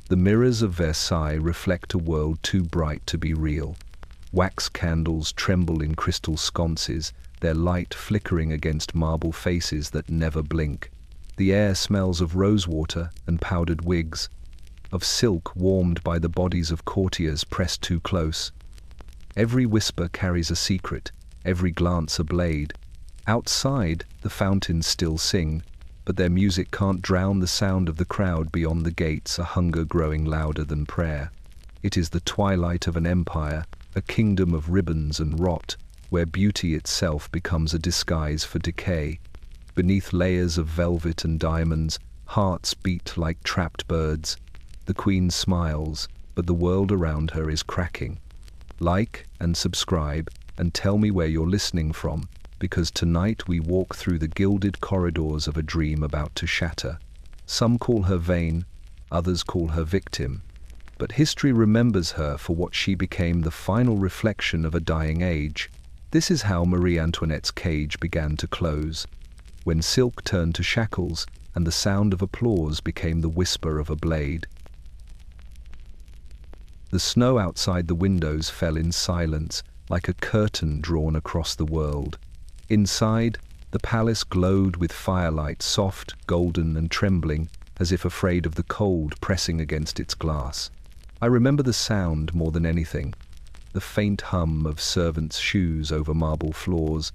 The mirrors of Versailles reflect a world too bright to be real. Wax candles tremble in crystal sconces, their light flickering against marble faces that never blink. The air smells of rosewater and powdered wigs, of silk warmed by the bodies of courtiers pressed too close. Every whisper carries a secret, every glance a blade. Outside, the fountains still sing, but their music can't drown the sound of the crowd beyond the gates, a hunger growing louder than prayer. It is the twilight of an empire, a kingdom of ribbons and rot, where beauty itself becomes a disguise for decay. Beneath layers of velvet and diamonds, hearts beat like trapped birds. The queen smiles, but the world around her is cracking. Like and subscribe, and tell me where you're listening from, because tonight we walk through the gilded corridors of a dream about to shatter. Some call her vain, others call her victim, but history remembers her for what she became, the final reflection of a dying age. This is how Marie Antoinette's cage began to close, when silk turned to shackles and the sound of applause became the whisper of a blade. The snow outside the windows fell in silence, like a curtain drawn across the world. Inside, the palace glowed with firelight, soft, golden, and trembling, as if afraid of the cold pressing against its glass. I remember the sound more than anything, the faint hum of servants' shoes over marble floors,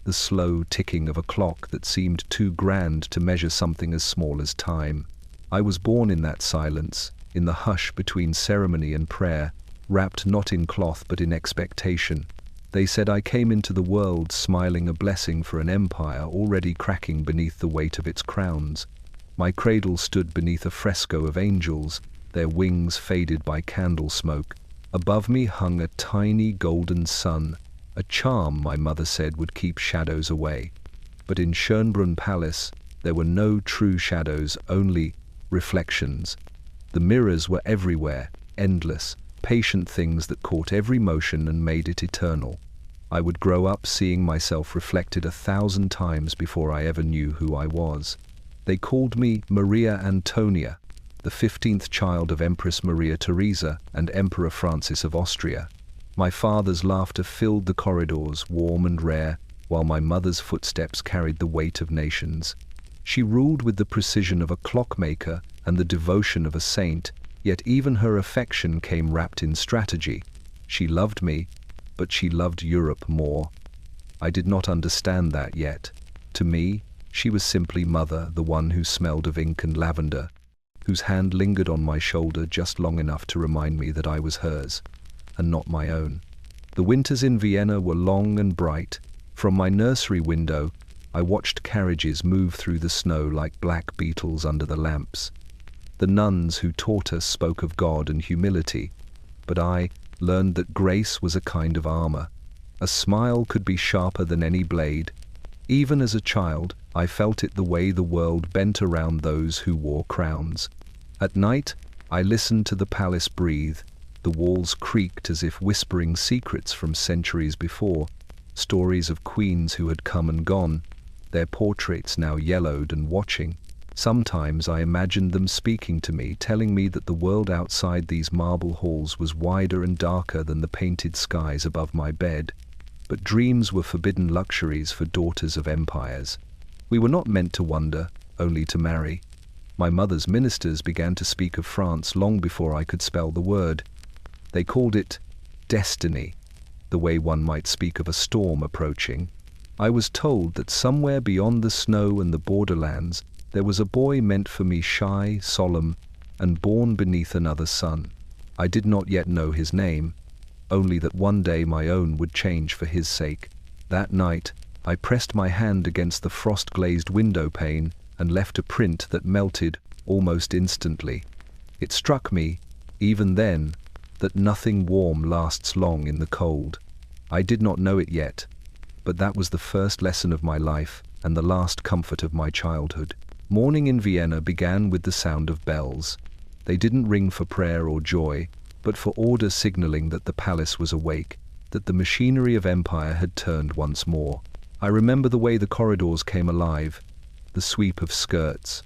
the slow ticking of a clock that seemed too grand to measure something as small as time. I was born in that silence, in the hush between ceremony and prayer, wrapped not in cloth but in expectation. They said I came into the world smiling, a blessing for an empire already cracking beneath the weight of its crowns. My cradle stood beneath a fresco of angels, their wings faded by candle smoke. Above me hung a tiny golden sun, a charm my mother said would keep shadows away. But in Schönbrunn Palace there were no true shadows, only reflections. The mirrors were everywhere, endless, patient things that caught every motion and made it eternal. I would grow up seeing myself reflected 1,000 times before I ever knew who I was. They called me Maria Antonia, the 15th child of Empress Maria Theresa and Emperor Francis of Austria. My father's laughter filled the corridors, warm and rare, while my mother's footsteps carried the weight of nations. She ruled with the precision of a clockmaker and the devotion of a saint, yet even her affection came wrapped in strategy. She loved me, but she loved Europe more. I did not understand that yet. To me, she was simply mother, the one who smelled of ink and lavender, whose hand lingered on my shoulder just long enough to remind me that I was hers, and not my own. The winters in Vienna were long and bright. From my nursery window, I watched carriages move through the snow like black beetles under the lamps. The nuns who taught us spoke of God and humility, but I learned that grace was a kind of armor. A smile could be sharper than any blade. Even as a child, I felt it the way the world bent around those who wore crowns. At night, I listened to the palace breathe. The walls creaked as if whispering secrets from centuries before, stories of queens who had come and gone, their portraits now yellowed and watching. Sometimes I imagined them speaking to me, telling me that the world outside these marble halls was wider and darker than the painted skies above my bed. But dreams were forbidden luxuries for daughters of empires. We were not meant to wonder, only to marry. My mother's ministers began to speak of France long before I could spell the word. They called it destiny, the way one might speak of a storm approaching. I was told that somewhere beyond the snow and the borderlands, there was a boy meant for me, shy, solemn, and born beneath another sun. I did not yet know his name, only that one day my own would change for his sake. That night, I pressed my hand against the frost-glazed window pane and left a print that melted almost instantly. It struck me, even then, that nothing warm lasts long in the cold. I did not know it yet, but that was the first lesson of my life and the last comfort of my childhood. Morning in Vienna began with the sound of bells. They didn't ring for prayer or joy, but for order, signaling that the palace was awake, that the machinery of empire had turned once more. I remember the way the corridors came alive, the sweep of skirts,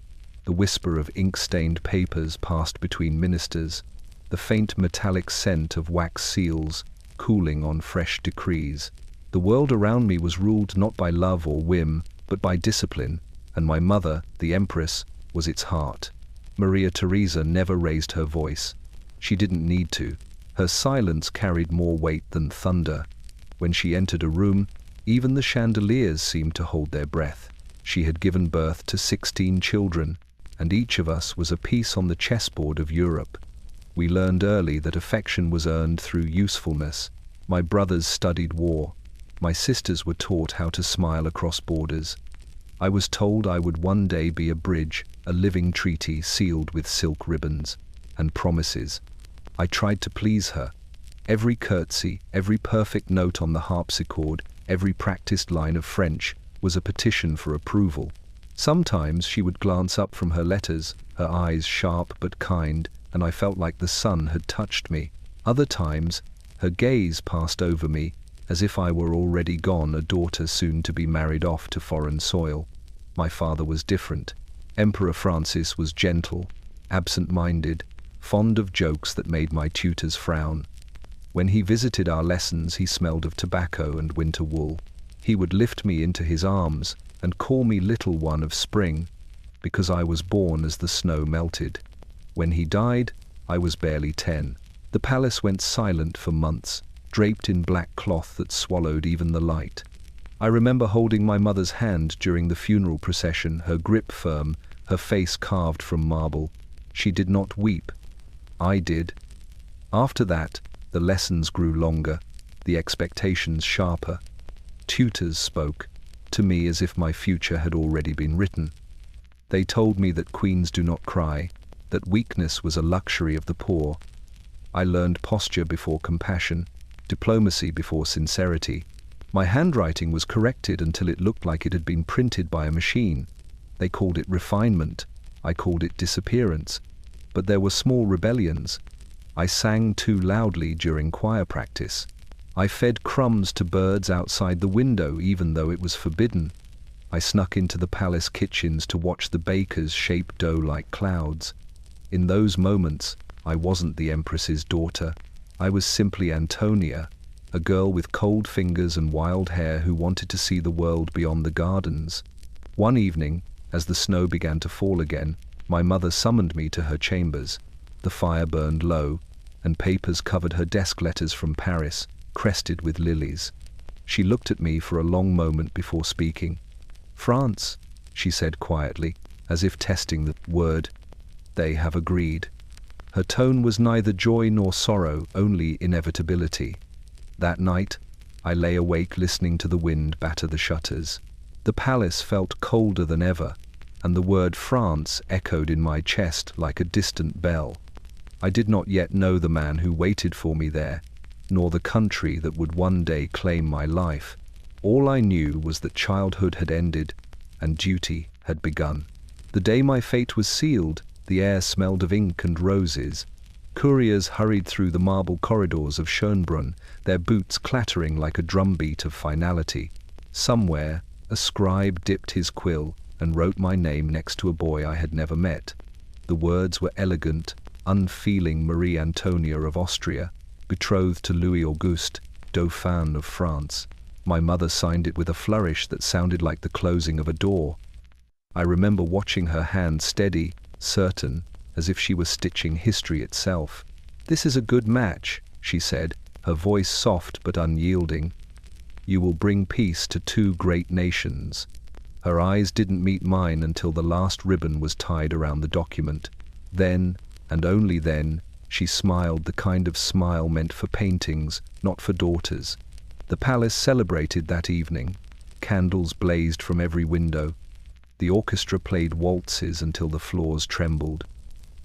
The whisper of ink-stained papers passed between ministers, the faint metallic scent of wax seals cooling on fresh decrees. The world around me was ruled not by love or whim, but by discipline, and my mother, the Empress, was its heart. Maria Theresa never raised her voice. She didn't need to. Her silence carried more weight than thunder. When she entered a room, even the chandeliers seemed to hold their breath. She had given birth to 16 children, and each of us was a piece on the chessboard of Europe. We learned early that affection was earned through usefulness. My brothers studied war. My sisters were taught how to smile across borders. I was told I would one day be a bridge, a living treaty sealed with silk ribbons and promises. I tried to please her. Every curtsy, every perfect note on the harpsichord, every practiced line of French was a petition for approval. Sometimes she would glance up from her letters, her eyes sharp but kind, and I felt like the sun had touched me. Other times, her gaze passed over me, as if I were already gone, a daughter soon to be married off to foreign soil. My father was different. Emperor Francis was gentle, absent-minded, fond of jokes that made my tutors frown. When he visited our lessons, he smelled of tobacco and winter wool. He would lift me into his arms and call me little one of spring, because I was born as the snow melted. When he died, I was barely 10. The palace went silent for months, draped in black cloth that swallowed even the light. I remember holding my mother's hand during the funeral procession, her grip firm, her face carved from marble. She did not weep. I did. After that, the lessons grew longer, the expectations sharper. Tutors spoke to me as if my future had already been written. They told me that queens do not cry, that weakness was a luxury of the poor. I learned posture before compassion, diplomacy before sincerity. My handwriting was corrected until it looked like it had been printed by a machine. They called it refinement. I called it disappearance. But there were small rebellions. I sang too loudly during choir practice. I fed crumbs to birds outside the window even though it was forbidden. I snuck into the palace kitchens to watch the bakers shape dough like clouds. In those moments, I wasn't the Empress's daughter. I was simply Antonia, a girl with cold fingers and wild hair who wanted to see the world beyond the gardens. One evening, as the snow began to fall again, my mother summoned me to her chambers. The fire burned low, and papers covered her desk, letters from Paris, crested with lilies. She looked at me for a long moment before speaking. "France," she said quietly, as if testing the word. "They have agreed." Her tone was neither joy nor sorrow, only inevitability. That night, I lay awake listening to the wind batter the shutters. The palace felt colder than ever, and the word France echoed in my chest like a distant bell. I did not yet know the man who waited for me there, nor the country that would one day claim my life. All I knew was that childhood had ended, and duty had begun. The day my fate was sealed, the air smelled of ink and roses. Couriers hurried through the marble corridors of Schönbrunn, their boots clattering like a drumbeat of finality. Somewhere, a scribe dipped his quill and wrote my name next to a boy I had never met. The words were elegant, unfeeling Marie Antoinette of Austria, betrothed to Louis Auguste, Dauphin of France. My mother signed it with a flourish that sounded like the closing of a door. I remember watching her hand steady, certain, as if she was stitching history itself. "This is a good match," she said, her voice soft but unyielding. "You will bring peace to two great nations." Her eyes didn't meet mine until the last ribbon was tied around the document. Then, and only then, she smiled, the kind of smile meant for paintings, not for daughters. The palace celebrated that evening. Candles blazed from every window. The orchestra played waltzes until the floors trembled.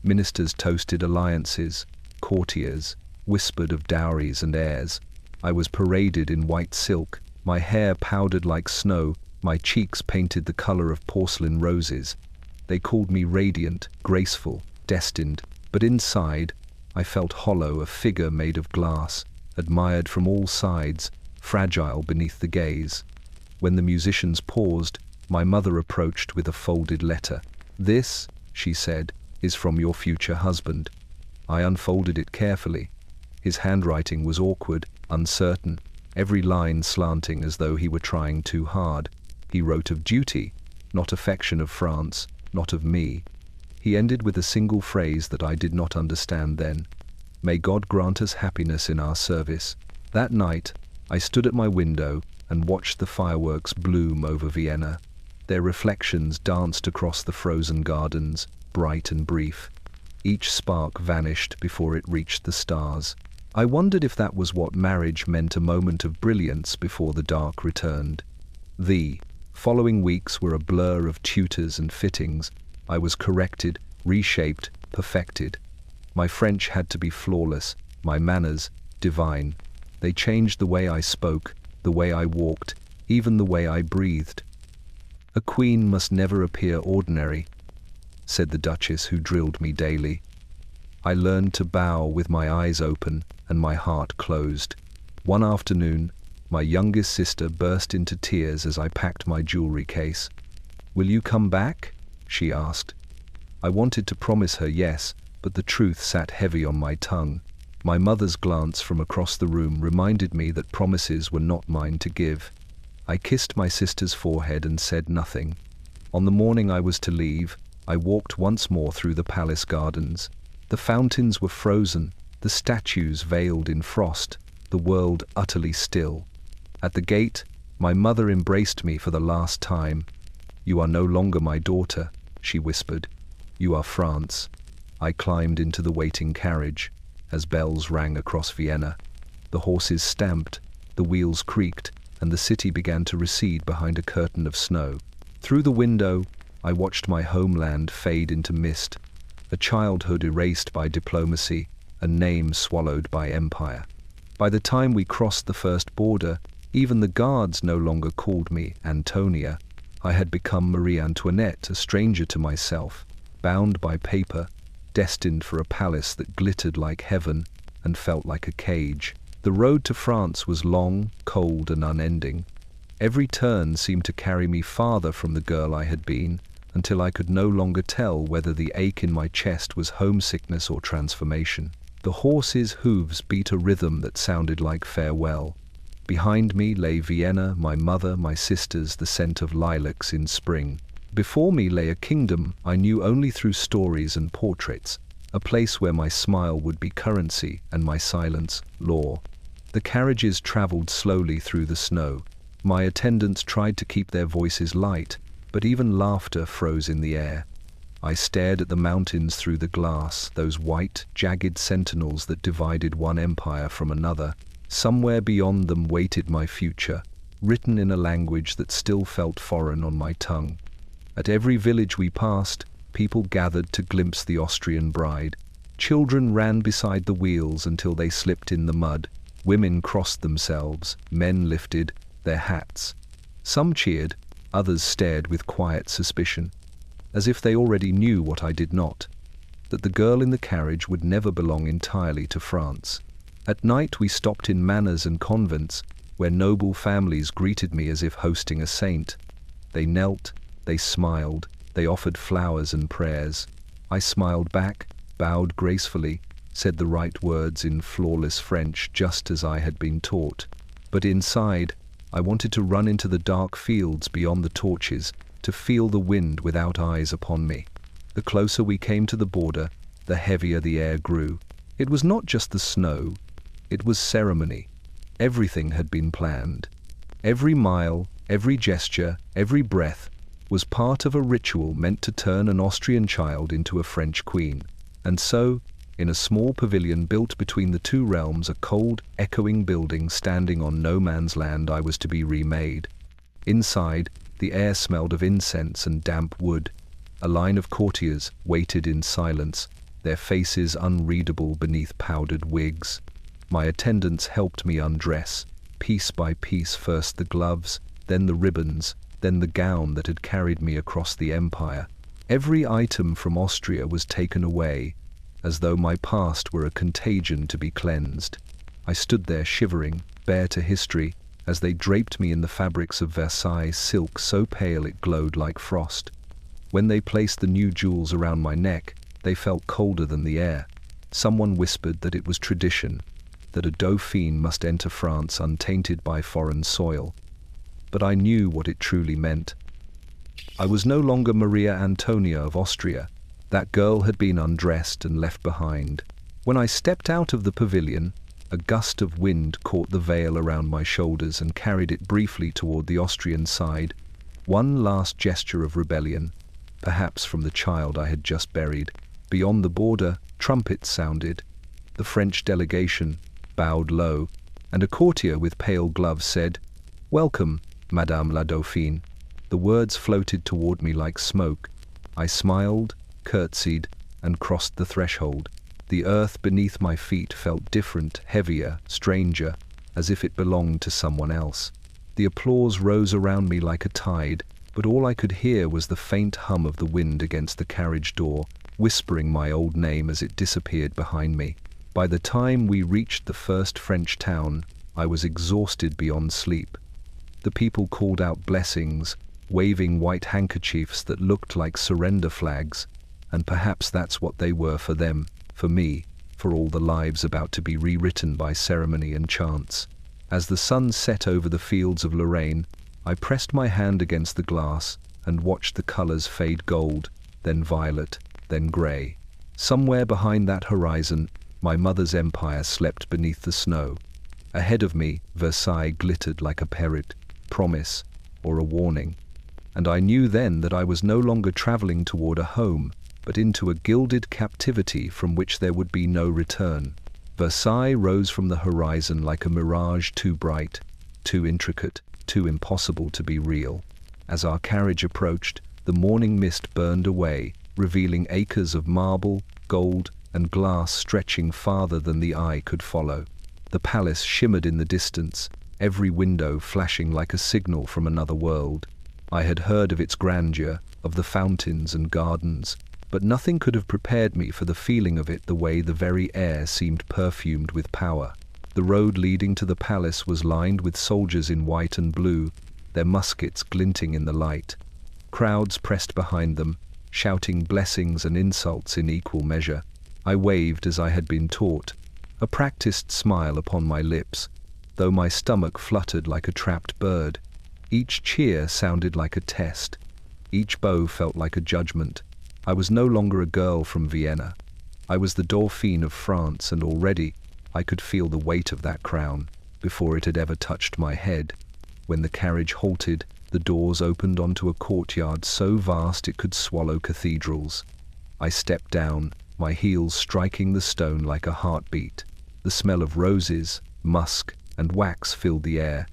Ministers toasted alliances. Courtiers whispered of dowries and heirs. I was paraded in white silk, my hair powdered like snow, my cheeks painted the color of porcelain roses. They called me radiant, graceful, destined, but inside, I felt hollow, a figure made of glass, admired from all sides, fragile beneath the gaze. When the musicians paused, my mother approached with a folded letter. "This," she said, is from your future husband. I unfolded it carefully. His handwriting was awkward, uncertain, every line slanting as though he were trying too hard. He wrote of duty, not affection of France, not of me. He ended with a single phrase that I did not understand then. May God grant us happiness in our service. That night, I stood at my window and watched the fireworks bloom over Vienna. Their reflections danced across the frozen gardens, bright and brief. Each spark vanished before it reached the stars. I wondered if that was what marriage meant, a moment of brilliance before the dark returned. The following weeks were a blur of tutors and fittings. I was corrected, reshaped, perfected. My French had to be flawless, my manners divine. They changed the way I spoke, the way I walked, even the way I breathed. A queen must never appear ordinary, said the Duchess who drilled me daily. I learned to bow with my eyes open and my heart closed. One afternoon, my youngest sister burst into tears as I packed my jewelry case. "Will you come back?" she asked. I wanted to promise her yes, but the truth sat heavy on my tongue. My mother's glance from across the room reminded me that promises were not mine to give. I kissed my sister's forehead and said nothing. On the morning I was to leave, I walked once more through the palace gardens. The fountains were frozen, the statues veiled in frost, the world utterly still. At the gate, my mother embraced me for the last time. "You are no longer my daughter," she whispered. "You are France." I climbed into the waiting carriage. As bells rang across Vienna, the horses stamped, the wheels creaked, and the city began to recede behind a curtain of snow. Through the window, I watched my homeland fade into mist, a childhood erased by diplomacy, a name swallowed by empire. By the time we crossed the first border, even the guards no longer called me Antonia. I had become Marie Antoinette, a stranger to myself, bound by paper, destined for a palace that glittered like heaven and felt like a cage. The road to France was long, cold, and unending. Every turn seemed to carry me farther from the girl I had been, until I could no longer tell whether the ache in my chest was homesickness or transformation. The horses' hooves beat a rhythm that sounded like farewell. Behind me lay Vienna, my mother, my sisters, the scent of lilacs in spring. Before me lay a kingdom I knew only through stories and portraits, a place where my smile would be currency and my silence law. The carriages traveled slowly through the snow. My attendants tried to keep their voices light, but even laughter froze in the air. I stared at the mountains through the glass, those white, jagged sentinels that divided one empire from another. Somewhere beyond them waited my future, written in a language that still felt foreign on my tongue. At every village we passed, people gathered to glimpse the Austrian bride. Children ran beside the wheels until they slipped in the mud. Women crossed themselves, men lifted their hats. Some cheered, others stared with quiet suspicion, as if they already knew what I did not, that the girl in the carriage would never belong entirely to France. At night we stopped in manors and convents, where noble families greeted me as if hosting a saint. They knelt, they smiled, they offered flowers and prayers. I smiled back, bowed gracefully, said the right words in flawless French just as I had been taught. But inside, I wanted to run into the dark fields beyond the torches, to feel the wind without eyes upon me. The closer we came to the border, the heavier the air grew. It was not just the snow, it was ceremony. Everything had been planned. Every mile, every gesture, every breath was part of a ritual meant to turn an Austrian child into a French queen. And so, in a small pavilion built between the two realms, a cold, echoing building standing on no man's land, I was to be remade. Inside, the air smelled of incense and damp wood. A line of courtiers waited in silence, their faces unreadable beneath powdered wigs. My attendants helped me undress, piece by piece, first the gloves, then the ribbons, then the gown that had carried me across the empire. Every item from Austria was taken away, as though my past were a contagion to be cleansed. I stood there shivering, bare to history, as they draped me in the fabrics of Versailles silk so pale it glowed like frost. When they placed the new jewels around my neck, they felt colder than the air. Someone whispered that it was tradition, that a dauphin must enter France untainted by foreign soil. But I knew what it truly meant. I was no longer Maria Antonia of Austria. That girl had been undressed and left behind. When I stepped out of the pavilion, a gust of wind caught the veil around my shoulders and carried it briefly toward the Austrian side. One last gesture of rebellion, perhaps from the child I had just buried. Beyond the border, trumpets sounded. The French delegation bowed low, and a courtier with pale gloves said, "Welcome, Madame la Dauphine." The words floated toward me like smoke. I smiled, curtsied, and crossed the threshold. The earth beneath my feet felt different, heavier, stranger, as if it belonged to someone else. The applause rose around me like a tide, but all I could hear was the faint hum of the wind against the carriage door, whispering my old name as it disappeared behind me. By the time we reached the first French town, I was exhausted beyond sleep. The people called out blessings, waving white handkerchiefs that looked like surrender flags, and perhaps that's what they were for them, for me, for all the lives about to be rewritten by ceremony and chants. As the sun set over the fields of Lorraine, I pressed my hand against the glass and watched the colors fade gold, then violet, then gray. Somewhere behind that horizon, my mother's empire slept beneath the snow. Ahead of me, Versailles glittered like a parrot, promise, or a warning. And I knew then that I was no longer traveling toward a home, but into a gilded captivity from which there would be no return. Versailles rose from the horizon like a mirage too bright, too intricate, too impossible to be real. As our carriage approached, the morning mist burned away, revealing acres of marble, gold, and glass stretching farther than the eye could follow. The palace shimmered in the distance, every window flashing like a signal from another world. I had heard of its grandeur, of the fountains and gardens, but nothing could have prepared me for the feeling of it the way the very air seemed perfumed with power. The road leading to the palace was lined with soldiers in white and blue, their muskets glinting in the light. Crowds pressed behind them, shouting blessings and insults in equal measure. I waved as I had been taught, a practiced smile upon my lips, though my stomach fluttered like a trapped bird. Each cheer sounded like a test. Each bow felt like a judgment. I was no longer a girl from Vienna. I was the Dauphine of France, and already I could feel the weight of that crown before it had ever touched my head. When the carriage halted, the doors opened onto a courtyard so vast it could swallow cathedrals. I stepped down, my heels striking the stone like a heartbeat. The smell of roses, musk, and wax filled the air,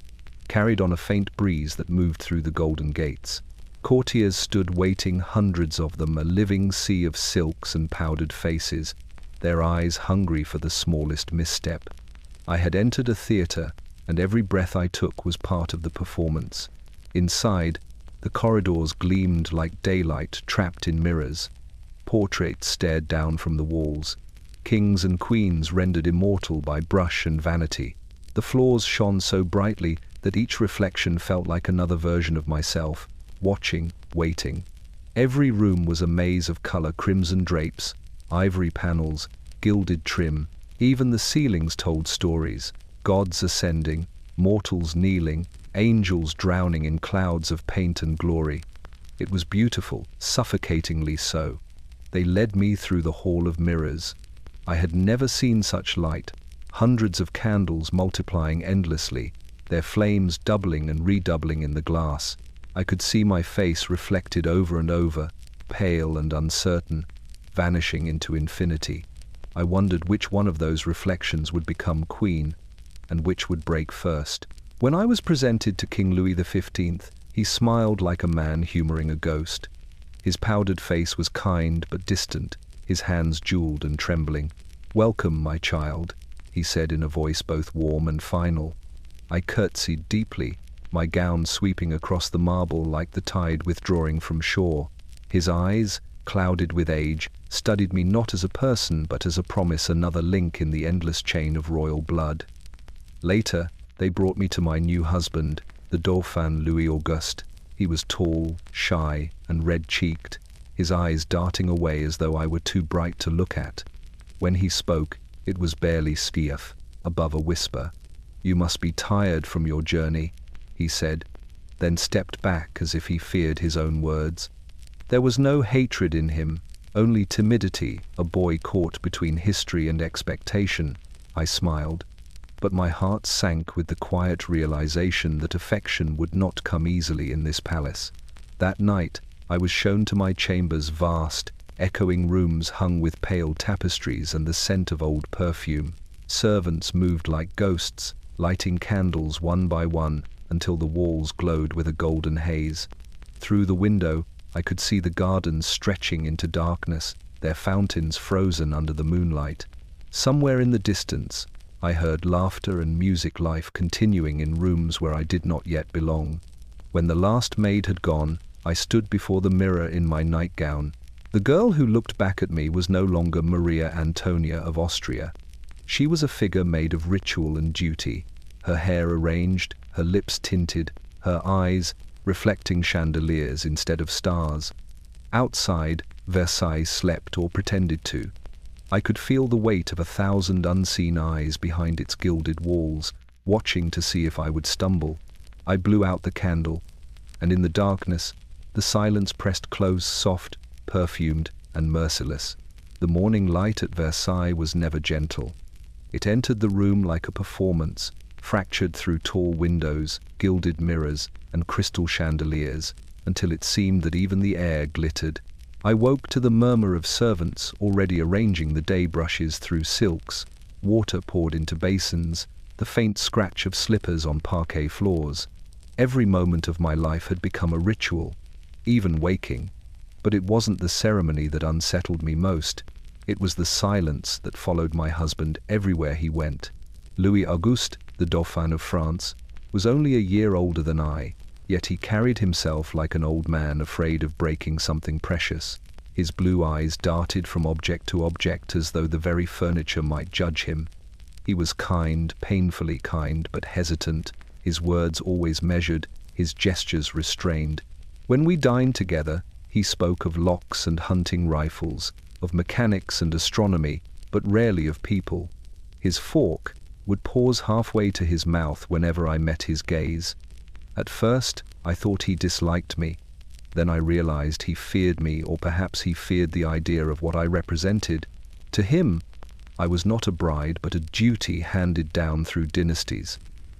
carried on a faint breeze that moved through the golden gates. Courtiers stood waiting, hundreds of them, a living sea of silks and powdered faces, their eyes hungry for the smallest misstep. I had entered a theater, and every breath I took was part of the performance. Inside, the corridors gleamed like daylight trapped in mirrors. Portraits stared down from the walls, kings and queens rendered immortal by brush and vanity. The floors shone so brightly that each reflection felt like another version of myself, watching, waiting. Every room was a maze of color: crimson drapes, ivory panels, gilded trim. Even the ceilings told stories: gods ascending, mortals kneeling, angels drowning in clouds of paint and glory. It was beautiful, suffocatingly so. They led me through the hall of mirrors. I had never seen such light, hundreds of candles multiplying endlessly, their flames doubling and redoubling in the glass. I could see my face reflected over and over, pale and uncertain, vanishing into infinity. I wondered which one of those reflections would become queen, and which would break first. When I was presented to King Louis XV, he smiled like a man humoring a ghost. His powdered face was kind but distant, his hands jeweled and trembling. "Welcome, my child," he said in a voice both warm and final. I curtsied deeply, my gown sweeping across the marble like the tide withdrawing from shore. His eyes, clouded with age, studied me not as a person but as a promise, another link in the endless chain of royal blood. Later, they brought me to my new husband, the Dauphin Louis Auguste. He was tall, shy, and red-cheeked, his eyes darting away as though I were too bright to look at. When he spoke, it was barely skieth, above a whisper. "You must be tired from your journey," he said, then stepped back as if he feared his own words. There was no hatred in him, only timidity, a boy caught between history and expectation. I smiled, but my heart sank with the quiet realization that affection would not come easily in this palace. That night, I was shown to my chamber's vast, echoing rooms hung with pale tapestries and the scent of old perfume. Servants moved like ghosts, lighting candles one by one until the walls glowed with a golden haze. Through the window, I could see the gardens stretching into darkness, their fountains frozen under the moonlight. Somewhere in the distance, I heard laughter and music life continuing in rooms where I did not yet belong. When the last maid had gone, I stood before the mirror in my nightgown. The girl who looked back at me was no longer Marie Antoinette of Austria. She was a figure made of ritual and duty, her hair arranged, her lips tinted, her eyes reflecting chandeliers instead of stars. Outside, Versailles slept or pretended to. I could feel the weight of 1,000 unseen eyes behind its gilded walls, watching to see if I would stumble. I blew out the candle, and in the darkness, the silence pressed close, soft, perfumed, and merciless. The morning light at Versailles was never gentle. It entered the room like a performance, fractured through tall windows, gilded mirrors, and crystal chandeliers, until it seemed that even the air glittered. I woke to the murmur of servants already arranging the day brushes through silks, water poured into basins, the faint scratch of slippers on parquet floors. Every moment of my life had become a ritual, even waking. But it wasn't the ceremony that unsettled me most. It was the silence that followed my husband everywhere he went. Louis Auguste, the Dauphin of France, was only a year older than I, yet he carried himself like an old man afraid of breaking something precious. His blue eyes darted from object to object as though the very furniture might judge him. He was kind, painfully kind, but hesitant, his words always measured, his gestures restrained. When we dined together, he spoke of locks and hunting rifles, of mechanics and astronomy, but rarely of people. His fork would pause halfway to his mouth whenever I met his gaze. At first, I thought he disliked me. Then I realized he feared me, or perhaps he feared the idea of what I represented. To him, I was not a bride, but a duty handed down through dynasties.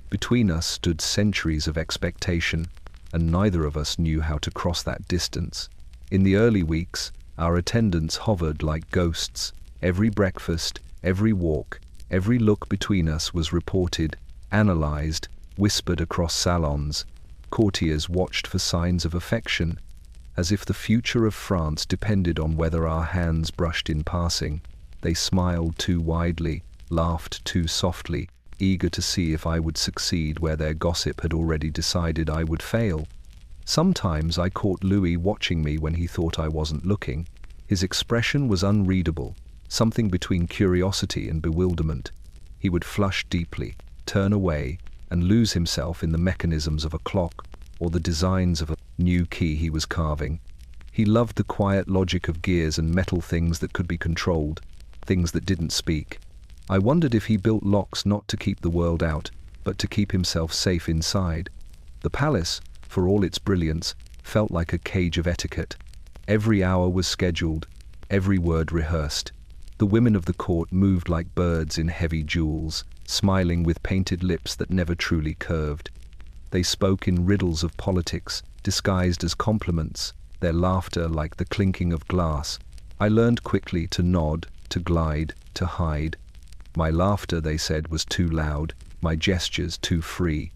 Between us stood centuries of expectation, and neither of us knew how to cross that distance. In the early weeks, our attendants hovered like ghosts. Every breakfast, every walk, every look between us was reported, analyzed, whispered across salons. Courtiers watched for signs of affection, as if the future of France depended on whether our hands brushed in passing. They smiled too widely, laughed too softly, eager to see if I would succeed where their gossip had already decided I would fail. Sometimes I caught Louis watching me when he thought I wasn't looking. His expression was unreadable, something between curiosity and bewilderment. He would flush deeply, turn away, and lose himself in the mechanisms of a clock or the designs of a new key he was carving. He loved the quiet logic of gears and metal things that could be controlled, things that didn't speak. I wondered if he built locks not to keep the world out, but to keep himself safe inside. The palace, for all its brilliance, felt like a cage of etiquette. Every hour was scheduled, every word rehearsed. The women of the court moved like birds in heavy jewels, smiling with painted lips that never truly curved. They spoke in riddles of politics, disguised as compliments, their laughter like the clinking of glass. I learned quickly to nod, to glide, to hide. My laughter, they said, was too loud, my gestures too free.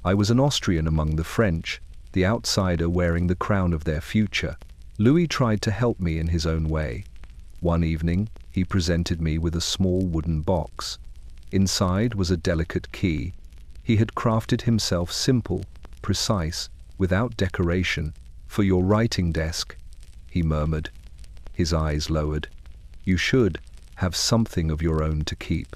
I was an Austrian among the French, the outsider wearing the crown of their future. Louis tried to help me in his own way. One evening, he presented me with a small wooden box. Inside was a delicate key. He had crafted himself simple, precise, without decoration. "For your writing desk," he murmured. His eyes lowered. "You should have something of your own to keep."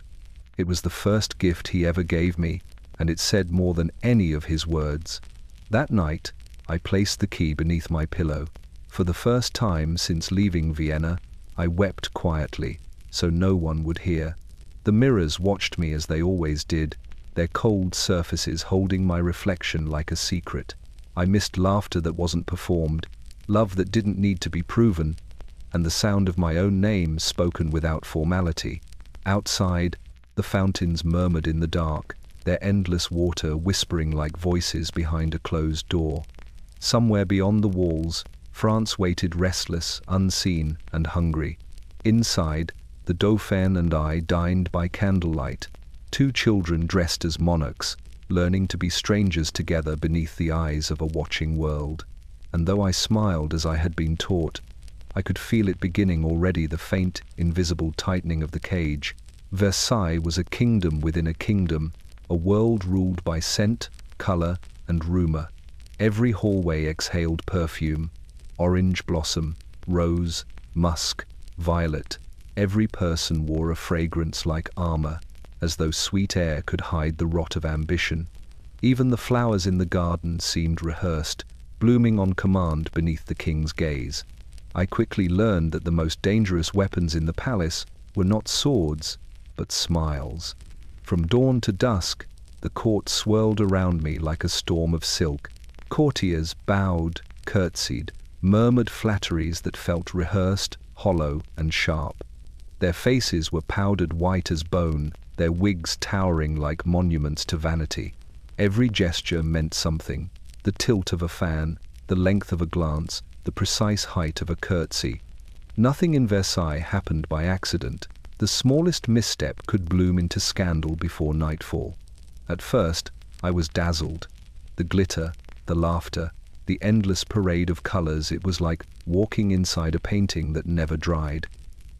It was the first gift he ever gave me, and it said more than any of his words. That night, I placed the key beneath my pillow. For the first time since leaving Vienna, I wept quietly, so no one would hear. The mirrors watched me as they always did, their cold surfaces holding my reflection like a secret. I missed laughter that wasn't performed, love that didn't need to be proven, and the sound of my own name spoken without formality. Outside, the fountains murmured in the dark, their endless water whispering like voices behind a closed door. Somewhere beyond the walls, France waited restless, unseen, and hungry. Inside, the Dauphin and I dined by candlelight, two children dressed as monarchs, learning to be strangers together beneath the eyes of a watching world. And though I smiled as I had been taught, I could feel it beginning already, the faint, invisible tightening of the cage. Versailles was a kingdom within a kingdom, a world ruled by scent, color, and rumor. Every hallway exhaled perfume, orange blossom, rose, musk, violet. Every person wore a fragrance like armor, as though sweet air could hide the rot of ambition. Even the flowers in the garden seemed rehearsed, blooming on command beneath the king's gaze. I quickly learned that the most dangerous weapons in the palace were not swords, but smiles. From dawn to dusk, the court swirled around me like a storm of silk. Courtiers bowed, curtsied, murmured flatteries that felt rehearsed, hollow, and sharp. Their faces were powdered white as bone, their wigs towering like monuments to vanity. Every gesture meant something: the tilt of a fan, the length of a glance, the precise height of a curtsy. Nothing in Versailles happened by accident. The smallest misstep could bloom into scandal before nightfall. At first, I was dazzled. The glitter, the laughter, the endless parade of colors, it was like walking inside a painting that never dried.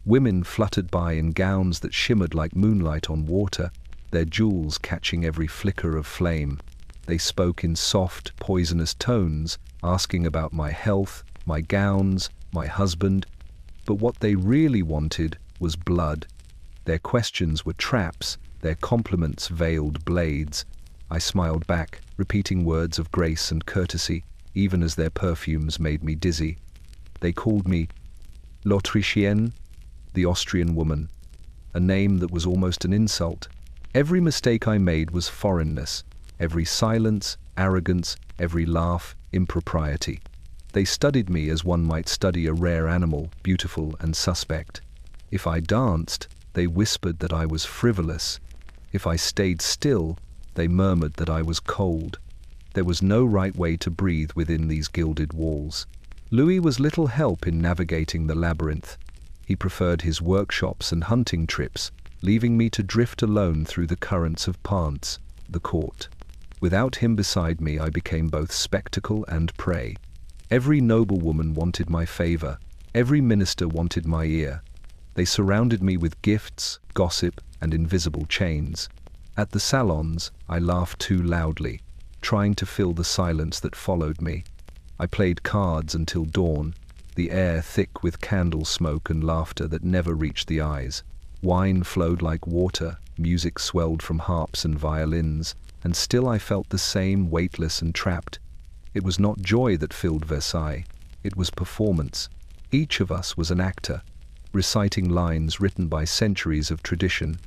Women fluttered by in gowns that shimmered like moonlight on water, their jewels catching every flicker of flame. They spoke in soft, poisonous tones, asking about my health, my gowns, my husband. But what they really wanted was blood. Their questions were traps, their compliments veiled blades. I smiled back, repeating words of grace and courtesy, even as their perfumes made me dizzy. They called me l'Autrichienne, the Austrian woman, a name that was almost an insult. Every mistake I made was foreignness, every silence, arrogance, every laugh, impropriety. They studied me as one might study a rare animal, beautiful and suspect. If I danced, they whispered that I was frivolous. If I stayed still, they murmured that I was cold. There was no right way to breathe within these gilded walls. Louis was little help in navigating the labyrinth. He preferred his workshops and hunting trips, leaving me to drift alone through the currents of Pance, the court. Without him beside me, I became both spectacle and prey. Every noblewoman wanted my favor. Every minister wanted my ear. They surrounded me with gifts, gossip, and invisible chains. At the salons, I laughed too loudly, trying to fill the silence that followed me. I played cards until dawn, the air thick with candle smoke and laughter that never reached the eyes. Wine flowed like water, music swelled from harps and violins, and still I felt the same, weightless and trapped. It was not joy that filled Versailles, it was performance. Each of us was an actor, reciting lines written by centuries of tradition.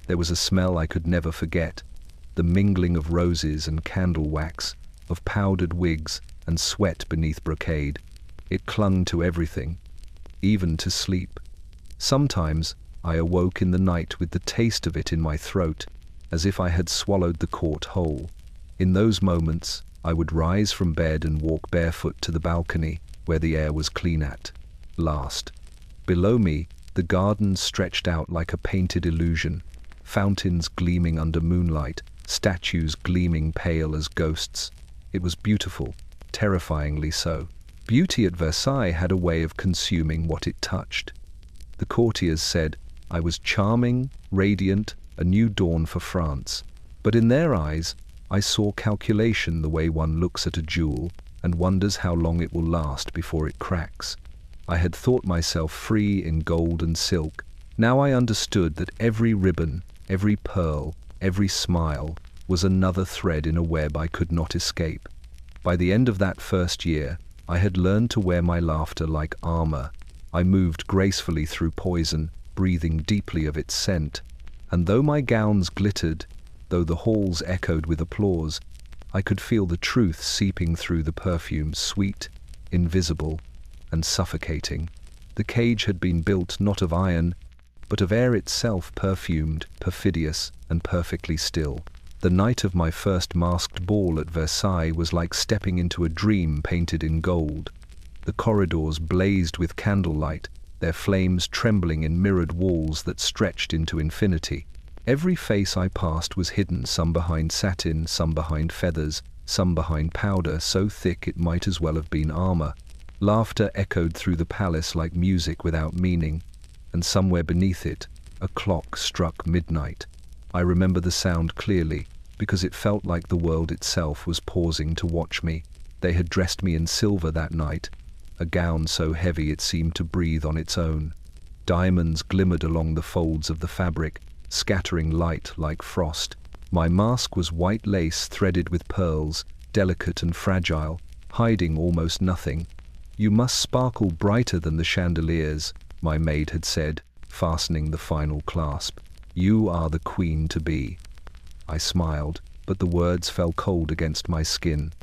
There was a smell I could never forget, the mingling of roses and candle wax, of powdered wigs and sweat beneath brocade. It clung to everything, even to sleep. Sometimes I awoke in the night with the taste of it in my throat, as if I had swallowed the court whole. In those moments, I would rise from bed and walk barefoot to the balcony, where the air was clean at last. Below me, the garden stretched out like a painted illusion, fountains gleaming under moonlight, statues gleaming pale as ghosts. It was beautiful, terrifyingly so. Beauty at Versailles had a way of consuming what it touched. The courtiers said I was charming, radiant, a new dawn for France. But in their eyes, I saw calculation, the way one looks at a jewel and wonders how long it will last before it cracks. I had thought myself free in gold and silk. Now I understood that every ribbon, every pearl, every smile was another thread in a web I could not escape. By the end of that first year, I had learned to wear my laughter like armor. I moved gracefully through poison, breathing deeply of its scent. And though my gowns glittered, though the halls echoed with applause, I could feel the truth seeping through the perfume, sweet, invisible, and suffocating. The cage had been built not of iron, but of air itself, perfumed, perfidious, and perfectly still. The night of my first masked ball at Versailles was like stepping into a dream painted in gold. The corridors blazed with candlelight, their flames trembling in mirrored walls that stretched into infinity. Every face I passed was hidden, some behind satin, some behind feathers, some behind powder so thick it might as well have been armor. Laughter echoed through the palace like music without meaning, and somewhere beneath it, a clock struck midnight. I remember the sound clearly, because it felt like the world itself was pausing to watch me. They had dressed me in silver that night, a gown so heavy it seemed to breathe on its own. Diamonds glimmered along the folds of the fabric, scattering light like frost. My mask was white lace threaded with pearls, delicate and fragile, hiding almost nothing. "You must sparkle brighter than the chandeliers," my maid had said, fastening the final clasp. "You are the queen to be." I smiled, but the words fell cold against my skin.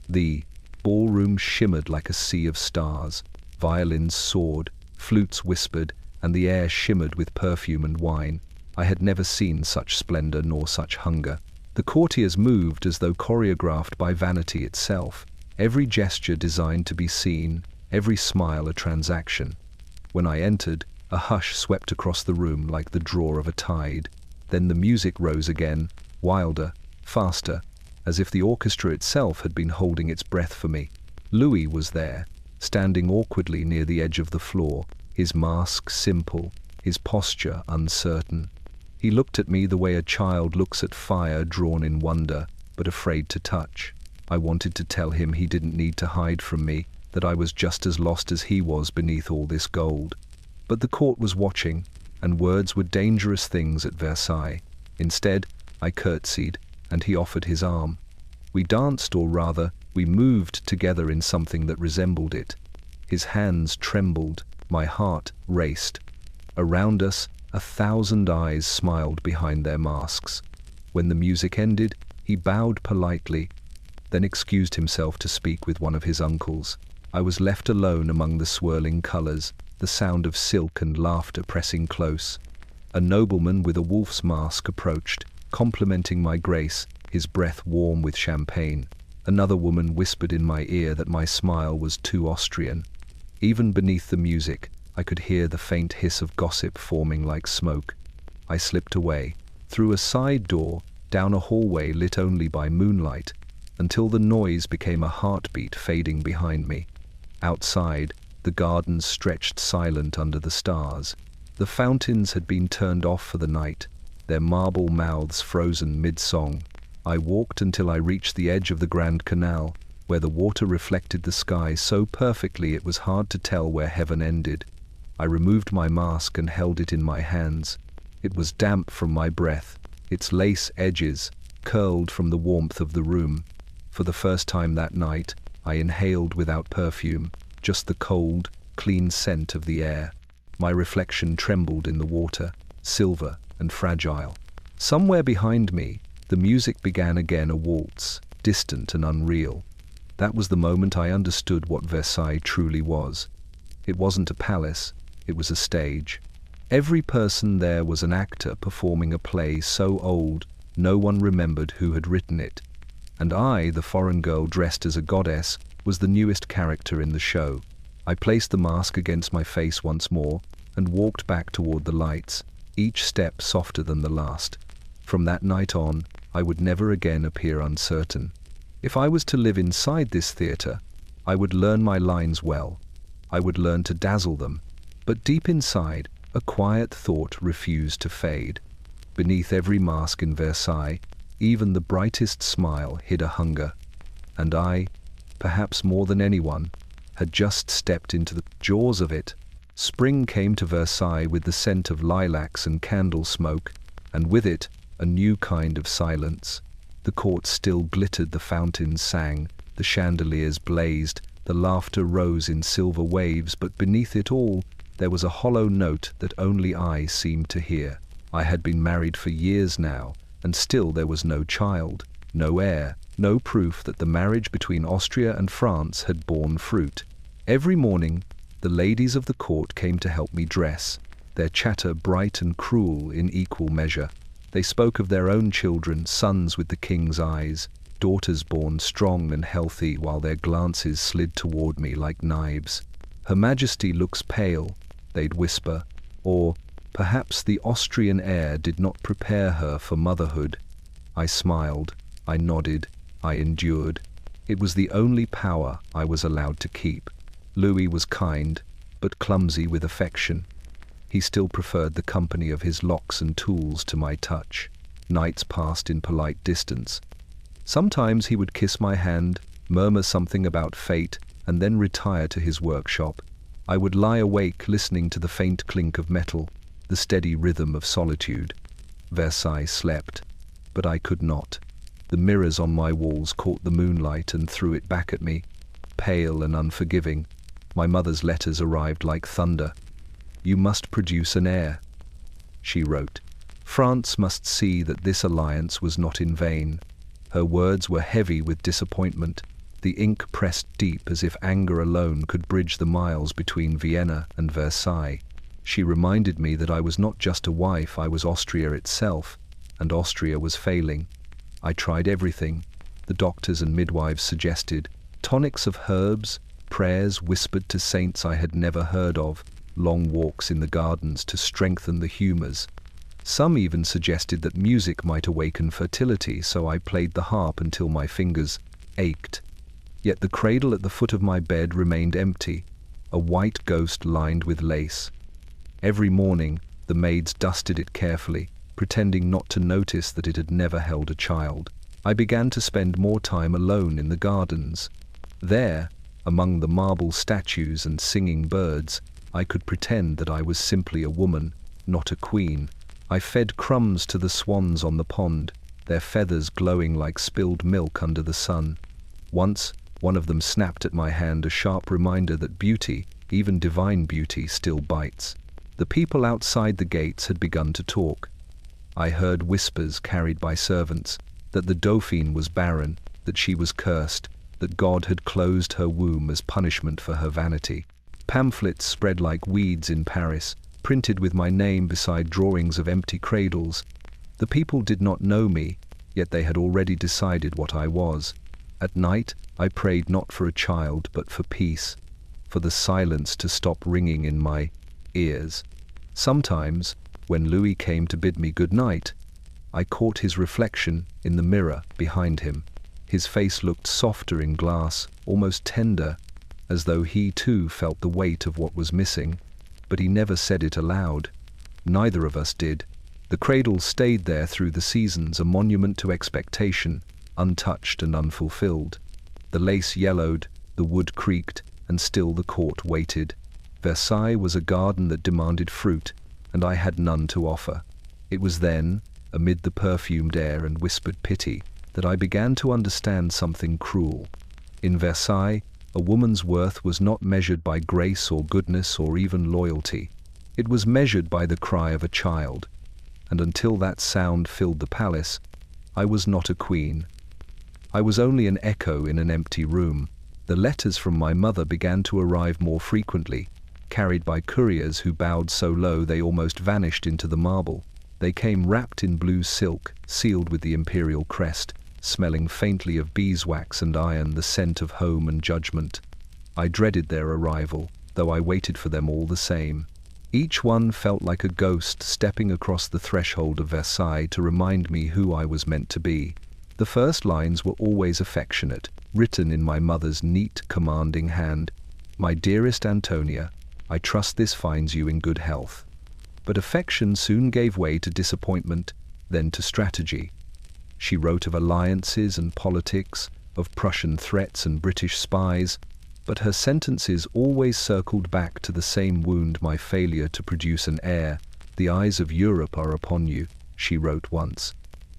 The ballroom shimmered like a sea of stars. Violins soared, flutes whispered, and the air shimmered with perfume and wine. I had never seen such splendor nor such hunger. The courtiers moved as though choreographed by vanity itself, every gesture designed to be seen, every smile a transaction. When I entered, a hush swept across the room like the draw of a tide. Then the music rose again, wilder, faster, as if the orchestra itself had been holding its breath for me. Louis was there, standing awkwardly near the edge of the floor, his mask simple, his posture uncertain. He looked at me the way a child looks at fire, drawn in wonder, but afraid to touch. I wanted to tell him he didn't need to hide from me, that I was just as lost as he was beneath all this gold. But the court was watching, and words were dangerous things at Versailles. Instead, I curtsied, and he offered his arm. We danced, or rather, we moved together in something that resembled it. His hands trembled, my heart raced. Around us, 1,000 eyes smiled behind their masks. When the music ended, he bowed politely, then excused himself to speak with one of his uncles. I was left alone among the swirling colors, the sound of silk and laughter pressing close. A nobleman with a wolf's mask approached, complimenting my grace, his breath warm with champagne. Another woman whispered in my ear that my smile was too Austrian. Even beneath the music, I could hear the faint hiss of gossip forming like smoke. I slipped away, through a side door, down a hallway lit only by moonlight, until the noise became a heartbeat fading behind me. Outside, the gardens stretched silent under the stars. The fountains had been turned off for the night, their marble mouths frozen mid-song. I walked until I reached the edge of the Grand Canal, where the water reflected the sky so perfectly it was hard to tell where heaven ended. I removed my mask and held it in my hands. It was damp from my breath, its lace edges curled from the warmth of the room. For the first time that night, I inhaled without perfume, just the cold, clean scent of the air. My reflection trembled in the water, silver and fragile. Somewhere behind me, the music began again, a waltz, distant and unreal. That was the moment I understood what Versailles truly was. It wasn't a palace, it was a stage. Every person there was an actor performing a play so old no one remembered who had written it. And I, the foreign girl dressed as a goddess, was the newest character in the show. I placed the mask against my face once more and walked back toward the lights, each step softer than the last. From that night on, I would never again appear uncertain. If I was to live inside this theater, I would learn my lines well. I would learn to dazzle them. But deep inside, a quiet thought refused to fade. Beneath every mask in Versailles, even the brightest smile hid a hunger. And I, perhaps more than anyone, had just stepped into the jaws of it. Spring came to Versailles with the scent of lilacs and candle smoke, and with it, a new kind of silence. The court still glittered, the fountains sang, the chandeliers blazed, The laughter rose in silver waves, but beneath it all, there was a hollow note that only I seemed to hear. I had been married for years now, and still there was no child, no heir, no proof that the marriage between Austria and France had borne fruit. Every morning, the ladies of the court came to help me dress, their chatter bright and cruel in equal measure. They spoke of their own children, sons with the king's eyes, daughters born strong and healthy, while their glances slid toward me like knives. "Her Majesty looks pale," they'd whisper, or "Perhaps the Austrian air did not prepare her for motherhood." I smiled, I nodded, I endured. It was the only power I was allowed to keep. Louis was kind, but clumsy with affection. He still preferred the company of his locks and tools to my touch. Nights passed in polite distance. Sometimes he would kiss my hand, murmur something about fate, and then retire to his workshop. I would lie awake listening to the faint clink of metal, the steady rhythm of solitude. Versailles slept, but I could not. The mirrors on my walls caught the moonlight and threw it back at me, pale and unforgiving. My mother's letters arrived like thunder. "You must produce an heir," she wrote. "France must see that this alliance was not in vain." Her words were heavy with disappointment. The ink pressed deep, as if anger alone could bridge the miles between Vienna and Versailles. She reminded me that I was not just a wife, I was Austria itself, and Austria was failing. I tried everything. The doctors and midwives suggested tonics of herbs, prayers whispered to saints I had never heard of, long walks in the gardens to strengthen the humors. Some even suggested that music might awaken fertility, so I played the harp until my fingers ached. Yet the cradle at the foot of my bed remained empty, a white ghost lined with lace. Every morning, the maids dusted it carefully, pretending not to notice that it had never held a child. I began to spend more time alone in the gardens. There, among the marble statues and singing birds, I could pretend that I was simply a woman, not a queen. I fed crumbs to the swans on the pond, their feathers glowing like spilled milk under the sun. Once, one of them snapped at my hand, a sharp reminder that beauty, even divine beauty, still bites. The people outside the gates had begun to talk. I heard whispers carried by servants, that the Dauphine was barren, that she was cursed, that God had closed her womb as punishment for her vanity. Pamphlets spread like weeds in Paris, printed with my name beside drawings of empty cradles. The people did not know me, yet they had already decided what I was. At night, I prayed not for a child, but for peace, for the silence to stop ringing in my ears. Sometimes, when Louis came to bid me good night, I caught his reflection in the mirror behind him. His face looked softer in glass, almost tender, as though he too felt the weight of what was missing, but he never said it aloud. Neither of us did. The cradle stayed there through the seasons, a monument to expectation, untouched and unfulfilled. The lace yellowed, the wood creaked, and still the court waited. Versailles was a garden that demanded fruit, and I had none to offer. It was then, amid the perfumed air and whispered pity, that I began to understand something cruel. In Versailles, a woman's worth was not measured by grace or goodness or even loyalty. It was measured by the cry of a child, and until that sound filled the palace, I was not a queen. I was only an echo in an empty room. The letters from my mother began to arrive more frequently, carried by couriers who bowed so low they almost vanished into the marble. They came wrapped in blue silk, sealed with the imperial crest, smelling faintly of beeswax and iron, the scent of home and judgment. I dreaded their arrival, though I waited for them all the same. Each one felt like a ghost stepping across the threshold of Versailles to remind me who I was meant to be. The first lines were always affectionate, written in my mother's neat, commanding hand. "My dearest Antonia, I trust this finds you in good health." But affection soon gave way to disappointment, then to strategy. She wrote of alliances and politics, of Prussian threats and British spies, but her sentences always circled back to the same wound, my failure to produce an heir. "The eyes of Europe are upon you," she wrote once.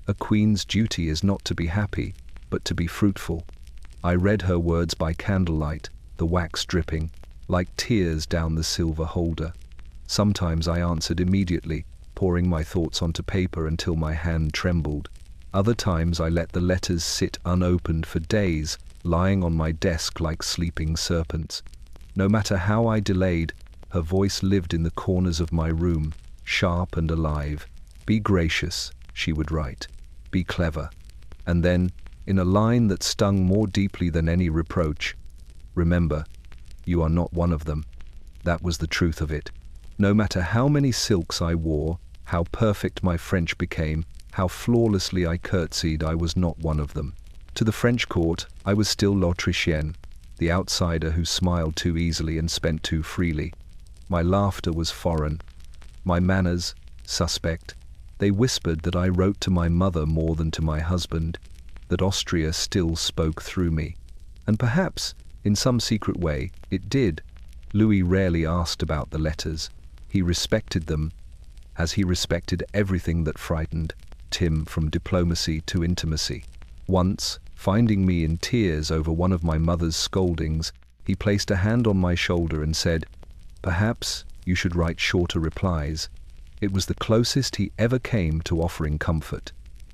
"A queen's duty is not to be happy, but to be fruitful." I read her words by candlelight, the wax dripping, like tears down the silver holder. Sometimes I answered immediately, pouring my thoughts onto paper until my hand trembled. Other times I let the letters sit unopened for days, lying on my desk like sleeping serpents. No matter how I delayed, her voice lived in the corners of my room, sharp and alive. "Be gracious," she would write. "Be clever." And then, in a line that stung more deeply than any reproach, "Remember, you are not one of them." That was the truth of it. No matter how many silks I wore, how perfect my French became, how flawlessly I curtsied, I was not one of them. To the French court, I was still l'Autrichienne, the outsider who smiled too easily and spent too freely. My laughter was foreign. My manners, suspect. They whispered that I wrote to my mother more than to my husband, that Austria still spoke through me. And perhaps, in some secret way, it did. Louis rarely asked about the letters. He respected them, as he respected everything that frightened Tim, from diplomacy to intimacy. Once, finding me in tears over one of my mother's scoldings, he placed a hand on my shoulder and said, "Perhaps you should write shorter replies." It was the closest he ever came to offering comfort.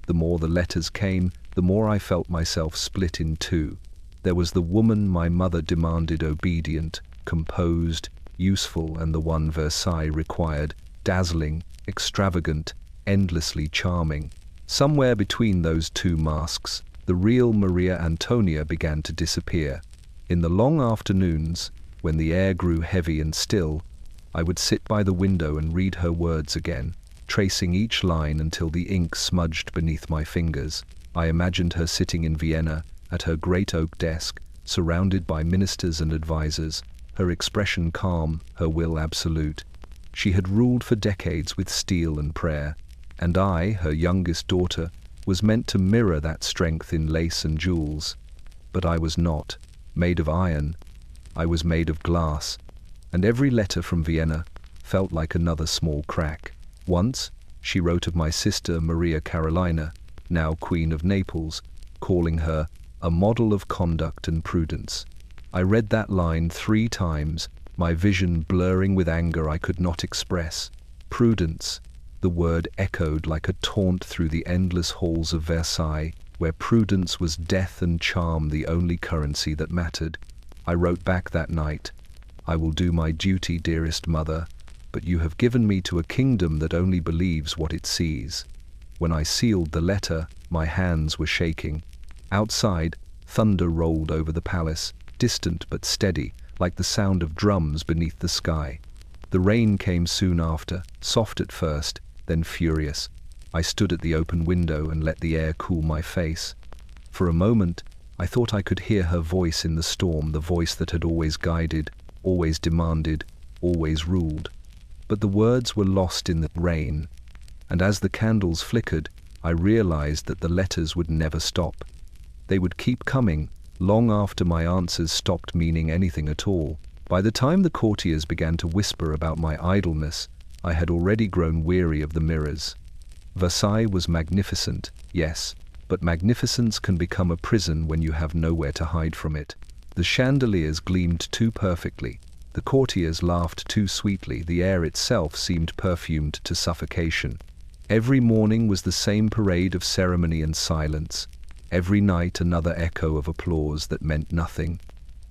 The more the letters came, the more I felt myself split in two. There was the woman my mother demanded, obedient, composed, useful, and the one Versailles required, dazzling, extravagant, endlessly charming. Somewhere between those two masks, the real Marie Antoinette began to disappear. In the long afternoons, when the air grew heavy and still, I would sit by the window and read her words again, tracing each line until the ink smudged beneath my fingers. I imagined her sitting in Vienna, at her great oak desk, surrounded by ministers and advisers, her expression calm, her will absolute. She had ruled for decades with steel and prayer, and I, her youngest daughter, was meant to mirror that strength in lace and jewels. But I was not made of iron. I was made of glass, and every letter from Vienna felt like another small crack. Once, she wrote of my sister Maria Carolina, now Queen of Naples, calling her a model of conduct and prudence. I read that line 3 times, my vision blurring with anger I could not express. Prudence. The word echoed like a taunt through the endless halls of Versailles, where prudence was death and charm the only currency that mattered. I wrote back that night, "I will do my duty, dearest mother, but you have given me to a kingdom that only believes what it sees." When I sealed the letter, my hands were shaking. Outside, thunder rolled over the palace, distant but steady, like the sound of drums beneath the sky. The rain came soon after, soft at first, then furious. I stood at the open window and let the air cool my face. For a moment, I thought I could hear her voice in the storm, the voice that had always guided, always demanded, always ruled. But the words were lost in the rain, and as the candles flickered, I realized that the letters would never stop. They would keep coming, long after my answers stopped meaning anything at all. By the time the courtiers began to whisper about my idleness, I had already grown weary of the mirrors. Versailles was magnificent, yes, but magnificence can become a prison when you have nowhere to hide from it. The chandeliers gleamed too perfectly, the courtiers laughed too sweetly, the air itself seemed perfumed to suffocation. Every morning was the same parade of ceremony and silence, every night another echo of applause that meant nothing.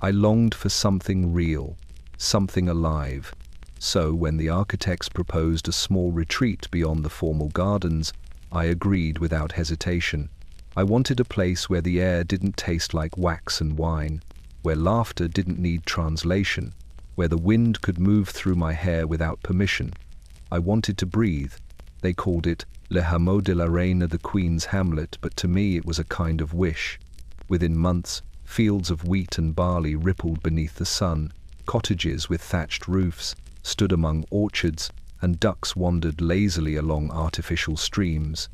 I longed for something real, something alive. So when the architects proposed a small retreat beyond the formal gardens, I agreed without hesitation. I wanted a place where the air didn't taste like wax and wine, where laughter didn't need translation, where the wind could move through my hair without permission. I wanted to breathe. They called it Le Hameau de la Reine, the Queen's Hamlet, but to me it was a kind of wish. Within months, fields of wheat and barley rippled beneath the sun, cottages with thatched roofs stood among orchards, and ducks wandered lazily along artificial streams.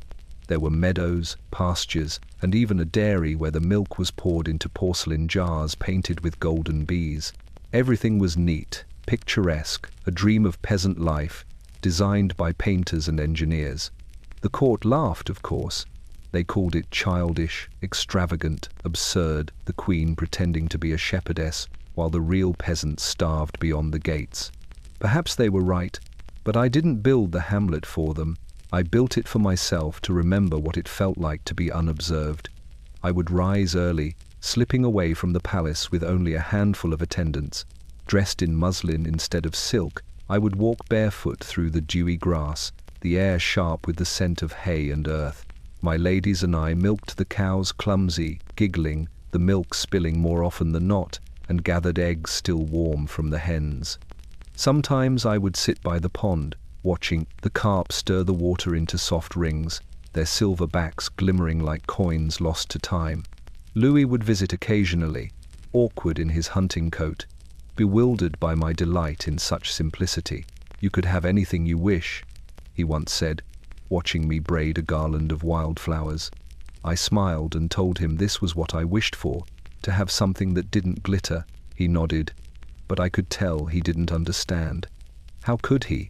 There were meadows, pastures, and even a dairy where the milk was poured into porcelain jars painted with golden bees. Everything was neat, picturesque, a dream of peasant life, designed by painters and engineers. The court laughed, of course. They called it childish, extravagant, absurd, the Queen pretending to be a shepherdess, while the real peasants starved beyond the gates. Perhaps they were right, but I didn't build the hamlet for them. I built it for myself to remember what it felt like to be unobserved. I would rise early, slipping away from the palace with only a handful of attendants. Dressed in muslin instead of silk, I would walk barefoot through the dewy grass, the air sharp with the scent of hay and earth. My ladies and I milked the cows clumsy, giggling, the milk spilling more often than not, and gathered eggs still warm from the hens. Sometimes I would sit by the pond, watching the carp stir the water into soft rings, their silver backs glimmering like coins lost to time. Louis would visit occasionally, awkward in his hunting coat, bewildered by my delight in such simplicity. "You could have anything you wish," he once said, watching me braid a garland of wildflowers. I smiled and told him this was what I wished for, to have something that didn't glitter. He nodded, but I could tell he didn't understand. How could he?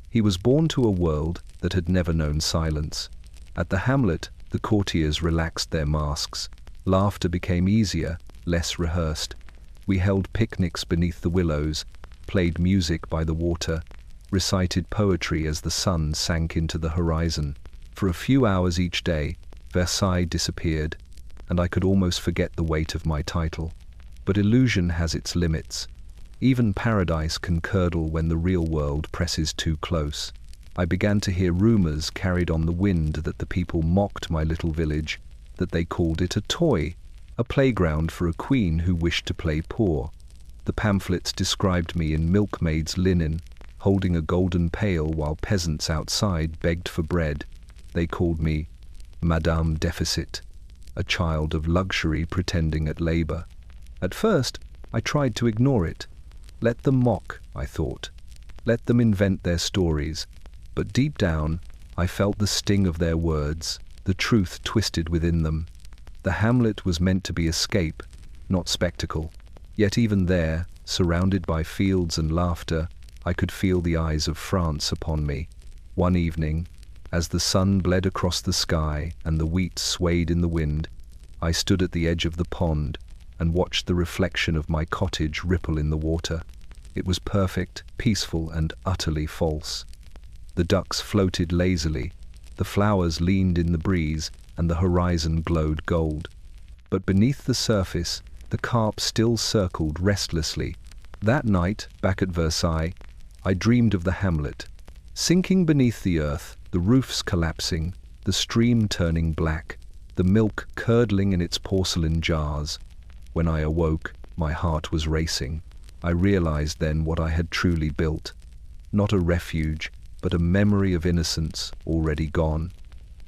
He was born to a world that had never known silence. At the hamlet, the courtiers relaxed their masks. Laughter became easier, less rehearsed. We held picnics beneath the willows, played music by the water, recited poetry as the sun sank into the horizon. For a few hours each day, Versailles disappeared, and I could almost forget the weight of my title. But illusion has its limits. Even paradise can curdle when the real world presses too close. I began to hear rumors carried on the wind that the people mocked my little village, that they called it a toy, a playground for a queen who wished to play poor. The pamphlets described me in milkmaid's linen, holding a golden pail while peasants outside begged for bread. They called me Madame Deficit, a child of luxury pretending at labor. At first, I tried to ignore it. Let them mock, I thought. Let them invent their stories. But deep down, I felt the sting of their words, the truth twisted within them. The hamlet was meant to be escape, not spectacle. Yet even there, surrounded by fields and laughter, I could feel the eyes of France upon me. One evening, as the sun bled across the sky and the wheat swayed in the wind, I stood at the edge of the pond and watched the reflection of my cottage ripple in the water. It was perfect, peaceful, and utterly false. The ducks floated lazily, the flowers leaned in the breeze, and the horizon glowed gold. But beneath the surface, the carp still circled restlessly. That night, back at Versailles, I dreamed of the hamlet, sinking beneath the earth, the roofs collapsing, the stream turning black, the milk curdling in its porcelain jars. When I awoke, my heart was racing. I realized then what I had truly built. Not a refuge, but a memory of innocence already gone.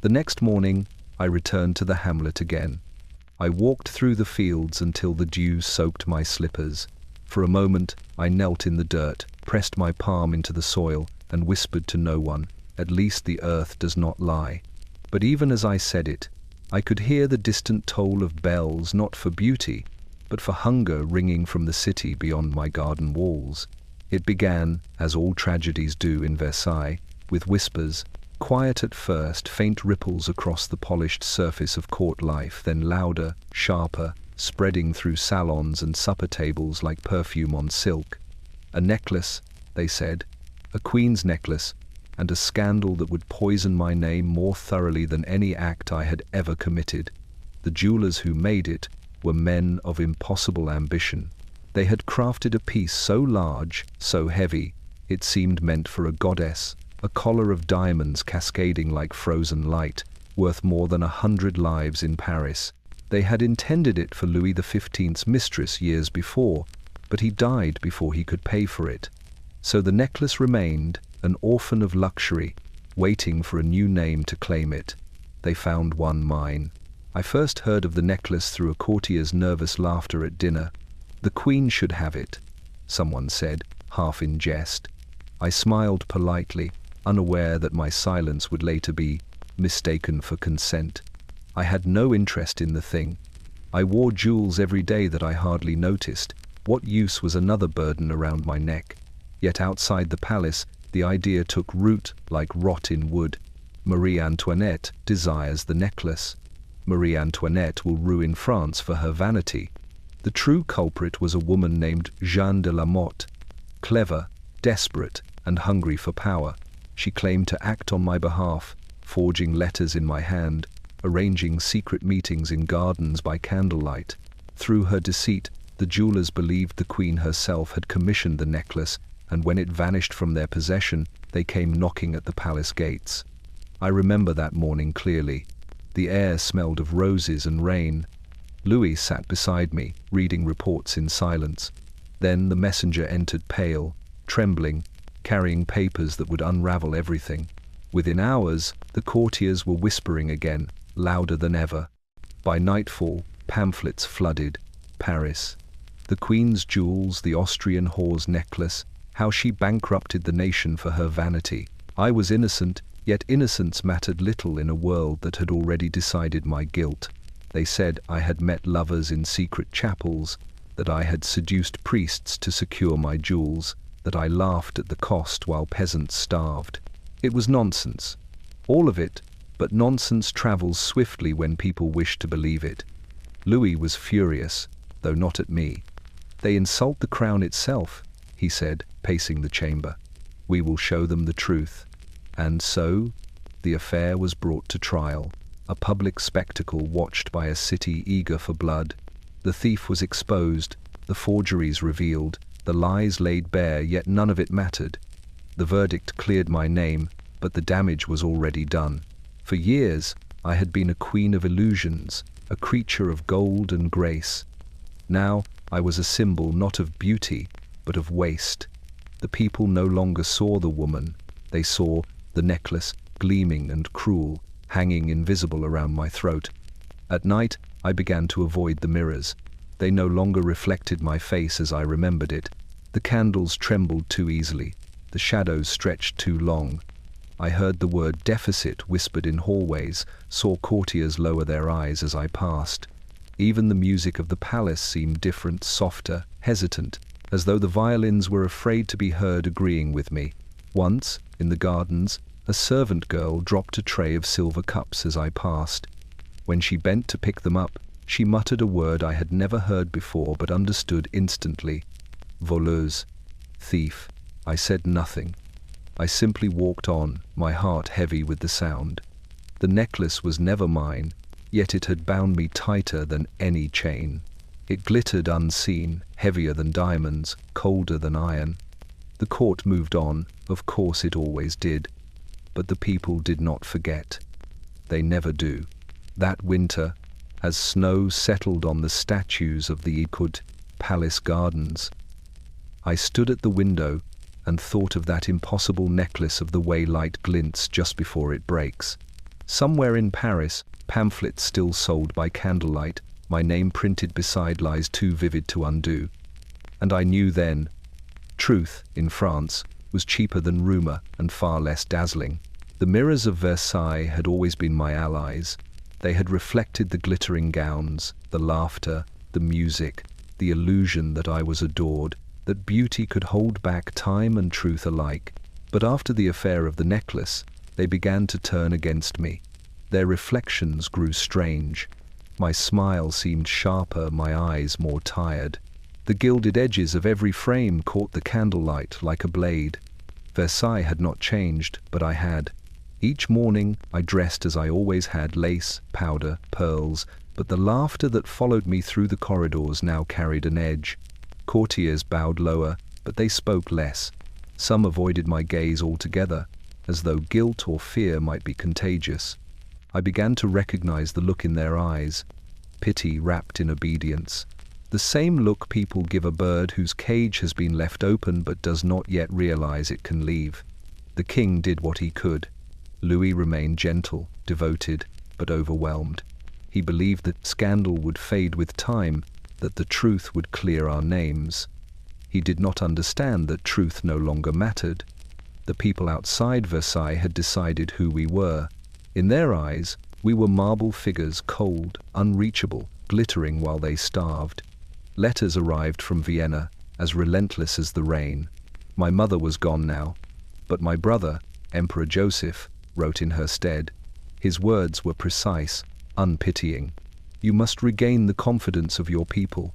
The next morning, I returned to the hamlet again. I walked through the fields until the dew soaked my slippers. For a moment, I knelt in the dirt, pressed my palm into the soil, and whispered to no one, "At least the earth does not lie." But even as I said it, I could hear the distant toll of bells, not for beauty, but for hunger ringing from the city beyond my garden walls. It began, as all tragedies do in Versailles, with whispers, quiet at first, faint ripples across the polished surface of court life, then louder, sharper, spreading through salons and supper tables like perfume on silk. A necklace, they said, a queen's necklace, and a scandal that would poison my name more thoroughly than any act I had ever committed. The jewelers who made it were men of impossible ambition. They had crafted a piece so large, so heavy, it seemed meant for a goddess, a collar of diamonds cascading like frozen light, worth more than 100 lives in Paris. They had intended it for Louis XV's mistress years before, but he died before he could pay for it. So the necklace remained, an orphan of luxury, waiting for a new name to claim it. They found one mine. I first heard of the necklace through a courtier's nervous laughter at dinner. "The Queen should have it," someone said, half in jest. I smiled politely, unaware that my silence would later be mistaken for consent. I had no interest in the thing. I wore jewels every day that I hardly noticed. What use was another burden around my neck? Yet outside the palace, the idea took root like rot in wood. Marie Antoinette desires the necklace. Marie Antoinette will ruin France for her vanity. The true culprit was a woman named Jeanne de la Motte, clever, desperate, and hungry for power. She claimed to act on my behalf, forging letters in my hand, arranging secret meetings in gardens by candlelight. Through her deceit, the jewelers believed the queen herself had commissioned the necklace, and when it vanished from their possession, they came knocking at the palace gates. I remember that morning clearly. The air smelled of roses and rain. Louis sat beside me, reading reports in silence. Then the messenger entered pale, trembling, carrying papers that would unravel everything. Within hours, the courtiers were whispering again, louder than ever. By nightfall, pamphlets flooded Paris. The Queen's jewels, the Austrian whore's necklace, how she bankrupted the nation for her vanity. I was innocent, yet innocence mattered little in a world that had already decided my guilt. They said I had met lovers in secret chapels, that I had seduced priests to secure my jewels, that I laughed at the cost while peasants starved. It was nonsense. All of it, but nonsense travels swiftly when people wish to believe it. Louis was furious, though not at me. They insult the crown itself, he said, pacing the chamber. We will show them the truth. And so, the affair was brought to trial, a public spectacle watched by a city eager for blood. The thief was exposed, the forgeries revealed, the lies laid bare, yet none of it mattered. The verdict cleared my name, but the damage was already done. For years, I had been a queen of illusions, a creature of gold and grace. Now, I was a symbol not of beauty, but of waste. The people no longer saw the woman. They saw the necklace, gleaming and cruel, hanging invisible around my throat. At night, I began to avoid the mirrors. They no longer reflected my face as I remembered it. The candles trembled too easily. The shadows stretched too long. I heard the word deficit whispered in hallways, saw courtiers lower their eyes as I passed. Even the music of the palace seemed different, softer, hesitant, as though the violins were afraid to be heard agreeing with me. Once, in the gardens, a servant girl dropped a tray of silver cups as I passed. When she bent to pick them up, she muttered a word I had never heard before but understood instantly. Voleuse. Thief. I said nothing. I simply walked on, my heart heavy with the sound. The necklace was never mine, yet it had bound me tighter than any chain. It glittered unseen, heavier than diamonds, colder than iron. The court moved on, of course it always did. But the people did not forget. They never do. That winter, as snow settled on the statues of the Écoute Palace gardens, I stood at the window and thought of that impossible necklace of the way light glints just before it breaks. Somewhere in Paris, pamphlets still sold by candlelight, my name printed beside lies too vivid to undo. And I knew then, truth, in France, was cheaper than rumor and far less dazzling. The mirrors of Versailles had always been my allies. They had reflected the glittering gowns, the laughter, the music, the illusion that I was adored, that beauty could hold back time and truth alike. But after the affair of the necklace, they began to turn against me. Their reflections grew strange. My smile seemed sharper, my eyes more tired. The gilded edges of every frame caught the candlelight like a blade. Versailles had not changed, but I had. Each morning I dressed as I always had, lace, powder, pearls, but the laughter that followed me through the corridors now carried an edge. Courtiers bowed lower, but they spoke less. Some avoided my gaze altogether, as though guilt or fear might be contagious. I began to recognize the look in their eyes, pity wrapped in obedience. The same look people give a bird whose cage has been left open but does not yet realize it can leave. The king did what he could. Louis remained gentle, devoted, but overwhelmed. He believed that scandal would fade with time, that the truth would clear our names. He did not understand that truth no longer mattered. The people outside Versailles had decided who we were. In their eyes, we were marble figures, cold, unreachable, glittering while they starved. Letters arrived from Vienna, as relentless as the rain. My mother was gone now, but my brother, Emperor Joseph, wrote in her stead. His words were precise, unpitying. You must regain the confidence of your people.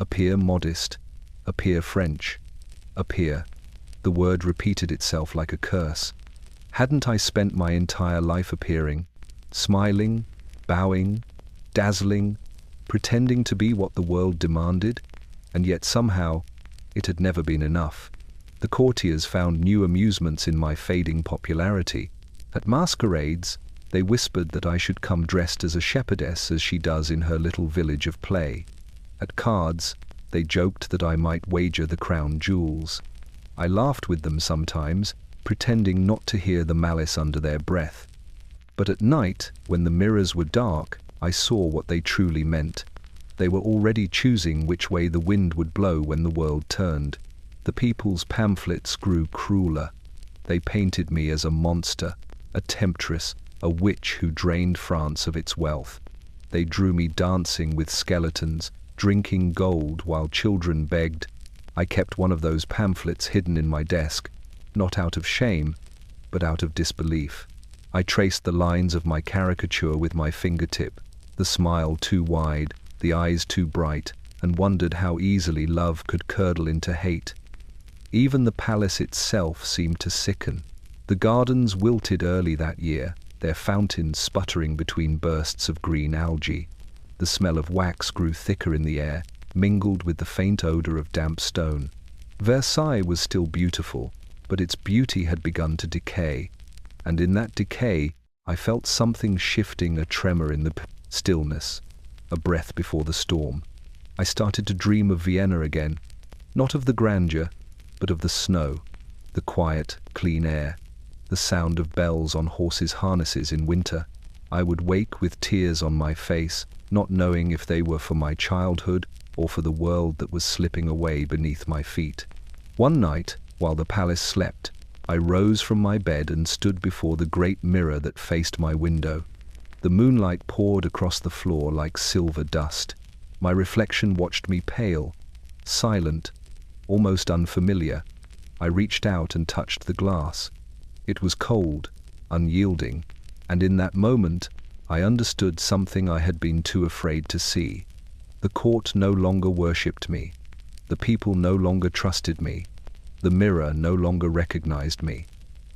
Appear modest, appear French, appear. The word repeated itself like a curse. Hadn't I spent my entire life appearing, smiling, bowing, dazzling, pretending to be what the world demanded? And yet somehow, it had never been enough. The courtiers found new amusements in my fading popularity. At masquerades, they whispered that I should come dressed as a shepherdess as she does in her little village of play. At cards, they joked that I might wager the crown jewels. I laughed with them sometimes, pretending not to hear the malice under their breath. But at night, when the mirrors were dark, I saw what they truly meant. They were already choosing which way the wind would blow when the world turned. The people's pamphlets grew crueler. They painted me as a monster, a temptress, a witch who drained France of its wealth. They drew me dancing with skeletons, drinking gold while children begged. I kept one of those pamphlets hidden in my desk, not out of shame, but out of disbelief. I traced the lines of my caricature with my fingertip, the smile too wide, the eyes too bright, and wondered how easily love could curdle into hate. Even the palace itself seemed to sicken. The gardens wilted early that year, their fountains sputtering between bursts of green algae. The smell of wax grew thicker in the air, mingled with the faint odor of damp stone. Versailles was still beautiful, but its beauty had begun to decay, and in that decay I felt something shifting, a tremor in the stillness, a breath before the storm. I started to dream of Vienna again, not of the grandeur, but of the snow, the quiet, clean air, the sound of bells on horses' harnesses in winter. I would wake with tears on my face, not knowing if they were for my childhood or for the world that was slipping away beneath my feet. One night, while the palace slept, I rose from my bed and stood before the great mirror that faced my window. The moonlight poured across the floor like silver dust. My reflection watched me pale, silent, almost unfamiliar. I reached out and touched the glass. It was cold, unyielding, and in that moment I understood something I had been too afraid to see. The court no longer worshipped me. The people no longer trusted me. The mirror no longer recognized me.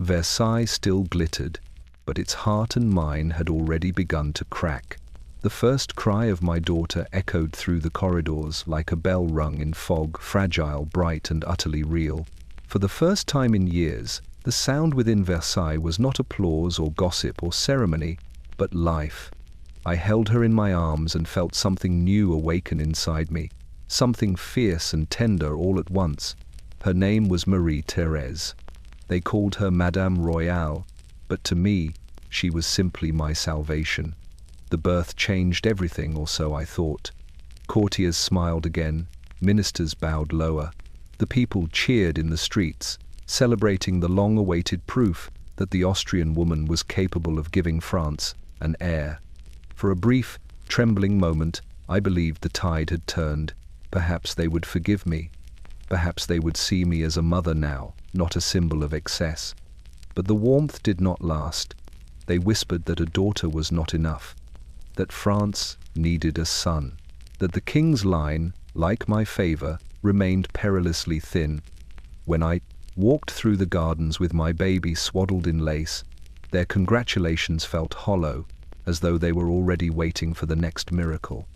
Versailles still glittered, but its heart and mine had already begun to crack. The first cry of my daughter echoed through the corridors like a bell rung in fog, fragile, bright, and utterly real. For the first time in years, the sound within Versailles was not applause or gossip or ceremony, but life. I held her in my arms and felt something new awaken inside me, something fierce and tender all at once. Her name was Marie Thérèse. They called her Madame Royale, but to me, she was simply my salvation. The birth changed everything, or so I thought. Courtiers smiled again, ministers bowed lower. The people cheered in the streets, celebrating the long-awaited proof that the Austrian woman was capable of giving France an heir. For a brief, trembling moment, I believed the tide had turned. Perhaps they would forgive me. Perhaps they would see me as a mother now, not a symbol of excess. But the warmth did not last. They whispered that a daughter was not enough, that France needed a son, that the king's line, like my favor, remained perilously thin. When I walked through the gardens with my baby swaddled in lace, their congratulations felt hollow, as though they were already waiting for the next miracle.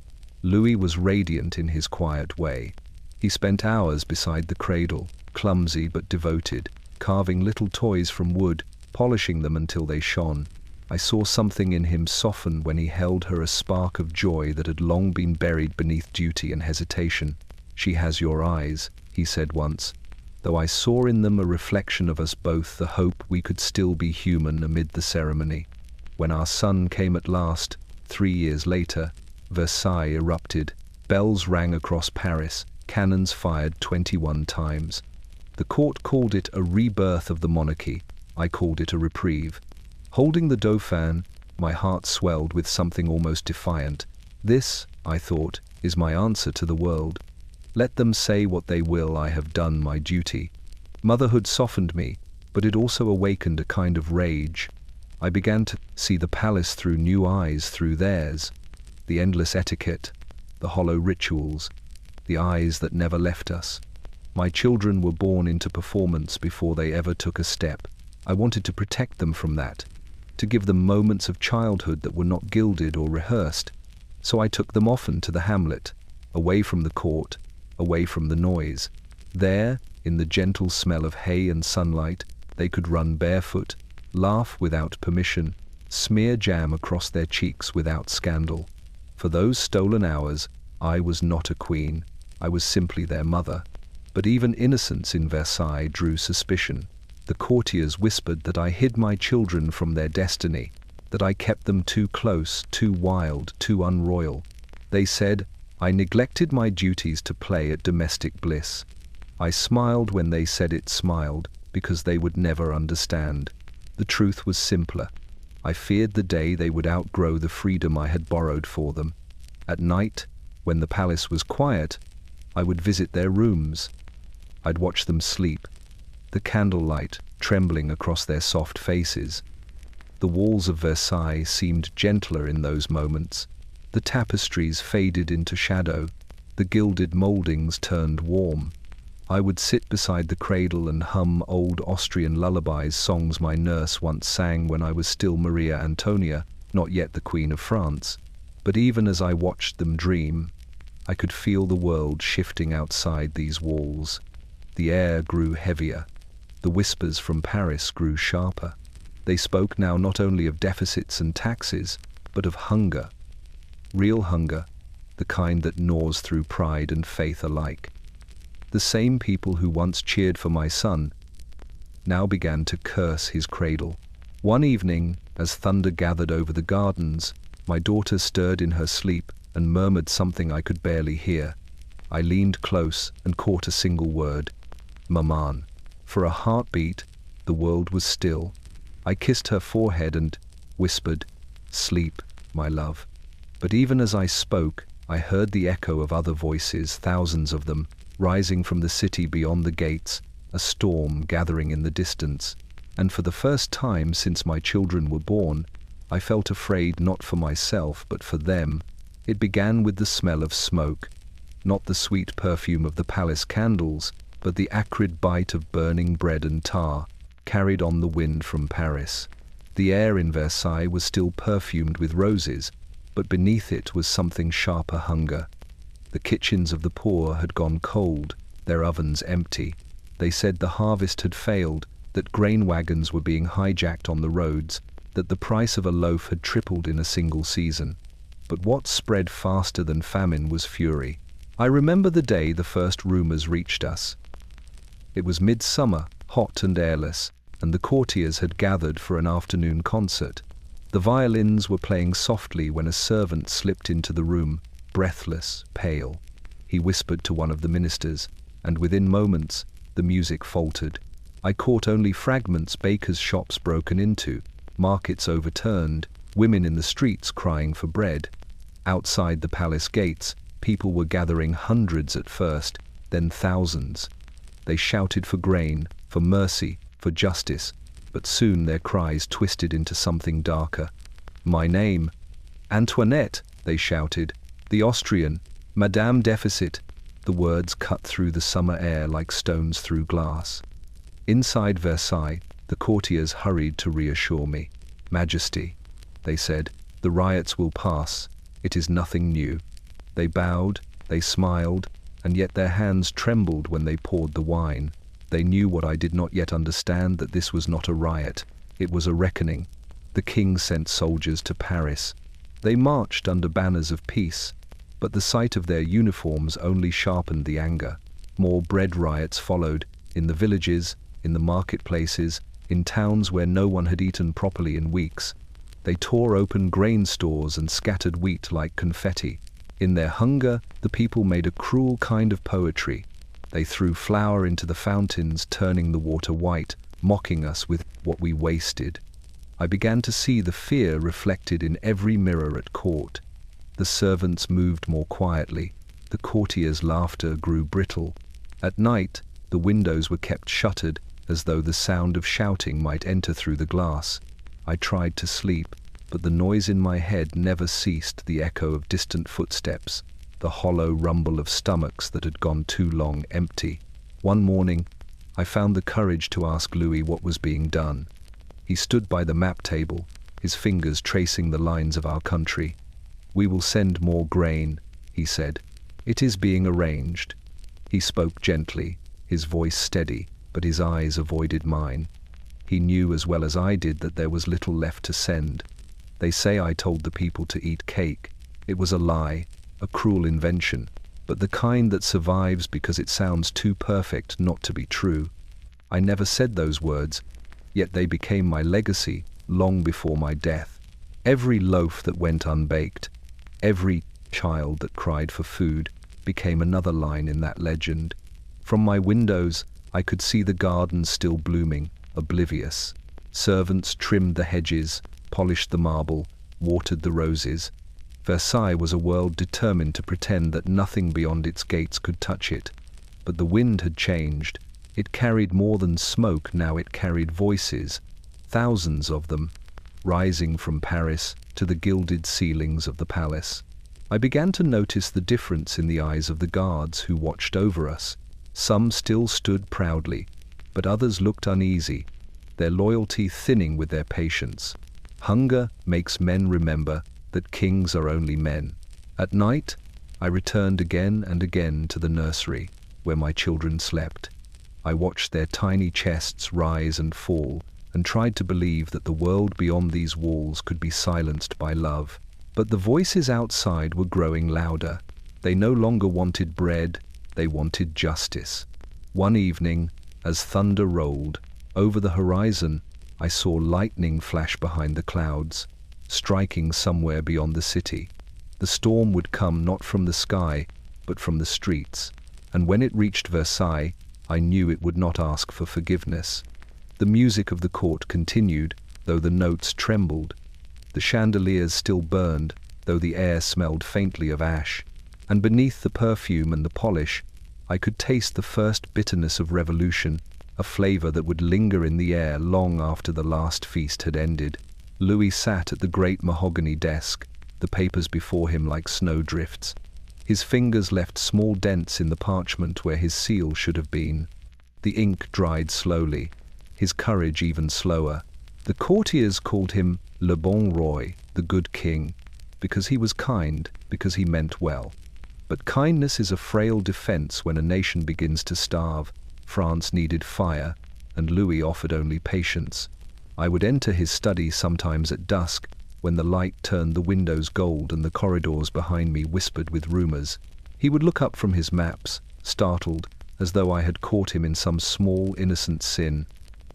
Louis was radiant in his quiet way. He spent hours beside the cradle, clumsy but devoted, carving little toys from wood, polishing them until they shone. I saw something in him soften when he held her, a spark of joy that had long been buried beneath duty and hesitation. "She has your eyes," he said once, though I saw in them a reflection of us both, the hope we could still be human amid the ceremony. When our son came at last, 3 years later, Versailles erupted. Bells rang across Paris, cannons fired 21 times. The court called it a rebirth of the monarchy. I called it a reprieve. Holding the Dauphin, my heart swelled with something almost defiant. This, I thought, is my answer to the world. Let them say what they will, I have done my duty. Motherhood softened me, but it also awakened a kind of rage. I began to see the palace through new eyes, through theirs. The endless etiquette, the hollow rituals, the eyes that never left us. My children were born into performance before they ever took a step. I wanted to protect them from that, to give them moments of childhood that were not gilded or rehearsed. So I took them often to the hamlet, away from the court, away from the noise. There, in the gentle smell of hay and sunlight, they could run barefoot, laugh without permission, smear jam across their cheeks without scandal. For those stolen hours, I was not a queen. I was simply their mother. But even innocence in Versailles drew suspicion. The courtiers whispered that I hid my children from their destiny, that I kept them too close, too wild, too unroyal. They said I neglected my duties to play at domestic bliss. I smiled when they said it, smiled, because they would never understand. The truth was simpler. I feared the day they would outgrow the freedom I had borrowed for them. At night, when the palace was quiet, I would visit their rooms. I'd watch them sleep, the candlelight trembling across their soft faces. The walls of Versailles seemed gentler in those moments. The tapestries faded into shadow. The gilded mouldings turned warm. I would sit beside the cradle and hum old Austrian lullabies, songs my nurse once sang when I was still Marie Antoinette, not yet the Queen of France. But even as I watched them dream, I could feel the world shifting outside these walls. The air grew heavier. The whispers from Paris grew sharper. They spoke now not only of deficits and taxes, but of hunger. Real hunger, the kind that gnaws through pride and faith alike. The same people who once cheered for my son now began to curse his cradle. One evening, as thunder gathered over the gardens, my daughter stirred in her sleep and murmured something I could barely hear. I leaned close and caught a single word, "Maman." For a heartbeat, the world was still. I kissed her forehead and whispered, "Sleep, my love." But even as I spoke, I heard the echo of other voices, thousands of them, rising from the city beyond the gates, a storm gathering in the distance. And for the first time since my children were born, I felt afraid not for myself, but for them. It began with the smell of smoke, not the sweet perfume of the palace candles, but the acrid bite of burning bread and tar, carried on the wind from Paris. The air in Versailles was still perfumed with roses, but beneath it was something sharper hunger. The kitchens of the poor had gone cold, their ovens empty. They said the harvest had failed, that grain wagons were being hijacked on the roads, that the price of a loaf had tripled in a single season. But what spread faster than famine was fury. I remember the day the first rumors reached us. It was midsummer, hot and airless, and the courtiers had gathered for an afternoon concert. The violins were playing softly when a servant slipped into the room, breathless, pale. He whispered to one of the ministers, and within moments, the music faltered. I caught only fragments: bakers' shops broken into, markets overturned, women in the streets crying for bread. Outside the palace gates, people were gathering, hundreds at first, then thousands. They shouted for grain, for mercy, for justice, but soon their cries twisted into something darker. "My name, Antoinette," they shouted. "The Austrian, Madame Deficit." The words cut through the summer air like stones through glass. Inside Versailles, the courtiers hurried to reassure me. "Majesty," they said, "the riots will pass. It is nothing new." They bowed, they smiled, and yet their hands trembled when they poured the wine. They knew what I did not yet understand, that this was not a riot. It was a reckoning. The king sent soldiers to Paris. They marched under banners of peace, but the sight of their uniforms only sharpened the anger. More bread riots followed, in the villages, in the marketplaces, in towns where no one had eaten properly in weeks. They tore open grain stores and scattered wheat like confetti. In their hunger, the people made a cruel kind of poetry. They threw flour into the fountains, turning the water white, mocking us with what we wasted. I began to see the fear reflected in every mirror at court. The servants moved more quietly. The courtiers' laughter grew brittle. At night, the windows were kept shuttered, as though the sound of shouting might enter through the glass. I tried to sleep, but the noise in my head never ceased, the echo of distant footsteps. the hollow rumble of stomachs that had gone too long empty. One morning, I found the courage to ask Louis what was being done. He stood by the map table, his fingers tracing the lines of our country. "We will send more grain," he said. "It is being arranged." He spoke gently, his voice steady, but his eyes avoided mine. He knew as well as I did that there was little left to send. "They say I told the people to eat cake. It was a lie, a cruel invention, but the kind that survives because it sounds too perfect not to be true. I never said those words, yet they became my legacy long before my death. Every loaf that went unbaked, every child that cried for food, became another line in that legend. From my windows, I could see the gardens still blooming, oblivious. Servants trimmed the hedges, polished the marble, watered the roses. Versailles was a world determined to pretend that nothing beyond its gates could touch it. But the wind had changed. It carried more than smoke, now it carried voices, thousands of them, rising from Paris to the gilded ceilings of the palace. I began to notice the difference in the eyes of the guards who watched over us. Some still stood proudly, but others looked uneasy, their loyalty thinning with their patience. Hunger makes men remember that kings are only men. At night, I returned again and again to the nursery, where my children slept. I watched their tiny chests rise and fall, and tried to believe that the world beyond these walls could be silenced by love. But the voices outside were growing louder. They no longer wanted bread, they wanted justice. One evening, as thunder rolled over the horizon, I saw lightning flash behind the clouds, striking somewhere beyond the city. The storm would come not from the sky, but from the streets, and when it reached Versailles, I knew it would not ask for forgiveness. The music of the court continued, though the notes trembled. The chandeliers still burned, though the air smelled faintly of ash, and beneath the perfume and the polish, I could taste the first bitterness of revolution, a flavor that would linger in the air long after the last feast had ended. Louis sat at the great mahogany desk, the papers before him like snowdrifts. His fingers left small dents in the parchment where his seal should have been. The ink dried slowly, his courage even slower. The courtiers called him Le Bon Roi, the good king, because he was kind, because he meant well. But kindness is a frail defense when a nation begins to starve. France needed fire, and Louis offered only patience. I would enter his study sometimes at dusk, when the light turned the windows gold and the corridors behind me whispered with rumors. He would look up from his maps, startled, as though I had caught him in some small, innocent sin.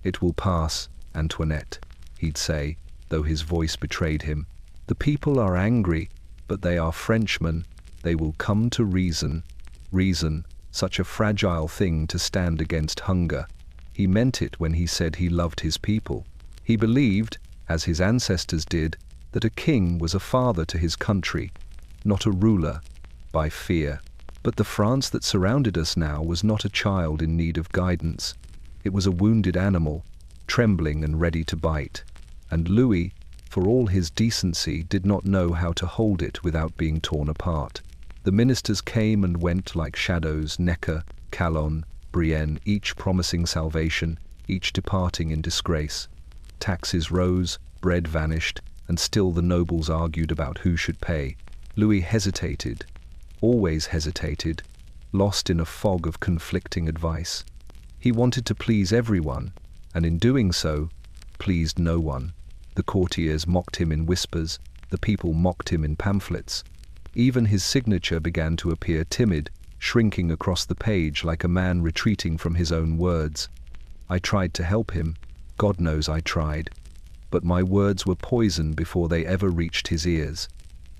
"It will pass, Antoinette," he'd say, though his voice betrayed him. "The people are angry, but they are Frenchmen. They will come to reason." Reason, such a fragile thing to stand against hunger. He meant it when he said he loved his people. He believed, as his ancestors did, that a king was a father to his country, not a ruler by fear. But the France that surrounded us now was not a child in need of guidance. It was a wounded animal, trembling and ready to bite. And Louis, for all his decency, did not know how to hold it without being torn apart. The ministers came and went like shadows, Necker, Calonne, Brienne, each promising salvation, each departing in disgrace. Taxes rose, bread vanished, and still the nobles argued about who should pay. Louis hesitated, always hesitated, lost in a fog of conflicting advice. He wanted to please everyone, and in doing so, pleased no one. The courtiers mocked him in whispers, the people mocked him in pamphlets. Even his signature began to appear timid, shrinking across the page like a man retreating from his own words. I tried to help him, God knows I tried, but my words were poison before they ever reached his ears.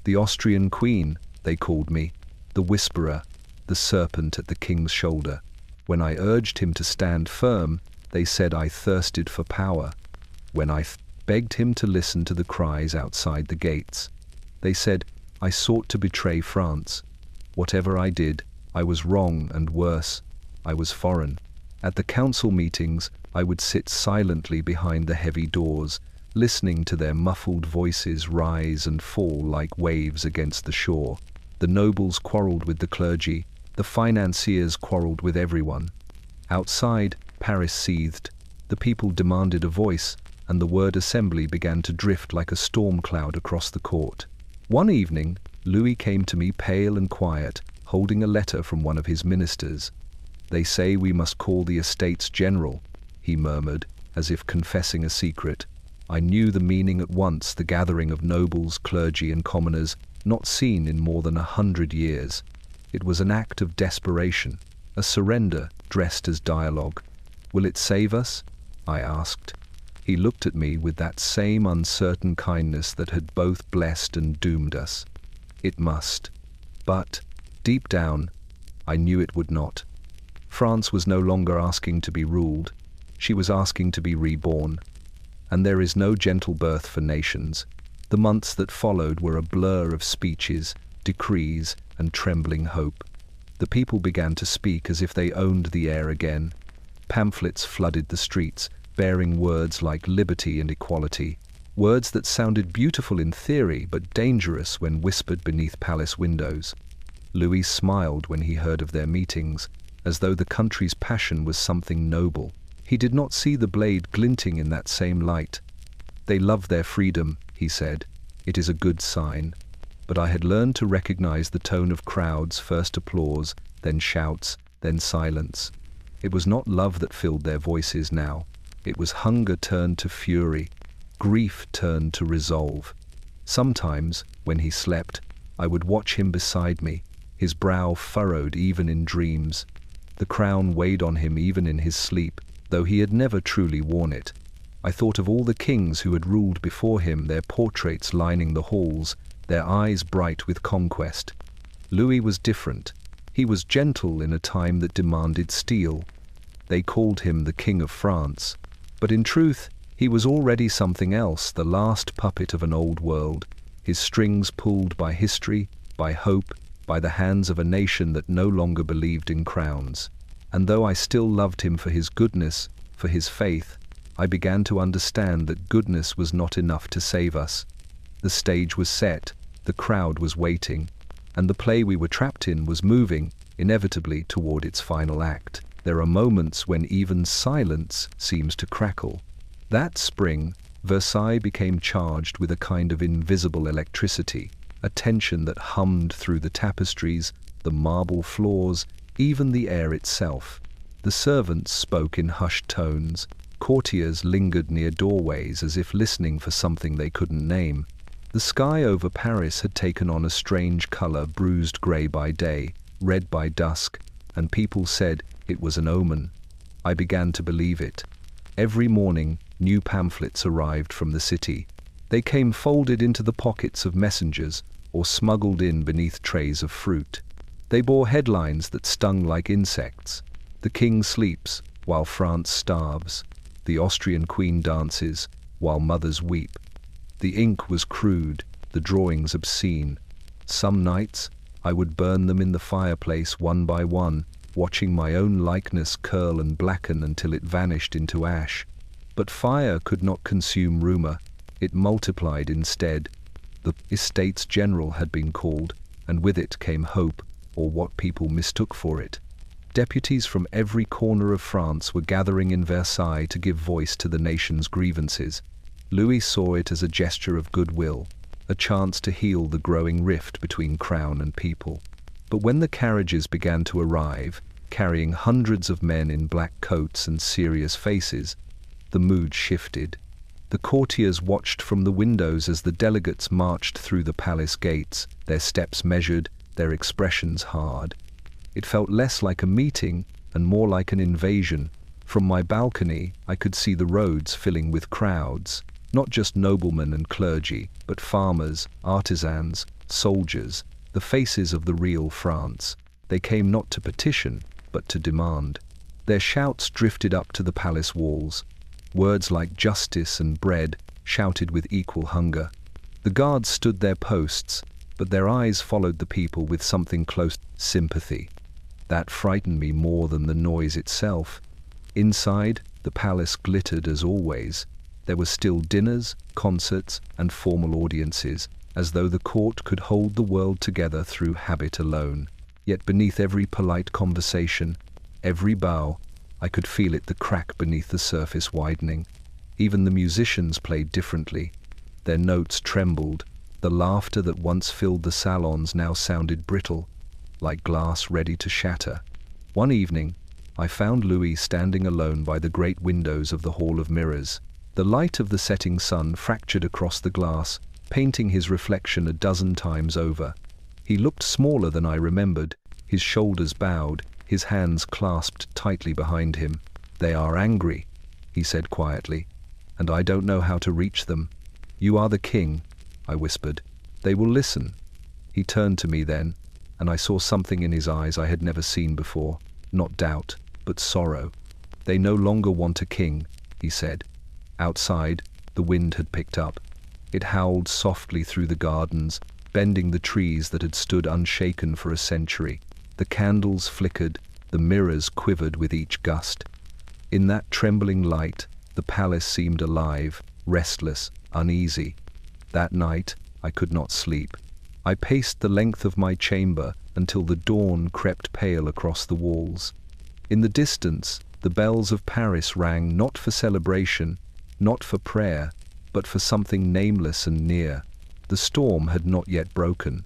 The Austrian queen, they called me, the whisperer, the serpent at the king's shoulder. When I urged him to stand firm, they said I thirsted for power. When I begged him to listen to the cries outside the gates, they said I sought to betray France. Whatever I did, I was wrong, and worse, I was foreign. At the council meetings, I would sit silently behind the heavy doors, listening to their muffled voices rise and fall like waves against the shore. The nobles quarreled with the clergy, the financiers quarreled with everyone. Outside, Paris seethed. The people demanded a voice, and the word assembly began to drift like a storm cloud across the court. One evening, Louis came to me pale and quiet, holding a letter from one of his ministers. "They say we must call the Estates General," he murmured, as if confessing a secret. I knew the meaning at once, the gathering of nobles, clergy, and commoners, not seen in more than 100 years. It was an act of desperation, a surrender dressed as dialogue. "Will it save us?" I asked. He looked at me with that same uncertain kindness that had both blessed and doomed us. "It must." But, deep down, I knew it would not. France was no longer asking to be ruled. She was asking to be reborn. And there is no gentle birth for nations. The months that followed were a blur of speeches, decrees, and trembling hope. The people began to speak as if they owned the air again. Pamphlets flooded the streets, bearing words like liberty and equality, words that sounded beautiful in theory but dangerous when whispered beneath palace windows. Louis smiled when he heard of their meetings, as though the country's passion was something noble. He did not see the blade glinting in that same light. "They love their freedom," he said. "It is a good sign." But I had learned to recognize the tone of crowds, first applause, then shouts, then silence. It was not love that filled their voices now. It was hunger turned to fury, grief turned to resolve. Sometimes, when he slept, I would watch him beside me, his brow furrowed even in dreams. The crown weighed on him even in his sleep, though he had never truly worn it. I thought of all the kings who had ruled before him, their portraits lining the halls, their eyes bright with conquest. Louis was different. He was gentle in a time that demanded steel. They called him the King of France. But in truth, he was already something else, the last puppet of an old world, his strings pulled by history, by hope, by the hands of a nation that no longer believed in crowns. And though I still loved him for his goodness, for his faith, I began to understand that goodness was not enough to save us. The stage was set, the crowd was waiting, and the play we were trapped in was moving, inevitably, toward its final act. There are moments when even silence seems to crackle. That spring, Versailles became charged with a kind of invisible electricity, a tension that hummed through the tapestries, the marble floors, even the air itself. The servants spoke in hushed tones. Courtiers lingered near doorways as if listening for something they couldn't name. The sky over Paris had taken on a strange color, bruised gray by day, red by dusk, and people said it was an omen. I began to believe it. Every morning, new pamphlets arrived from the city. They came folded into the pockets of messengers or smuggled in beneath trays of fruit. They bore headlines that stung like insects. "The king sleeps while France starves. The Austrian queen dances while mothers weep." The ink was crude, the drawings obscene. Some nights, I would burn them in the fireplace one by one, watching my own likeness curl and blacken until it vanished into ash. But fire could not consume rumor. It multiplied instead. The Estates General had been called, and with it came hope, or what people mistook for it. Deputies from every corner of France were gathering in Versailles to give voice to the nation's grievances. Louis saw it as a gesture of goodwill, a chance to heal the growing rift between crown and people. But when the carriages began to arrive, carrying hundreds of men in black coats and serious faces, the mood shifted. The courtiers watched from the windows as the delegates marched through the palace gates, their steps measured, their expressions hard. It felt less like a meeting and more like an invasion. From my balcony, I could see the roads filling with crowds, not just noblemen and clergy, but farmers, artisans, soldiers, the faces of the real France. They came not to petition, but to demand. Their shouts drifted up to the palace walls. Words like justice and bread shouted with equal hunger. The guards stood their posts, but their eyes followed the people with something close to sympathy. That frightened me more than the noise itself. Inside, the palace glittered as always. There were still dinners, concerts, and formal audiences, as though the court could hold the world together through habit alone. Yet beneath every polite conversation, every bow, I could feel it, the crack beneath the surface widening. Even the musicians played differently. Their notes trembled. The laughter that once filled the salons now sounded brittle, like glass ready to shatter. One evening, I found Louis standing alone by the great windows of the Hall of Mirrors. The light of the setting sun fractured across the glass, painting his reflection a dozen times over. He looked smaller than I remembered, his shoulders bowed, his hands clasped tightly behind him. "They are angry," he said quietly, "and I don't know how to reach them." "You are the king," I whispered. "They will listen." He turned to me then, and I saw something in his eyes I had never seen before. Not doubt, but sorrow. "They no longer want a king," he said. Outside, the wind had picked up. It howled softly through the gardens, bending the trees that had stood unshaken for a century. The candles flickered, the mirrors quivered with each gust. In that trembling light, the palace seemed alive, restless, uneasy. That night, I could not sleep. I paced the length of my chamber until the dawn crept pale across the walls. In the distance, the bells of Paris rang not for celebration, not for prayer, but for something nameless and near. The storm had not yet broken,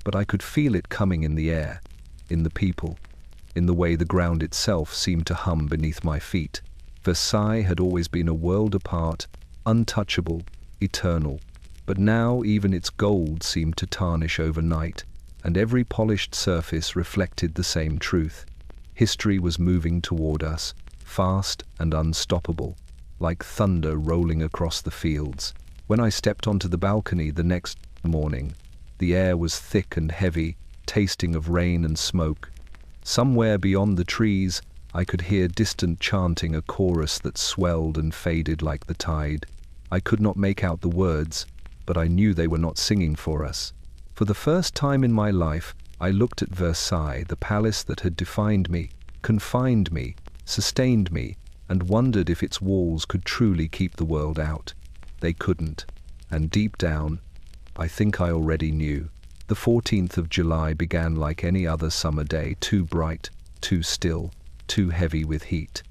but I could feel it coming in the air, in the people, in the way the ground itself seemed to hum beneath my feet. Versailles had always been a world apart, untouchable, eternal. But now even its gold seemed to tarnish overnight, and every polished surface reflected the same truth. History was moving toward us, fast and unstoppable, like thunder rolling across the fields. When I stepped onto the balcony the next morning, the air was thick and heavy, tasting of rain and smoke. Somewhere beyond the trees, I could hear distant chanting, a chorus that swelled and faded like the tide. I could not make out the words, but I knew they were not singing for us. For the first time in my life, I looked at Versailles, the palace that had defined me, confined me, sustained me, and wondered if its walls could truly keep the world out. They couldn't, and deep down, I think I already knew. The 14th of July began like any other summer day, too bright, too still, too heavy with heat.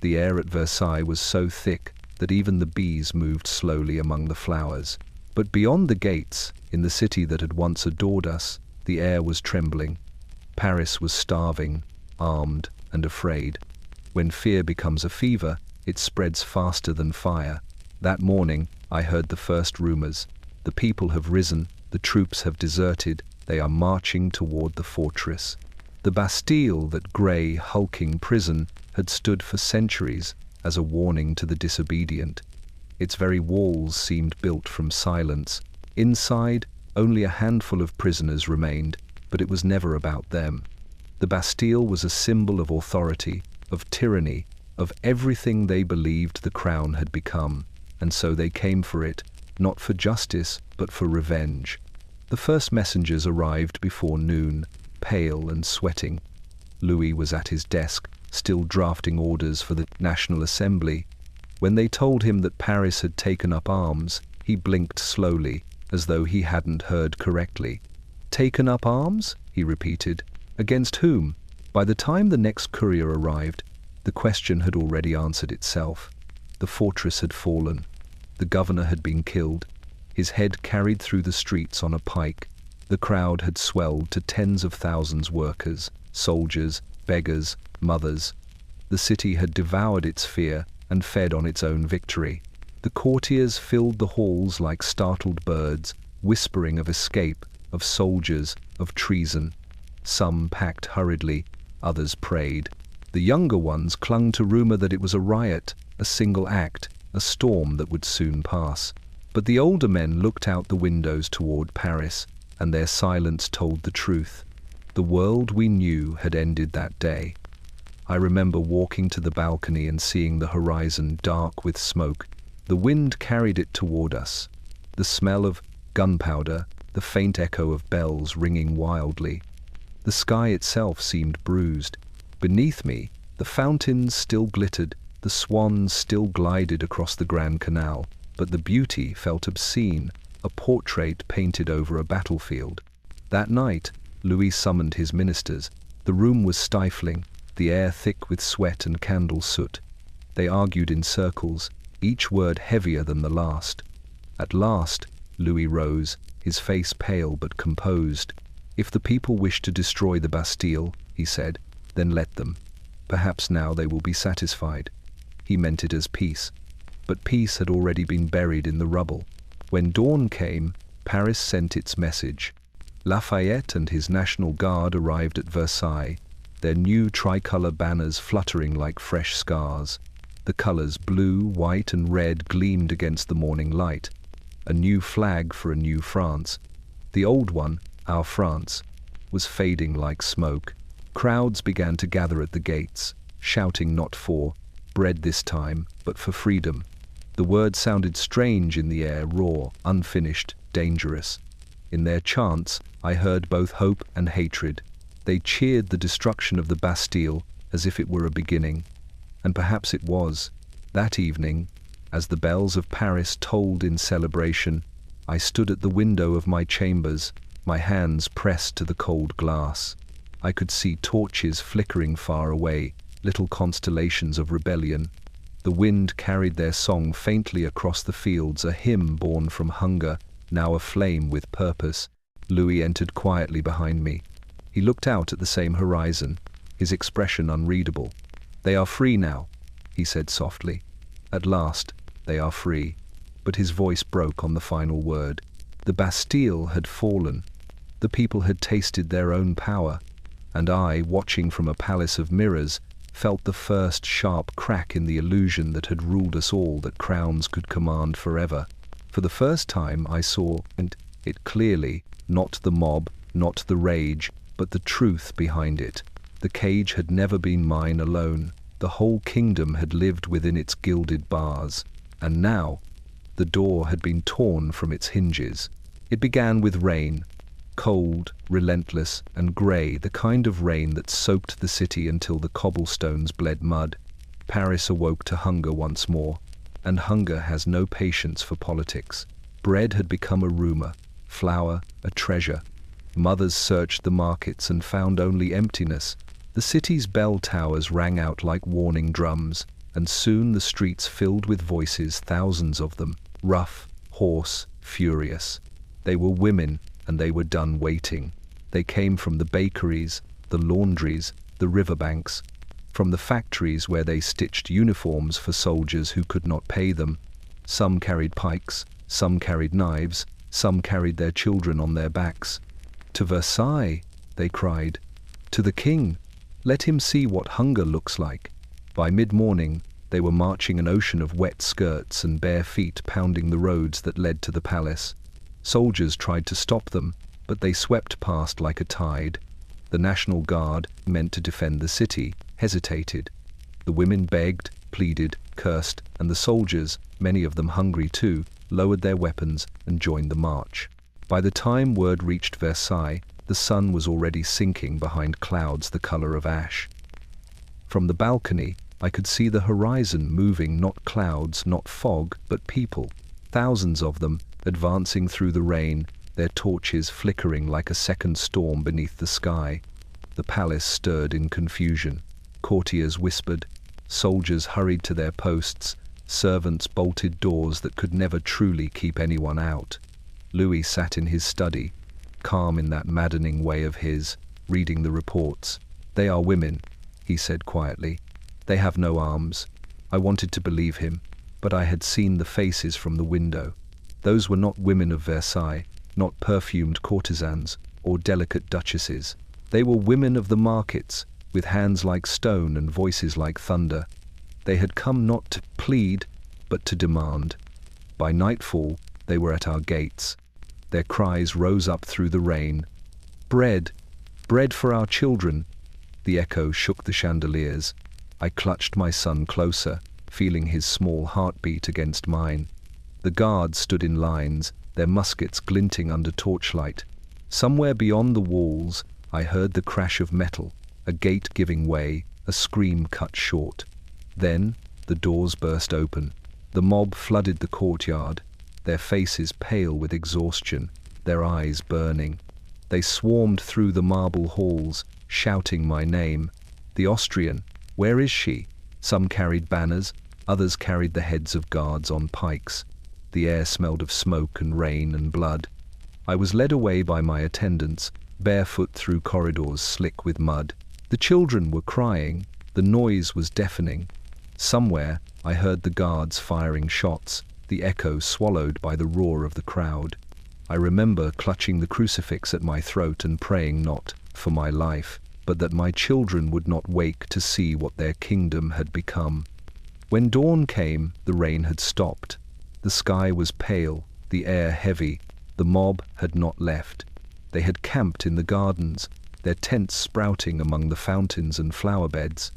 The air at Versailles was so thick that even the bees moved slowly among the flowers. But beyond the gates, in the city that had once adored us, the air was trembling. Paris was starving, armed, and afraid. When fear becomes a fever, it spreads faster than fire. That morning, I heard the first rumors. The people have risen, the troops have deserted, they are marching toward the fortress. The Bastille, that grey, hulking prison, had stood for centuries as a warning to the disobedient. Its very walls seemed built from silence. Inside, only a handful of prisoners remained, but it was never about them. The Bastille was a symbol of authority, of tyranny, of everything they believed the crown had become, and so they came for it, not for justice, but for revenge. The first messengers arrived before noon, pale and sweating. Louis was at his desk, still drafting orders for the National Assembly. When they told him that Paris had taken up arms, he blinked slowly, as though he hadn't heard correctly. "Taken up arms?" he repeated. "Against whom?" By the time the next courier arrived, the question had already answered itself. The fortress had fallen. The governor had been killed, his head carried through the streets on a pike. The crowd had swelled to tens of thousands, workers, soldiers, beggars, mothers. The city had devoured its fear and fed on its own victory. The courtiers filled the halls like startled birds, whispering of escape, of soldiers, of treason. Some packed hurriedly, others prayed. The younger ones clung to rumor that it was a riot, a single act, a storm that would soon pass. But the older men looked out the windows toward Paris, and their silence told the truth. The world we knew had ended that day. I remember walking to the balcony and seeing the horizon dark with smoke. The wind carried it toward us. The smell of gunpowder, the faint echo of bells ringing wildly. The sky itself seemed bruised. Beneath me, the fountains still glittered, the swans still glided across the Grand Canal, but the beauty felt obscene, a portrait painted over a battlefield. That night, Louis summoned his ministers. The room was stifling, the air thick with sweat and candle soot. They argued in circles, each word heavier than the last. At last, Louis rose, his face pale but composed. "If the people wish to destroy the Bastille," he said, "then let them. Perhaps now they will be satisfied." He meant it as peace. But peace had already been buried in the rubble. When dawn came, Paris sent its message. Lafayette and his National Guard arrived at Versailles, their new tricolour banners fluttering like fresh scars. The colours blue, white and red gleamed against the morning light. A new flag for a new France. The old one, our France, was fading like smoke. Crowds began to gather at the gates, shouting not for bread this time, but for freedom. The word sounded strange in the air, raw, unfinished, dangerous. In their chants, I heard both hope and hatred. They cheered the destruction of the Bastille as if it were a beginning. And perhaps it was. That evening, as the bells of Paris tolled in celebration, I stood at the window of my chambers, my hands pressed to the cold glass. I could see torches flickering far away, little constellations of rebellion. The wind carried their song faintly across the fields, a hymn born from hunger, now aflame with purpose. Louis entered quietly behind me. He looked out at the same horizon, his expression unreadable. "They are free now," he said softly. "At last, they are free." But his voice broke on the final word. The Bastille had fallen. The people had tasted their own power. And I, watching from a palace of mirrors, felt the first sharp crack in the illusion that had ruled us all, that crowns could command forever. For the first time I saw it clearly, not the mob, not the rage, but the truth behind it. The cage had never been mine alone. The whole kingdom had lived within its gilded bars. And now, the door had been torn from its hinges. It began with rain, cold, relentless, and grey, the kind of rain that soaked the city until the cobblestones bled mud. Paris awoke to hunger once more, and hunger has no patience for politics. Bread had become a rumour, flour a treasure. Mothers searched the markets and found only emptiness. The city's bell towers rang out like warning drums, and soon the streets filled with voices, thousands of them, rough, hoarse, furious. They were women, and they were done waiting. They came from the bakeries, the laundries, the riverbanks, from the factories where they stitched uniforms for soldiers who could not pay them. Some carried pikes, some carried knives, some carried their children on their backs. "To Versailles," they cried. "To the king. Let him see what hunger looks like." By mid-morning, they were marching an ocean of wet skirts and bare feet pounding the roads that led to the palace. Soldiers tried to stop them, but they swept past like a tide. The National Guard, meant to defend the city, hesitated. The women begged, pleaded, cursed, and the soldiers, many of them hungry too, lowered their weapons and joined the march. By the time word reached Versailles, the sun was already sinking behind clouds the color of ash. From the balcony, I could see the horizon moving, not clouds, not fog, but people, thousands of them, advancing through the rain, their torches flickering like a second storm beneath the sky. The palace stirred in confusion. Courtiers whispered, soldiers hurried to their posts, servants bolted doors that could never truly keep anyone out. Louis sat in his study, calm in that maddening way of his, reading the reports. "They are women," he said quietly. "They have no arms." I wanted to believe him, but I had seen the faces from the window. Those were not women of Versailles, not perfumed courtesans or delicate duchesses. They were women of the markets, with hands like stone and voices like thunder. They had come not to plead, but to demand. By nightfall, they were at our gates. Their cries rose up through the rain. "Bread! Bread for our children!" The echo shook the chandeliers. I clutched my son closer, feeling his small heartbeat against mine. The guards stood in lines, their muskets glinting under torchlight. Somewhere beyond the walls, I heard the crash of metal, a gate giving way, a scream cut short. Then, the doors burst open. The mob flooded the courtyard. their faces pale with exhaustion, their eyes burning. They swarmed through the marble halls, shouting my name. The Austrian, where is she? Some carried banners, others carried the heads of guards on pikes. The air smelled of smoke and rain and blood. I was led away by my attendants, barefoot through corridors slick with mud. The children were crying, the noise was deafening. Somewhere I heard the guards firing shots, the echo swallowed by the roar of the crowd. I remember clutching the crucifix at my throat and praying not for my life, but that my children would not wake to see what their kingdom had become. When dawn came, the rain had stopped. The sky was pale, the air heavy. The mob had not left. They had camped in the gardens, their tents sprouting among the fountains and flower beds.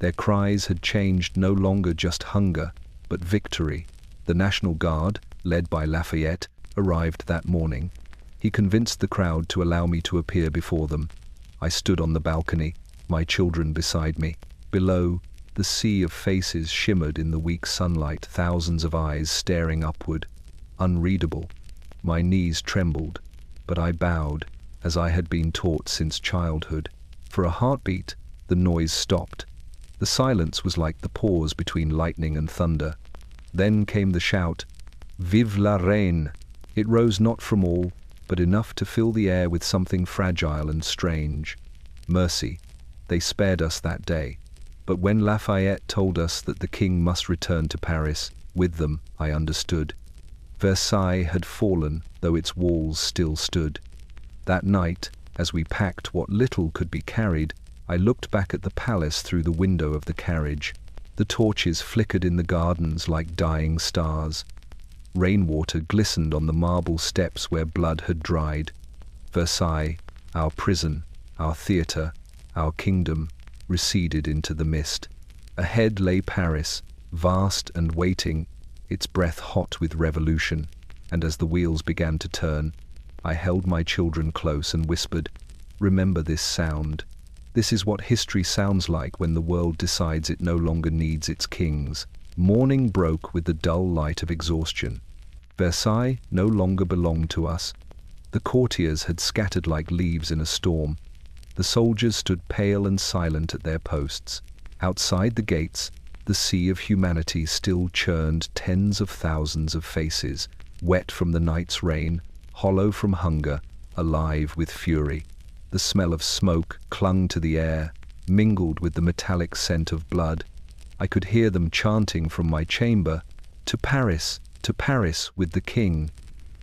Their cries had changed, no longer just hunger, but victory. The National Guard, led by Lafayette, arrived that morning. He convinced the crowd to allow me to appear before them. I stood on the balcony, my children beside me. Below, the sea of faces shimmered in the weak sunlight, thousands of eyes staring upward, unreadable. My knees trembled, but I bowed, as I had been taught since childhood. For a heartbeat, the noise stopped. The silence was like the pause between lightning and thunder. Then came the shout, "Vive la reine!" It rose not from all, but enough to fill the air with something fragile and strange. Mercy. They spared us that day. But when Lafayette told us that the king must return to Paris, with them, I understood. Versailles had fallen, though its walls still stood. That night, as we packed what little could be carried, I looked back at the palace through the window of the carriage. The torches flickered in the gardens like dying stars. Rainwater glistened on the marble steps where blood had dried. Versailles, our prison, our theatre, our kingdom, receded into the mist. Ahead lay Paris, vast and waiting, its breath hot with revolution, and as the wheels began to turn, I held my children close and whispered, "Remember this sound. This is what history sounds like when the world decides it no longer needs its kings." Morning broke with the dull light of exhaustion. Versailles no longer belonged to us. The courtiers had scattered like leaves in a storm. The soldiers stood pale and silent at their posts. Outside the gates, the sea of humanity still churned tens of thousands of faces, wet from the night's rain, hollow from hunger, alive with fury. The smell of smoke clung to the air, mingled with the metallic scent of blood. I could hear them chanting from my chamber, to Paris with the king."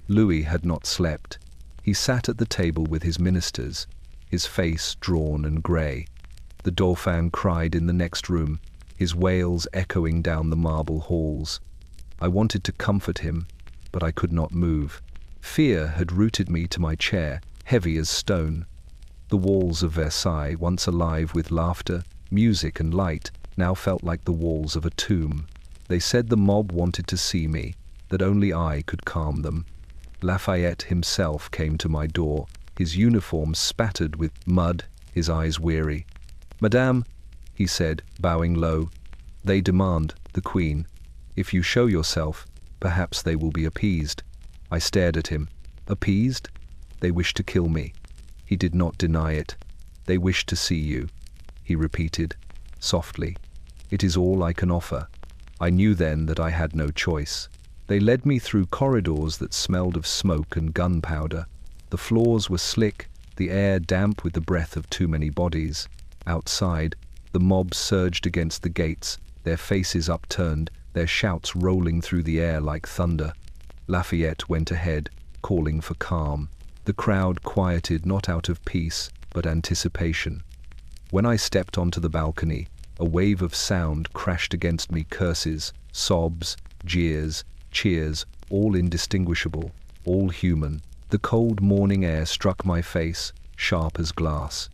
Louis had not slept. He sat at the table with his ministers, his face drawn and grey. The Dauphin cried in the next room, his wails echoing down the marble halls. I wanted to comfort him, but I could not move. Fear had rooted me to my chair, heavy as stone. The walls of Versailles, once alive with laughter, music and light, now felt like the walls of a tomb. They said the mob wanted to see me, that only I could calm them. Lafayette himself came to my door, his uniform spattered with mud, his eyes weary. "Madame," he said, bowing low, "they demand, the Queen. If you show yourself, perhaps they will be appeased." I stared at him. Appeased? They wish to kill me. He did not deny it. "They wish to see you," he repeated, softly. "It is all I can offer." I knew then that I had no choice. They led me through corridors that smelled of smoke and gunpowder. The floors were slick, the air damp with the breath of too many bodies. Outside, the mob surged against the gates, their faces upturned, their shouts rolling through the air like thunder. Lafayette went ahead, calling for calm. The crowd quieted not out of peace, but anticipation. When I stepped onto the balcony, a wave of sound crashed against me, curses, sobs, jeers, cheers, all indistinguishable, all human. The cold morning air struck my face, sharp as glass.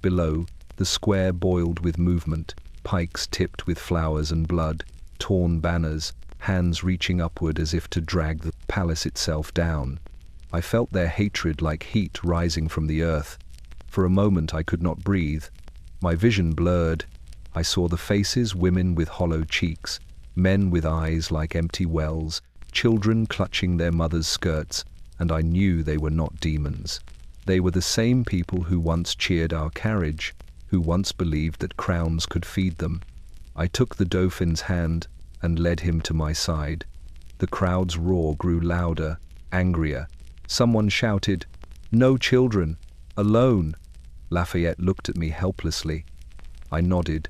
Below, the square boiled with movement, pikes tipped with flowers and blood, torn banners, hands reaching upward as if to drag the palace itself down. I felt their hatred like heat rising from the earth. For a moment I could not breathe. My vision blurred. I saw the faces, women with hollow cheeks, men with eyes like empty wells, children clutching their mothers' skirts, and I knew they were not demons. They were the same people who once cheered our carriage, who once believed that crowns could feed them. I took the Dauphin's hand and led him to my side. The crowd's roar grew louder, angrier. Someone shouted, "No children! Alone!" Lafayette looked at me helplessly. I nodded.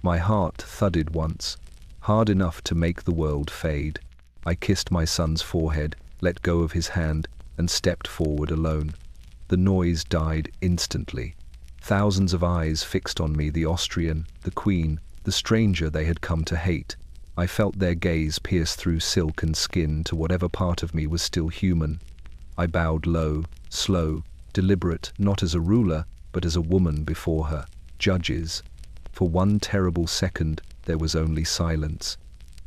My heart thudded once, hard enough to make the world fade. I kissed my son's forehead, let go of his hand, and stepped forward alone. The noise died instantly. Thousands of eyes fixed on me, the Austrian, the Queen, the stranger they had come to hate. I felt their gaze pierce through silk and skin to whatever part of me was still human. I bowed low, slow, deliberate, not as a ruler, but as a woman before her. Judges. For one terrible second, there was only silence.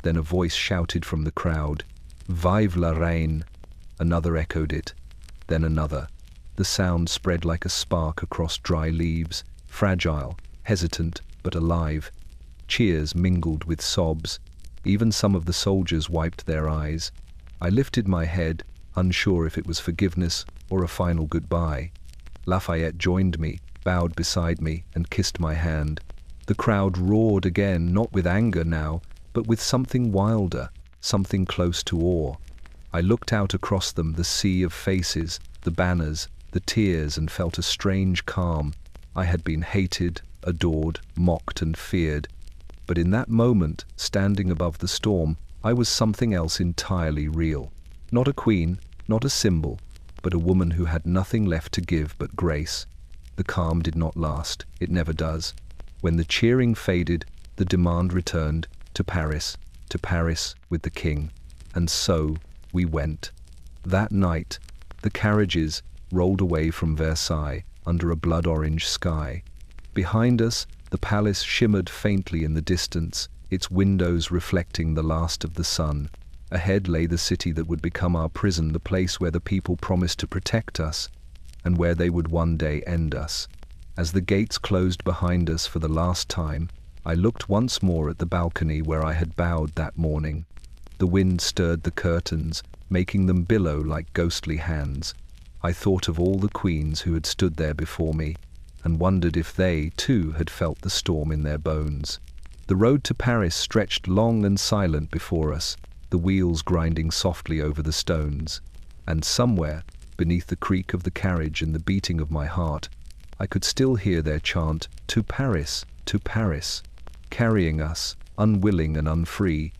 Then a voice shouted from the crowd, "Vive la reine!" Another echoed it, then another. The sound spread like a spark across dry leaves, fragile, hesitant, but alive. Cheers mingled with sobs. Even some of the soldiers wiped their eyes. I lifted my head, unsure if it was forgiveness or a final goodbye. Lafayette joined me, bowed beside me, and kissed my hand. The crowd roared again, not with anger now, but with something wilder, something close to awe. I looked out across them, the sea of faces, the banners, the tears, and felt a strange calm. I had been hated, adored, mocked, and feared. But in that moment, standing above the storm, I was something else entirely real. Not a queen, not a symbol, but a woman who had nothing left to give but grace. The calm did not last. It never does. When the cheering faded, the demand returned, to Paris with the king. And so we went. That night, the carriages rolled away from Versailles under a blood-orange sky. Behind us, the palace shimmered faintly in the distance, its windows reflecting the last of the sun. Ahead lay the city that would become our prison, the place where the people promised to protect us, and where they would one day end us. As the gates closed behind us for the last time, I looked once more at the balcony where I had bowed that morning. The wind stirred the curtains, making them billow like ghostly hands. I thought of all the queens who had stood there before me, and wondered if they, too, had felt the storm in their bones. The road to Paris stretched long and silent before us, the wheels grinding softly over the stones. And somewhere, beneath the creak of the carriage and the beating of my heart, I could still hear their chant, to Paris, carrying us, unwilling and unfree,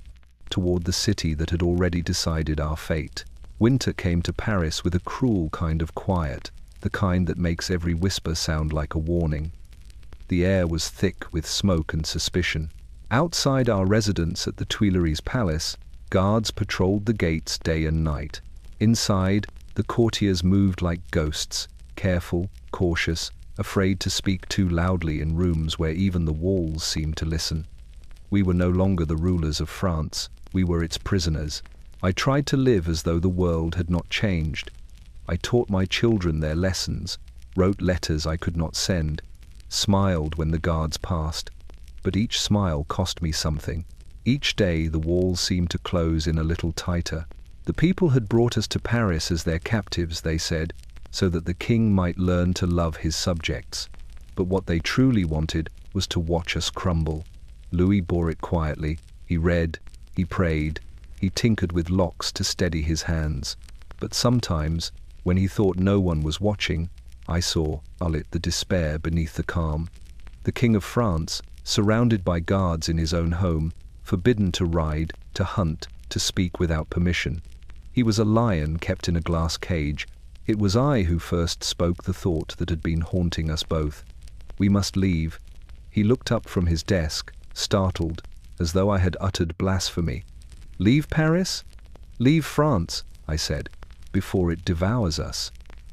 toward the city that had already decided our fate. Winter came to Paris with a cruel kind of quiet, the kind that makes every whisper sound like a warning. The air was thick with smoke and suspicion. Outside our residence at the Tuileries Palace, guards patrolled the gates day and night. Inside, the courtiers moved like ghosts, careful, cautious, afraid to speak too loudly in rooms where even the walls seemed to listen. We were no longer the rulers of France, we were its prisoners. I tried to live as though the world had not changed. I taught my children their lessons, wrote letters I could not send, smiled when the guards passed. But each smile cost me something. Each day the walls seemed to close in a little tighter. The people had brought us to Paris as their captives, they said, so that the king might learn to love his subjects. But what they truly wanted was to watch us crumble. Louis bore it quietly. He read, he prayed, he tinkered with locks to steady his hands. But sometimes, when he thought no one was watching, I saw the despair beneath the calm. The King of France, surrounded by guards in his own home, forbidden to ride, to hunt, to speak without permission. He was a lion kept in a glass cage. It was I who first spoke the thought that had been haunting us both. We must leave. He looked up from his desk, startled, as though I had uttered blasphemy. Leave Paris? Leave France, I said, before it devours us.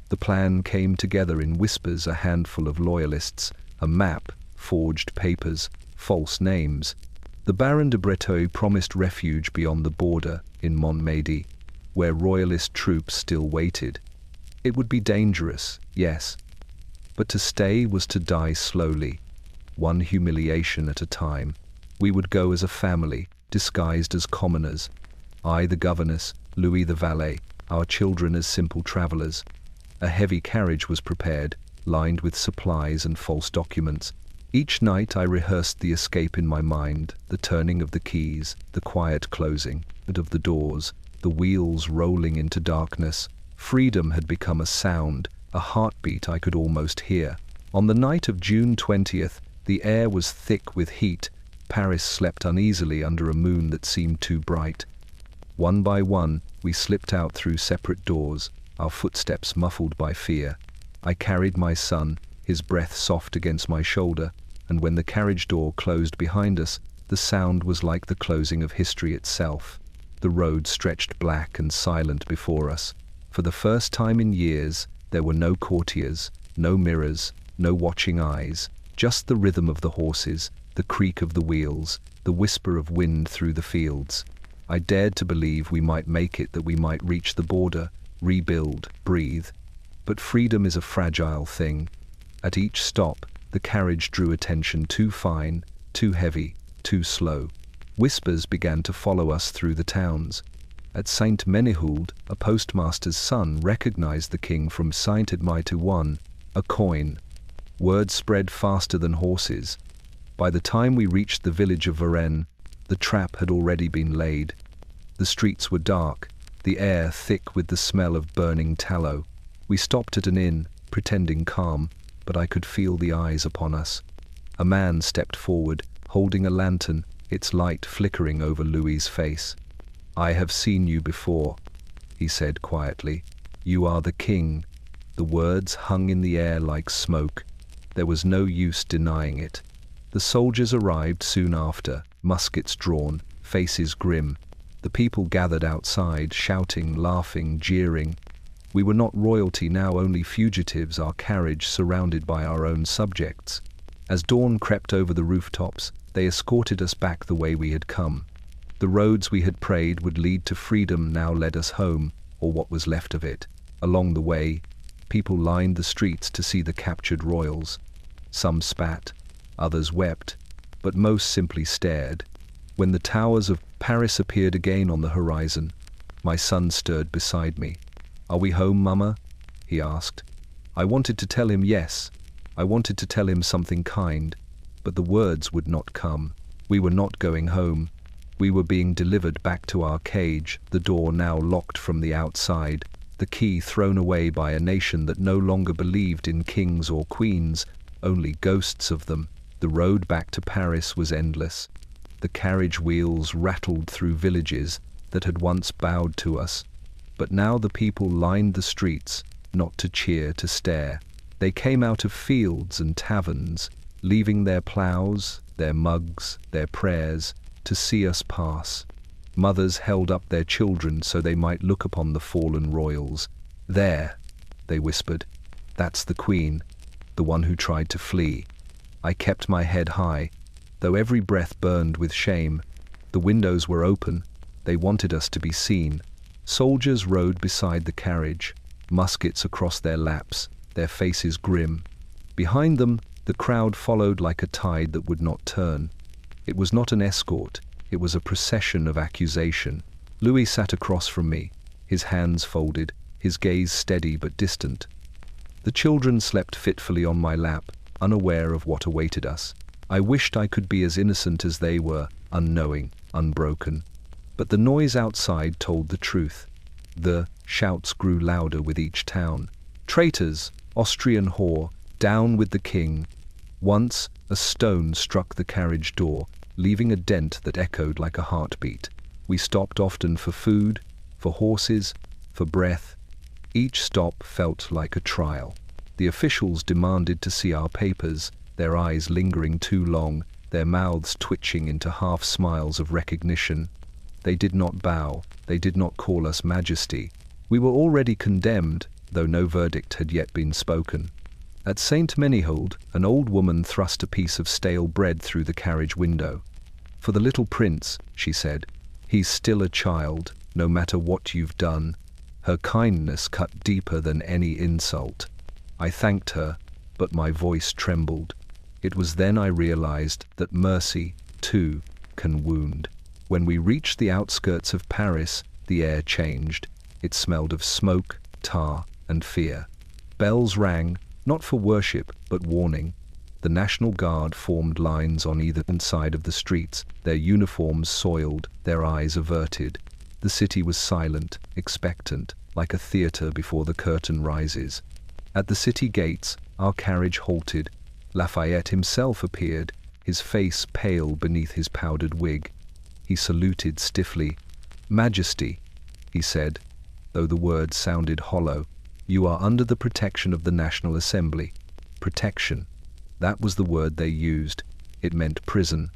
The plan came together in whispers, a handful of loyalists, a map, forged papers, false names. The Baron de Breteuil promised refuge beyond the border in Montmédy, where royalist troops still waited. It would be dangerous, yes, but to stay was to die slowly, one humiliation at a time. We would go as a family, disguised as commoners. I the governess, Louis the valet, our children as simple travelers. A heavy carriage was prepared, lined with supplies and false documents. Each night I rehearsed the escape in my mind, the turning of the keys, the quiet closing of the doors, the wheels rolling into darkness. Freedom had become a sound, a heartbeat I could almost hear. On the night of June 20th, the air was thick with heat. Paris slept uneasily under a moon that seemed too bright. One by one, we slipped out through separate doors, our footsteps muffled by fear. I carried my son, his breath soft against my shoulder, and when the carriage door closed behind us, the sound was like the closing of history itself. The road stretched black and silent before us. For the first time in years, there were no courtiers, no mirrors, no watching eyes, just the rhythm of the horses, the creak of the wheels, the whisper of wind through the fields. I dared to believe we might make it, that we might reach the border, rebuild, breathe. But freedom is a fragile thing. At each stop, the carriage drew attention too fine, too heavy, too slow. Whispers began to follow us through the towns. At Saint Menehould, a postmaster's son recognized the king from Saint-Edmé-to-One, a coin. Word spread faster than horses. By the time we reached the village of Varennes, the trap had already been laid. The streets were dark, the air thick with the smell of burning tallow. We stopped at an inn, pretending calm, but I could feel the eyes upon us. A man stepped forward, holding a lantern, its light flickering over Louis's face. "I have seen you before," he said quietly. "You are the king." The words hung in the air like smoke. There was no use denying it. The soldiers arrived soon after, muskets drawn, faces grim. The people gathered outside, shouting, laughing, jeering. We were not royalty now, only fugitives, our carriage surrounded by our own subjects. As dawn crept over the rooftops, they escorted us back the way we had come. The roads we had prayed would lead to freedom now led us home, or what was left of it. Along the way, people lined the streets to see the captured royals. Some spat, others wept, but most simply stared. When the towers of Paris appeared again on the horizon, my son stirred beside me. "Are we home, Mama?" he asked. I wanted to tell him yes. I wanted to tell him something kind, but the words would not come. We were not going home. We were being delivered back to our cage, the door now locked from the outside, the key thrown away by a nation that no longer believed in kings or queens, only ghosts of them. The road back to Paris was endless. The carriage wheels rattled through villages that had once bowed to us. But now the people lined the streets, not to cheer, to stare. They came out of fields and taverns, leaving their ploughs, their mugs, their prayers, to see us pass. Mothers held up their children so they might look upon the fallen royals. "There," they whispered, "that's the queen, the one who tried to flee." I kept my head high, though every breath burned with shame. The windows were open. They wanted us to be seen. Soldiers rode beside the carriage, muskets across their laps, their faces grim. Behind them, the crowd followed like a tide that would not turn. It was not an escort, it was a procession of accusation. Louis sat across from me, his hands folded, his gaze steady but distant. The children slept fitfully on my lap, unaware of what awaited us. I wished I could be as innocent as they were, unknowing, unbroken. But the noise outside told the truth. The shouts grew louder with each town. "Traitors! Austrian whore! Down with the king!" Once, a stone struck the carriage door, leaving a dent that echoed like a heartbeat. We stopped often for food, for horses, for breath. Each stop felt like a trial. The officials demanded to see our papers, their eyes lingering too long, their mouths twitching into half smiles of recognition. They did not bow, they did not call us majesty. We were already condemned, though no verdict had yet been spoken. At Saint Menehould, an old woman thrust a piece of stale bread through the carriage window. "For the little prince," she said, "he's still a child, no matter what you've done." Her kindness cut deeper than any insult. I thanked her, but my voice trembled. It was then I realized that mercy, too, can wound. When we reached the outskirts of Paris, the air changed. It smelled of smoke, tar, and fear. Bells rang, not for worship, but warning. The National Guard formed lines on either side of the streets, their uniforms soiled, their eyes averted. The city was silent, expectant, like a theater before the curtain rises. At the city gates, our carriage halted. Lafayette himself appeared, his face pale beneath his powdered wig. He saluted stiffly. "Majesty," he said, though the words sounded hollow, "you are under the protection of the National Assembly." Protection. That was the word they used. It meant prison.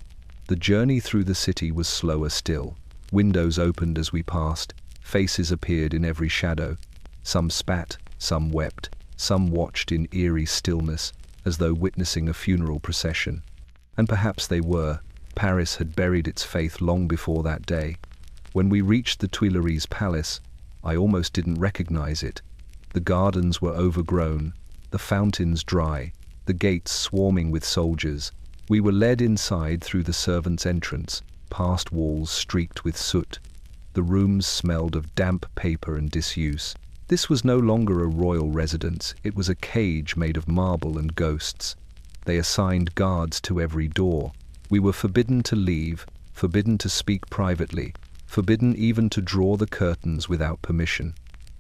The journey through the city was slower still. Windows opened as we passed. Faces appeared in every shadow. Some spat, some wept, some watched in eerie stillness, as though witnessing a funeral procession. And perhaps they were. Paris had buried its faith long before that day. When we reached the Tuileries Palace, I almost didn't recognize it. The gardens were overgrown, the fountains dry, the gates swarming with soldiers. We were led inside through the servants' entrance, past walls streaked with soot. The rooms smelled of damp paper and disuse. This was no longer a royal residence, it was a cage made of marble and ghosts. They assigned guards to every door. We were forbidden to leave, forbidden to speak privately, forbidden even to draw the curtains without permission.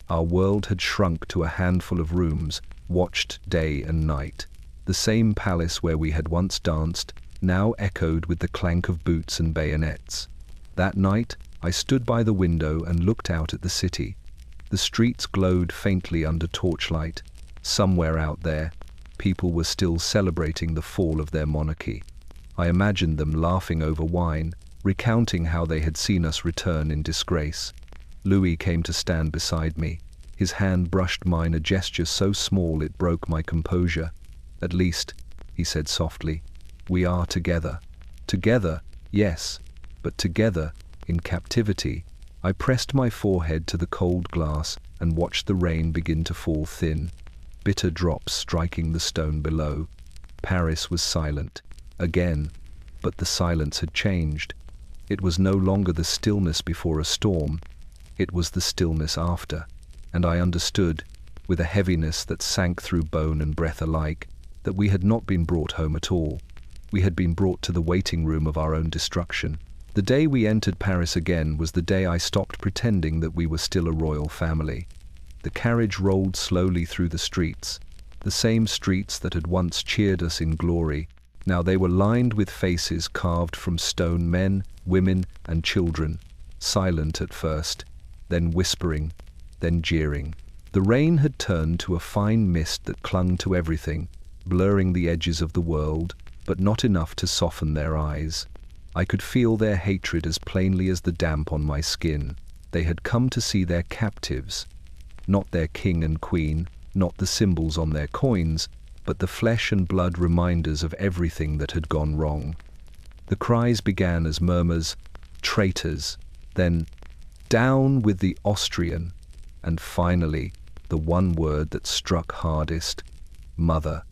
Our world had shrunk to a handful of rooms, watched day and night. The same palace where we had once danced now echoed with the clank of boots and bayonets. That night, I stood by the window and looked out at the city. The streets glowed faintly under torchlight. Somewhere out there, people were still celebrating the fall of their monarchy. I imagined them laughing over wine, recounting how they had seen us return in disgrace. Louis came to stand beside me. His hand brushed mine, a gesture so small it broke my composure. "At least," he said softly, "we are together." Together, yes, but together in captivity. I pressed my forehead to the cold glass and watched the rain begin to fall thin, bitter drops striking the stone below. Paris was silent. Again, but the silence had changed. It was no longer the stillness before a storm, it was the stillness after, and I understood, with a heaviness that sank through bone and breath alike, that we had not been brought home at all. We had been brought to the waiting room of our own destruction. The day we entered Paris again was the day I stopped pretending that we were still a royal family. The carriage rolled slowly through the streets, the same streets that had once cheered us in glory. Now they were lined with faces carved from stone, men, women, and children, silent at first, then whispering, then jeering. The rain had turned to a fine mist that clung to everything, blurring the edges of the world, but not enough to soften their eyes. I could feel their hatred as plainly as the damp on my skin. They had come to see their captives, not their king and queen, not the symbols on their coins, but the flesh and blood reminders of everything that had gone wrong. The cries began as murmurs, traitors, then down with the Austrian, and finally the one word that struck hardest, mother.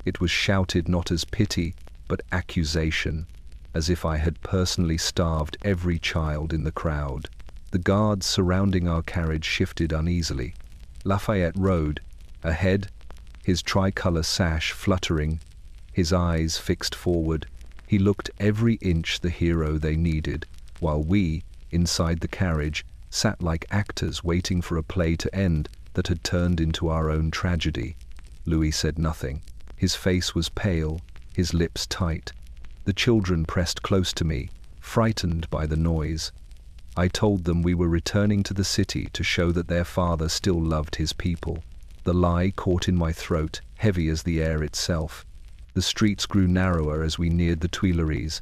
It was shouted not as pity, but accusation, as if I had personally starved every child in the crowd. The guards surrounding our carriage shifted uneasily. Lafayette rode, ahead, his tricolour sash fluttering, his eyes fixed forward. He looked every inch the hero they needed, while we, inside the carriage, sat like actors waiting for a play to end that had turned into our own tragedy. Louis said nothing. His face was pale, his lips tight. The children pressed close to me, frightened by the noise. I told them we were returning to the city to show that their father still loved his people. The lie caught in my throat, heavy as the air itself. The streets grew narrower as we neared the Tuileries.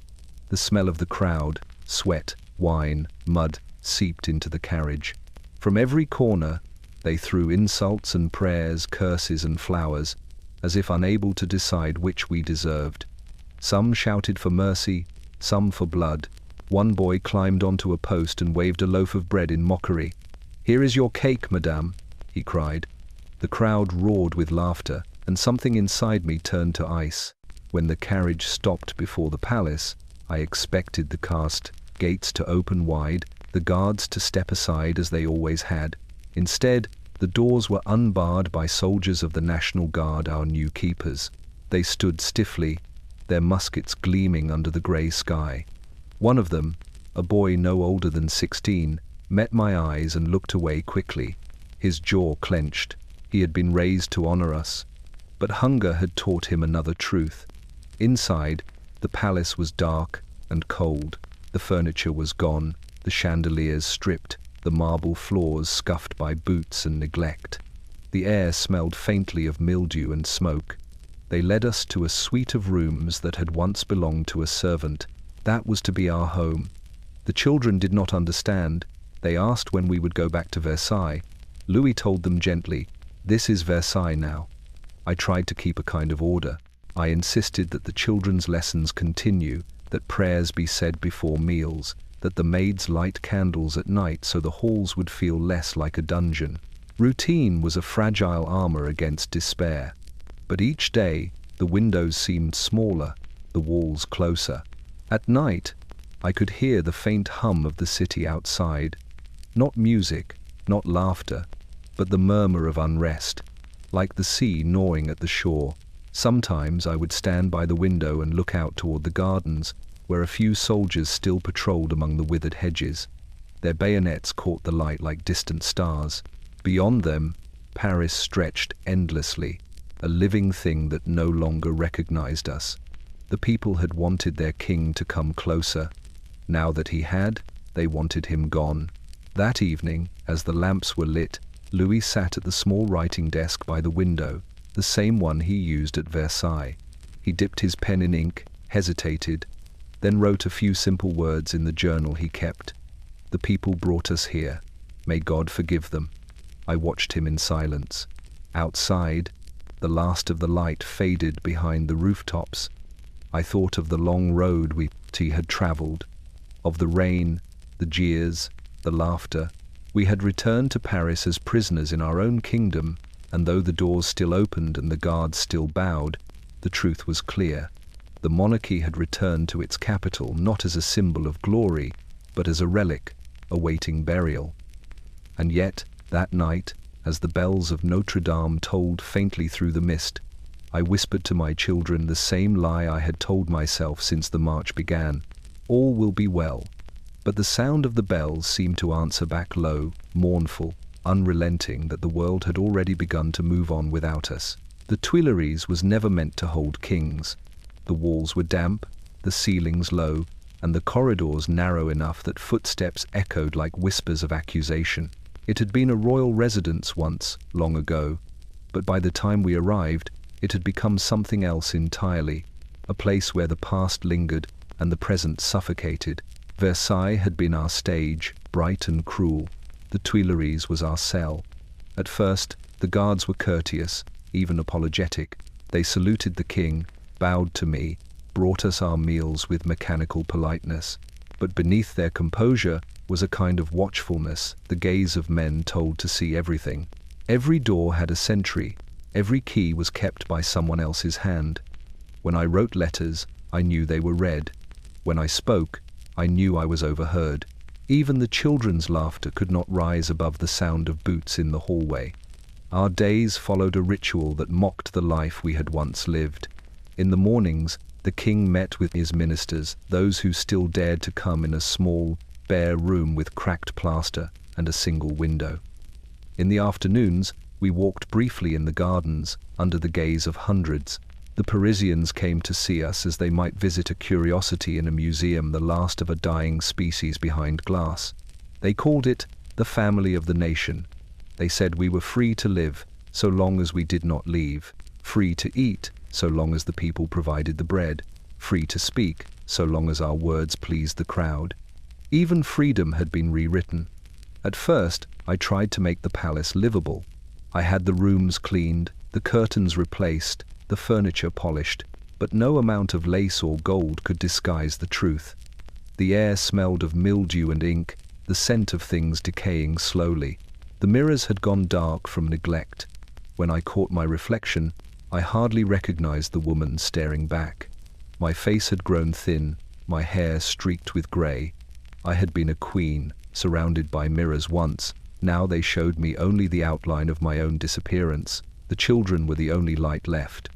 The smell of the crowd, sweat, wine, mud, seeped into the carriage. From every corner, they threw insults and prayers, curses and flowers, as if unable to decide which we deserved. Some shouted for mercy, some for blood. One boy climbed onto a post and waved a loaf of bread in mockery. "Here is your cake, madame," he cried. The crowd roared with laughter, and something inside me turned to ice. When the carriage stopped before the palace, I expected the cast gates to open wide, the guards to step aside as they always had. Instead, the doors were unbarred by soldiers of the National Guard, our new keepers. They stood stiffly, their muskets gleaming under the grey sky. One of them, a boy no older than 16, met my eyes and looked away quickly. His jaw clenched. He had been raised to honor us. But hunger had taught him another truth. Inside, the palace was dark and cold. The furniture was gone, the chandeliers stripped, the marble floors scuffed by boots and neglect. The air smelled faintly of mildew and smoke. They led us to a suite of rooms that had once belonged to a servant. That was to be our home. The children did not understand. They asked when we would go back to Versailles. Louis told them gently, "This is Versailles now." I tried to keep a kind of order. I insisted that the children's lessons continue, that prayers be said before meals, that the maids light candles at night so the halls would feel less like a dungeon. Routine was a fragile armor against despair. But each day, the windows seemed smaller, the walls closer. At night, I could hear the faint hum of the city outside. Not music, not laughter, but the murmur of unrest, like the sea gnawing at the shore. Sometimes I would stand by the window and look out toward the gardens, where a few soldiers still patrolled among the withered hedges. Their bayonets caught the light like distant stars. Beyond them, Paris stretched endlessly, a living thing that no longer recognized us. The people had wanted their king to come closer. Now that he had, they wanted him gone. That evening, as the lamps were lit, Louis sat at the small writing desk by the window, the same one he used at Versailles. He dipped his pen in ink, hesitated, then wrote a few simple words in the journal he kept. "The people brought us here. May God forgive them." I watched him in silence. Outside, the last of the light faded behind the rooftops. I thought of the long road we had traveled, of the rain, the jeers, the laughter. We had returned to Paris as prisoners in our own kingdom, and though the doors still opened and the guards still bowed, the truth was clear. The monarchy had returned to its capital not as a symbol of glory, but as a relic, awaiting burial. And yet, that night, as the bells of Notre Dame tolled faintly through the mist, I whispered to my children the same lie I had told myself since the march began. All will be well. But the sound of the bells seemed to answer back low, mournful, unrelenting, that the world had already begun to move on without us. The Tuileries was never meant to hold kings. The walls were damp, the ceilings low, and the corridors narrow enough that footsteps echoed like whispers of accusation. It had been a royal residence once, long ago, but by the time we arrived, it had become something else entirely, a place where the past lingered and the present suffocated. Versailles had been our stage, bright and cruel. The Tuileries was our cell. At first, the guards were courteous, even apologetic. They saluted the king, bowed to me, brought us our meals with mechanical politeness. But beneath their composure was a kind of watchfulness, the gaze of men told to see everything. Every door had a sentry. Every key was kept by someone else's hand. When I wrote letters, I knew they were read. When I spoke, I knew I was overheard. Even the children's laughter could not rise above the sound of boots in the hallway. Our days followed a ritual that mocked the life we had once lived. In the mornings, the king met with his ministers, those who still dared to come, in a small, bare room with cracked plaster and a single window. In the afternoons, we walked briefly in the gardens, under the gaze of hundreds. The Parisians came to see us as they might visit a curiosity in a museum, the last of a dying species behind glass. They called it the family of the nation. They said we were free to live, so long as we did not leave, free to eat, so long as the people provided the bread, free to speak, so long as our words pleased the crowd. Even freedom had been rewritten. At first, I tried to make the palace livable. I had the rooms cleaned, the curtains replaced, the furniture polished, but no amount of lace or gold could disguise the truth. The air smelled of mildew and ink, the scent of things decaying slowly. The mirrors had gone dark from neglect. When I caught my reflection, I hardly recognized the woman staring back. My face had grown thin, my hair streaked with gray. I had been a queen, surrounded by mirrors once. Now they showed me only the outline of my own disappearance. The children were the only light left.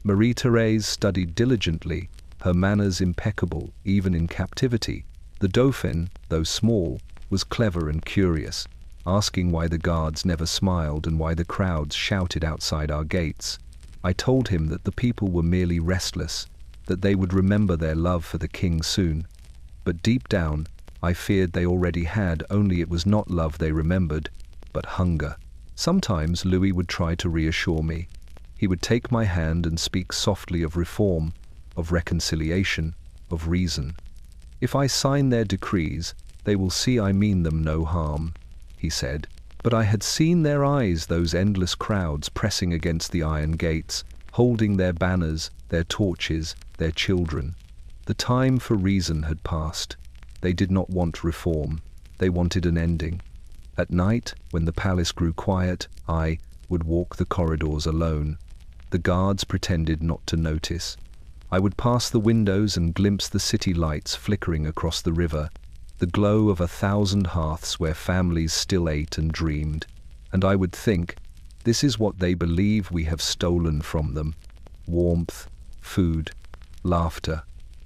Marie-Thérèse studied diligently, her manners impeccable, even in captivity. The Dauphin, though small, was clever and curious, asking why the guards never smiled and why the crowds shouted outside our gates. I told him that the people were merely restless, that they would remember their love for the king soon. But deep down, I feared they already had, only it was not love they remembered, but hunger. Sometimes Louis would try to reassure me. He would take my hand and speak softly of reform, of reconciliation, of reason. "If I sign their decrees, they will see I mean them no harm," he said. But I had seen their eyes, those endless crowds pressing against the iron gates, holding their banners, their torches, their children. The time for reason had passed. They did not want reform. They wanted an ending. At night, when the palace grew quiet, I would walk the corridors alone. The guards pretended not to notice. I would pass the windows and glimpse the city lights flickering across the river, the glow of 1,000 hearths where families still ate and dreamed. And I would think, this is what they believe we have stolen from them. Warmth, food, laughter.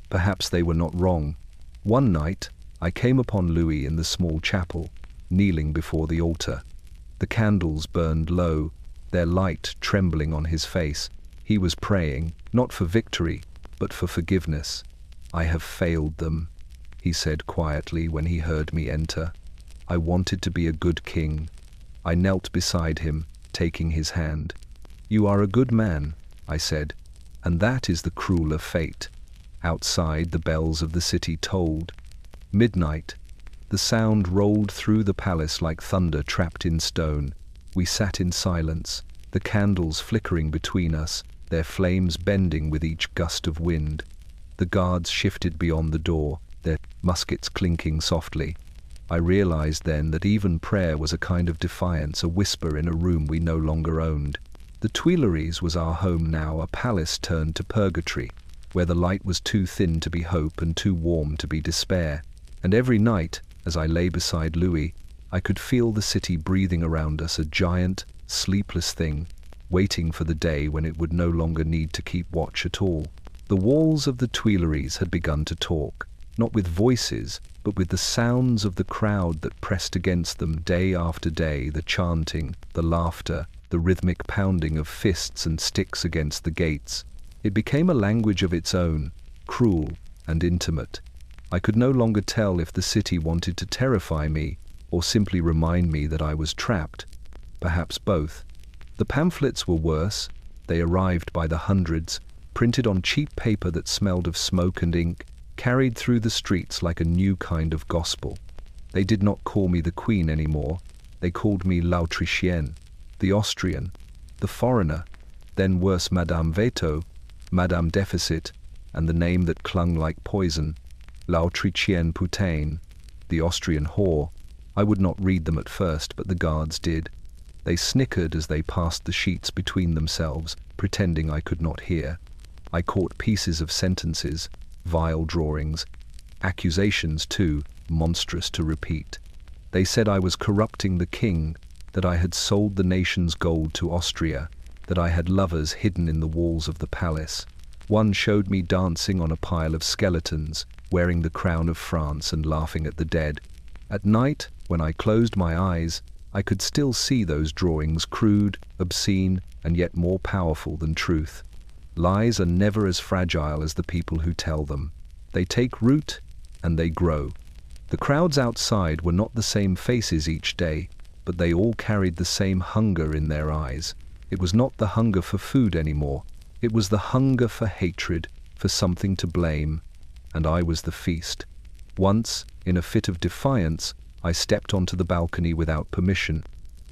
Perhaps they were not wrong. One night, I came upon Louis in the small chapel, kneeling before the altar. The candles burned low, their light trembling on his face. He was praying, not for victory, but for forgiveness. "I have failed them," he said quietly when he heard me enter. I wanted to be a good king. I knelt beside him, taking his hand. "You are a good man," I said, "and that is the crueler fate." Outside, the bells of the city tolled. Midnight. The sound rolled through the palace like thunder trapped in stone. We sat in silence, the candles flickering between us, their flames bending with each gust of wind. The guards shifted beyond the door, their muskets clinking softly. I realized then that even prayer was a kind of defiance, a whisper in a room we no longer owned. The Tuileries was our home now, a palace turned to purgatory, where the light was too thin to be hope and too warm to be despair. And every night, as I lay beside Louis, I could feel the city breathing around us, a giant, sleepless thing, waiting for the day when it would no longer need to keep watch at all. The walls of the Tuileries had begun to talk, not with voices, but with the sounds of the crowd that pressed against them day after day, the chanting, the laughter, the rhythmic pounding of fists and sticks against the gates. It became a language of its own, cruel and intimate. I could no longer tell if the city wanted to terrify me or simply remind me that I was trapped. Perhaps both. The pamphlets were worse. They arrived by the hundreds, printed on cheap paper that smelled of smoke and ink, carried through the streets like a new kind of gospel. They did not call me the Queen anymore. They called me l'Autrichienne, the Austrian, the foreigner, then worse Madame Veto, Madame Deficit, and the name that clung like poison, l'Autrichienne Putain, the Austrian whore. I would not read them at first, but the guards did. They snickered as they passed the sheets between themselves, pretending I could not hear. I caught pieces of sentences, vile drawings, accusations too, monstrous to repeat. They said I was corrupting the king, that I had sold the nation's gold to Austria, that I had lovers hidden in the walls of the palace. One showed me dancing on a pile of skeletons, wearing the crown of France and laughing at the dead. At night, when I closed my eyes, I could still see those drawings, crude, obscene, and yet more powerful than truth. Lies are never as fragile as the people who tell them. They take root, and they grow. The crowds outside were not the same faces each day, but they all carried the same hunger in their eyes. It was not the hunger for food anymore. It was the hunger for hatred, for something to blame. And I was the feast. Once, in a fit of defiance, I stepped onto the balcony without permission.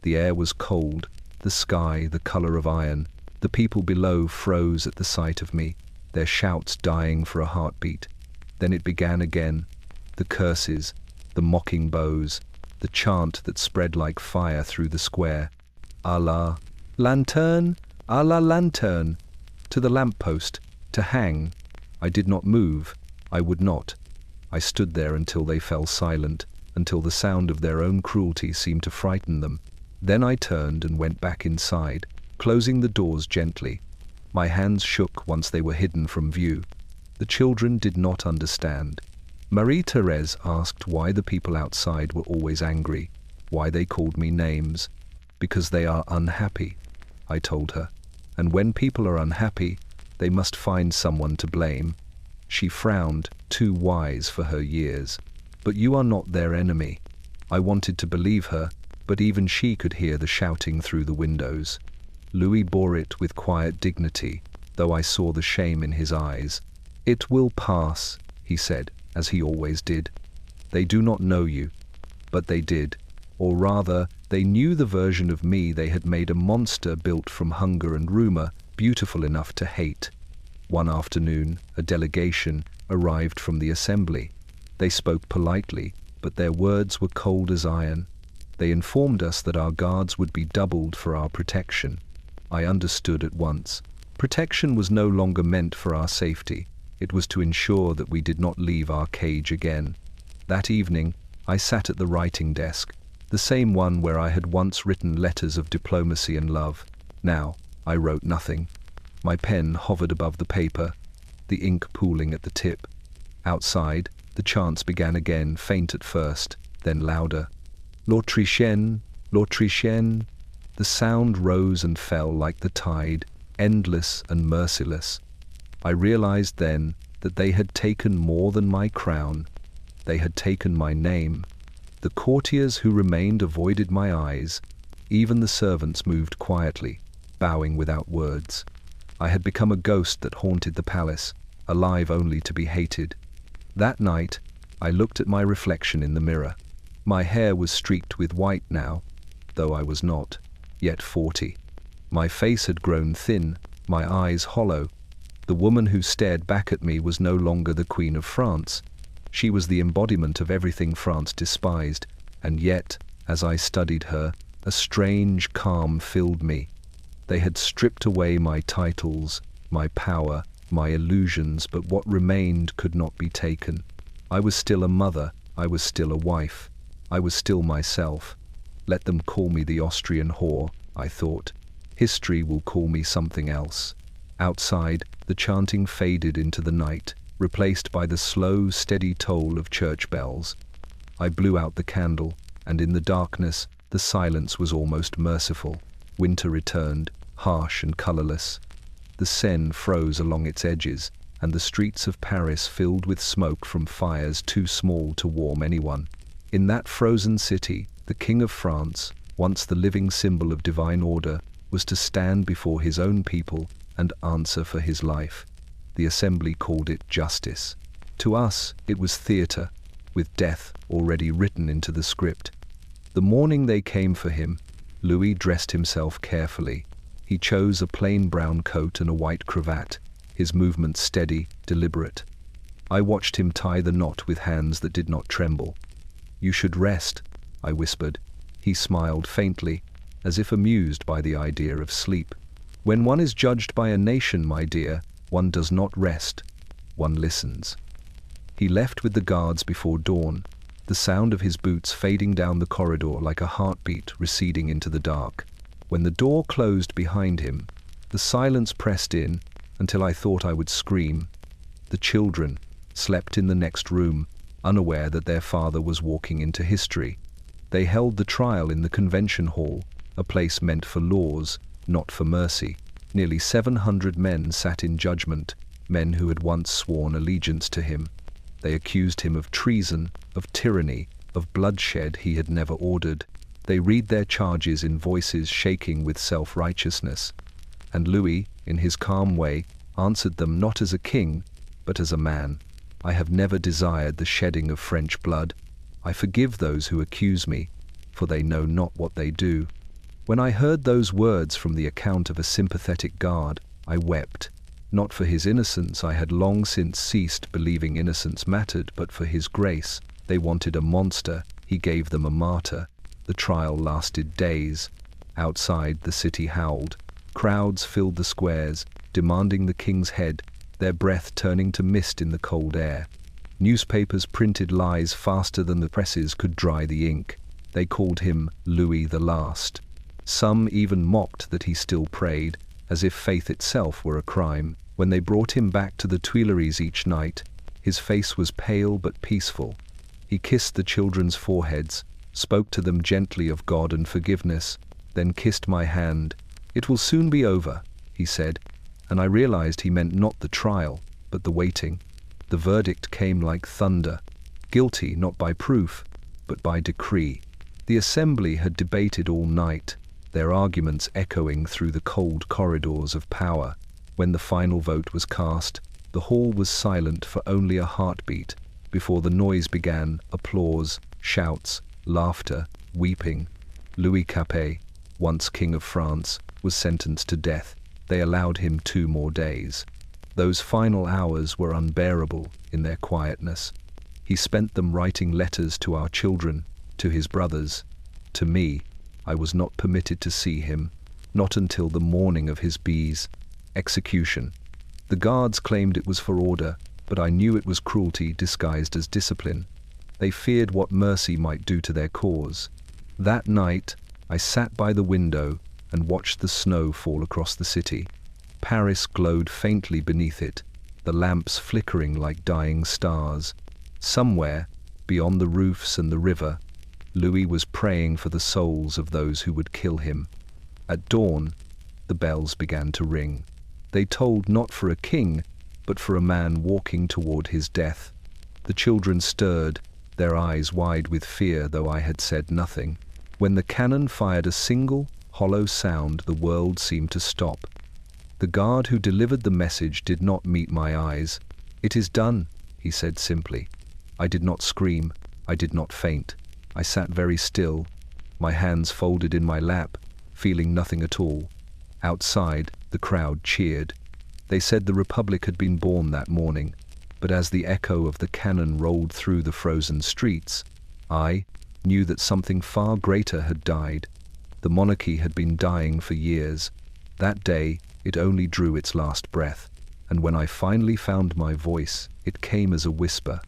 The air was cold, the sky the color of iron. The people below froze at the sight of me, their shouts dying for a heartbeat. Then it began again, the curses, the mocking bows, the chant that spread like fire through the square. "À la lanterne, à la lanterne," to the lamppost, to hang. I did not move. I would not. I stood there until they fell silent, until the sound of their own cruelty seemed to frighten them. Then I turned and went back inside, closing the doors gently. My hands shook once they were hidden from view. The children did not understand. Marie-Thérèse asked why the people outside were always angry, why they called me names. Because they are unhappy, I told her. And when people are unhappy, they must find someone to blame. She frowned, too wise for her years. But you are not their enemy. I wanted to believe her, but even she could hear the shouting through the windows. Louis bore it with quiet dignity, though I saw the shame in his eyes. "It will pass," he said, as he always did. "They do not know you." But they did. Or rather, they knew the version of me they had made, a monster built from hunger and rumor, beautiful enough to hate. One afternoon, a delegation arrived from the assembly. They spoke politely, but their words were cold as iron. They informed us that our guards would be doubled for our protection. I understood at once. Protection was no longer meant for our safety. It was to ensure that we did not leave our cage again. That evening, I sat at the writing desk, the same one where I had once written letters of diplomacy and love. Now, I wrote nothing. My pen hovered above the paper, the ink pooling at the tip. Outside, the chants began again, faint at first, then louder. L'Autrichienne, l'Autrichienne. The sound rose and fell like the tide, endless and merciless. I realized then that they had taken more than my crown. They had taken my name. The courtiers who remained avoided my eyes. Even the servants moved quietly, bowing without words. I had become a ghost that haunted the palace, alive only to be hated. That night, I looked at my reflection in the mirror. My hair was streaked with white now, though I was not yet 40. My face had grown thin, my eyes hollow. The woman who stared back at me was no longer the Queen of France. She was the embodiment of everything France despised, and yet, as I studied her, a strange calm filled me. They had stripped away my titles, my power, my illusions, but what remained could not be taken. I was still a mother, I was still a wife, I was still myself. Let them call me the Austrian whore, I thought. History will call me something else. Outside, the chanting faded into the night, replaced by the slow, steady toll of church bells. I blew out the candle, and in the darkness, the silence was almost merciful. Winter returned, harsh and colorless. The Seine froze along its edges, and the streets of Paris filled with smoke from fires too small to warm anyone. In that frozen city, the King of France, once the living symbol of divine order, was to stand before his own people and answer for his life. The assembly called it justice. To us, it was theater, with death already written into the script. The morning they came for him, Louis dressed himself carefully. He chose a plain brown coat and a white cravat, his movements steady, deliberate. I watched him tie the knot with hands that did not tremble. "You should rest," I whispered. He smiled faintly, as if amused by the idea of sleep. "When one is judged by a nation, my dear, one does not rest, one listens." He left with the guards before dawn, the sound of his boots fading down the corridor like a heartbeat receding into the dark. When the door closed behind him, the silence pressed in until I thought I would scream. The children slept in the next room, unaware that their father was walking into history. They held the trial in the convention hall, a place meant for laws, not for mercy. Nearly 700 men sat in judgment, men who had once sworn allegiance to him. They accused him of treason, of tyranny, of bloodshed he had never ordered. They read their charges in voices shaking with self-righteousness. And Louis, in his calm way, answered them not as a king, but as a man. "I have never desired the shedding of French blood. I forgive those who accuse me, for they know not what they do." When I heard those words from the account of a sympathetic guard, I wept. Not for his innocence, I had long since ceased believing innocence mattered, but for his grace. They wanted a monster, he gave them a martyr. The trial lasted days. Outside, the city howled. Crowds filled the squares, demanding the king's head, their breath turning to mist in the cold air. Newspapers printed lies faster than the presses could dry the ink. They called him Louis the Last. Some even mocked that he still prayed, as if faith itself were a crime. When they brought him back to the Tuileries each night, his face was pale but peaceful. He kissed the children's foreheads, spoke to them gently of God and forgiveness, then kissed my hand. "It will soon be over," he said, and I realized he meant not the trial, but the waiting. The verdict came like thunder, guilty not by proof, but by decree. The assembly had debated all night, their arguments echoing through the cold corridors of power. When the final vote was cast, the hall was silent for only a heartbeat. Before the noise began, applause, shouts, laughter, weeping. Louis Capet, once King of France, was sentenced to death. They allowed him 2 more days. Those final hours were unbearable in their quietness. He spent them writing letters to our children, to his brothers. To me, I was not permitted to see him, not until the morning of his execution. The guards claimed it was for order, but I knew it was cruelty disguised as discipline. They feared what mercy might do to their cause. That night, I sat by the window and watched the snow fall across the city. Paris glowed faintly beneath it, the lamps flickering like dying stars. Somewhere, beyond the roofs and the river, Louis was praying for the souls of those who would kill him. At dawn, the bells began to ring. They tolled not for a king, but for a man walking toward his death. The children stirred, their eyes wide with fear, though I had said nothing. When the cannon fired a single, hollow sound, the world seemed to stop. The guard who delivered the message did not meet my eyes. "It is done," he said simply. I did not scream, I did not faint. I sat very still, my hands folded in my lap, feeling nothing at all. Outside, the crowd cheered. They said the Republic had been born that morning, but as the echo of the cannon rolled through the frozen streets, I knew that something far greater had died. The monarchy had been dying for years. That day, it only drew its last breath, and when I finally found my voice, it came as a whisper.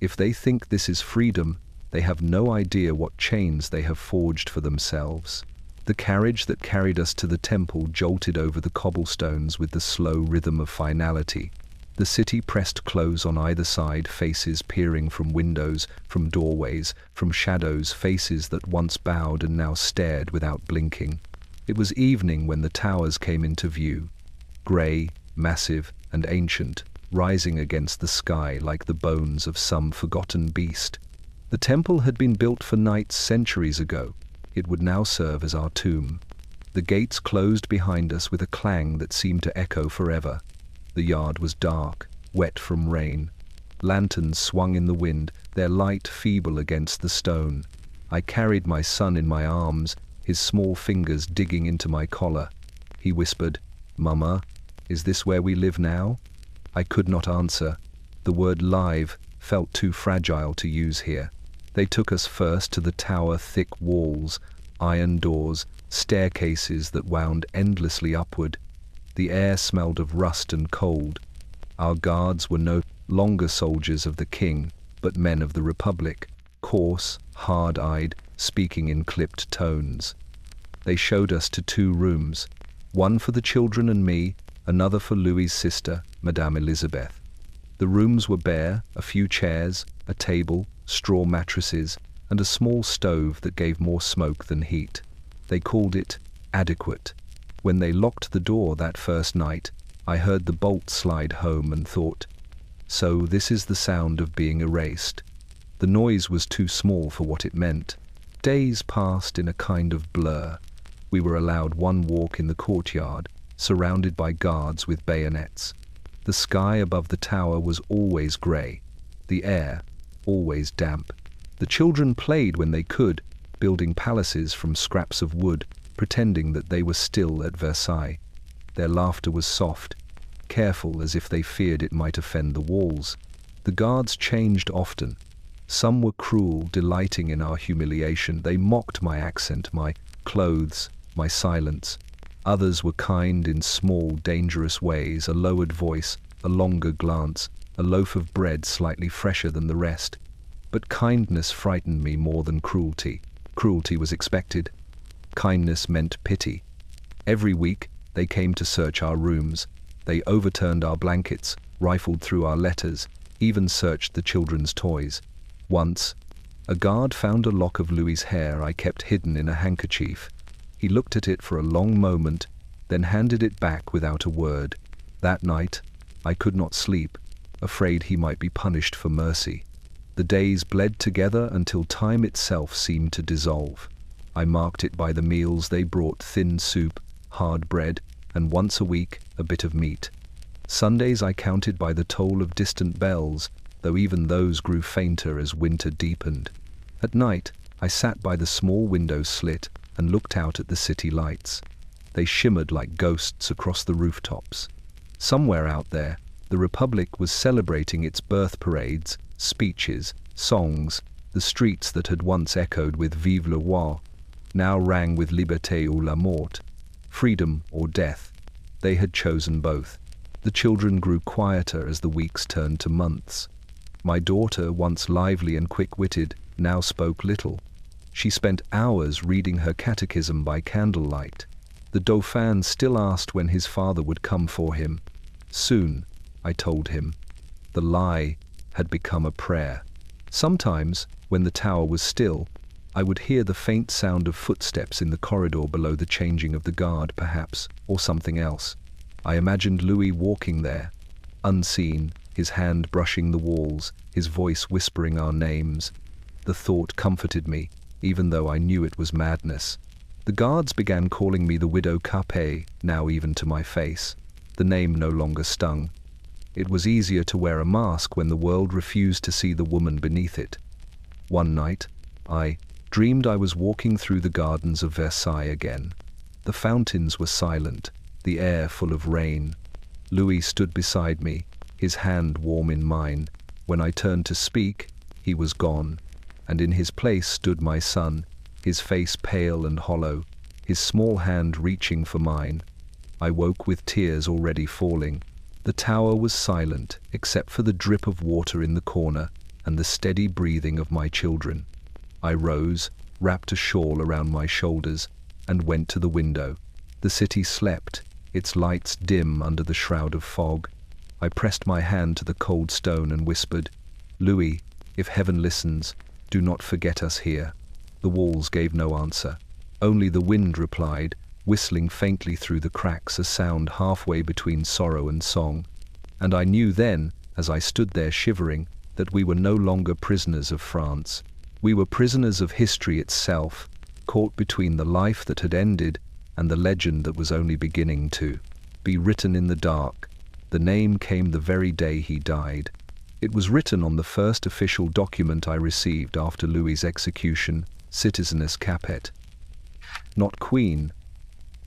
If they think this is freedom, they have no idea what chains they have forged for themselves. The carriage that carried us to the temple jolted over the cobblestones with the slow rhythm of finality. The city pressed close on either side, faces peering from windows, from doorways, from shadows, faces that once bowed and now stared without blinking. It was evening when the towers came into view, grey, massive, and ancient, rising against the sky like the bones of some forgotten beast. The temple had been built for knights centuries ago. It would now serve as our tomb. The gates closed behind us with a clang that seemed to echo forever. The yard was dark, wet from rain. Lanterns swung in the wind, their light feeble against the stone. I carried my son in my arms, his small fingers digging into my collar. He whispered, "Mama, is this where we live now?" I could not answer. The word live felt too fragile to use here. They took us first to the tower, thick walls, iron doors, staircases that wound endlessly upward. The air smelled of rust and cold. Our guards were no longer soldiers of the king, but men of the Republic, coarse, hard-eyed, speaking in clipped tones. They showed us to 2 rooms, one for the children and me, another for Louis's sister, Madame Elizabeth. The rooms were bare, a few chairs, a table, straw mattresses, and a small stove that gave more smoke than heat. They called it adequate. When they locked the door that first night, I heard the bolt slide home and thought, so this is the sound of being erased. The noise was too small for what it meant. Days passed in a kind of blur. We were allowed one walk in the courtyard, surrounded by guards with bayonets. The sky above the tower was always grey, the air always damp. The children played when they could, building palaces from scraps of wood, pretending that they were still at Versailles. Their laughter was soft, careful, as if they feared it might offend the walls. The guards changed often. Some were cruel, delighting in our humiliation. They mocked my accent, my clothes, my silence. Others were kind in small, dangerous ways, a lowered voice, a longer glance, a loaf of bread slightly fresher than the rest. But kindness frightened me more than cruelty. Cruelty was expected. Kindness meant pity. Every week, they came to search our rooms. They overturned our blankets, rifled through our letters, even searched the children's toys. Once, a guard found a lock of Louis's hair I kept hidden in a handkerchief. He looked at it for a long moment, then handed it back without a word. That night, I could not sleep, afraid he might be punished for mercy. The days bled together until time itself seemed to dissolve. I marked it by the meals they brought: thin soup, hard bread, and once a week, a bit of meat. Sundays I counted by the toll of distant bells, though even those grew fainter as winter deepened. At night, I sat by the small window slit and looked out at the city lights. They shimmered like ghosts across the rooftops. Somewhere out there, the Republic was celebrating its birth parades, speeches, songs. The streets that had once echoed with Vive le Roi now rang with Liberté ou la mort, freedom or death. They had chosen both. The children grew quieter as the weeks turned to months. My daughter, once lively and quick-witted, now spoke little. She spent hours reading her catechism by candlelight. The Dauphin still asked when his father would come for him. Soon, I told him. The lie had become a prayer. Sometimes, when the tower was still, I would hear the faint sound of footsteps in the corridor below, the changing of the guard, perhaps, or something else. I imagined Louis walking there, unseen, his hand brushing the walls, his voice whispering our names. The thought comforted me, even though I knew it was madness. The guards began calling me the Widow Capet, now even to my face. The name no longer stung. It was easier to wear a mask when the world refused to see the woman beneath it. One night, I dreamed I was walking through the gardens of Versailles again. The fountains were silent, the air full of rain. Louis stood beside me, his hand warm in mine. When I turned to speak, he was gone, and in his place stood my son, his face pale and hollow, his small hand reaching for mine. I woke with tears already falling. The tower was silent, except for the drip of water in the corner and the steady breathing of my children. I rose, wrapped a shawl around my shoulders, and went to the window. The city slept, its lights dim under the shroud of fog. I pressed my hand to the cold stone and whispered, "Louis, if heaven listens, do not forget us here." The walls gave no answer. Only the wind replied, whistling faintly through the cracks, a sound halfway between sorrow and song. And I knew then, as I stood there shivering, that we were no longer prisoners of France. We were prisoners of history itself, caught between the life that had ended and the legend that was only beginning to be written in the dark. The name came the very day he died. It was written on the first official document I received after Louis's execution: Citizeness Capet. Not Queen,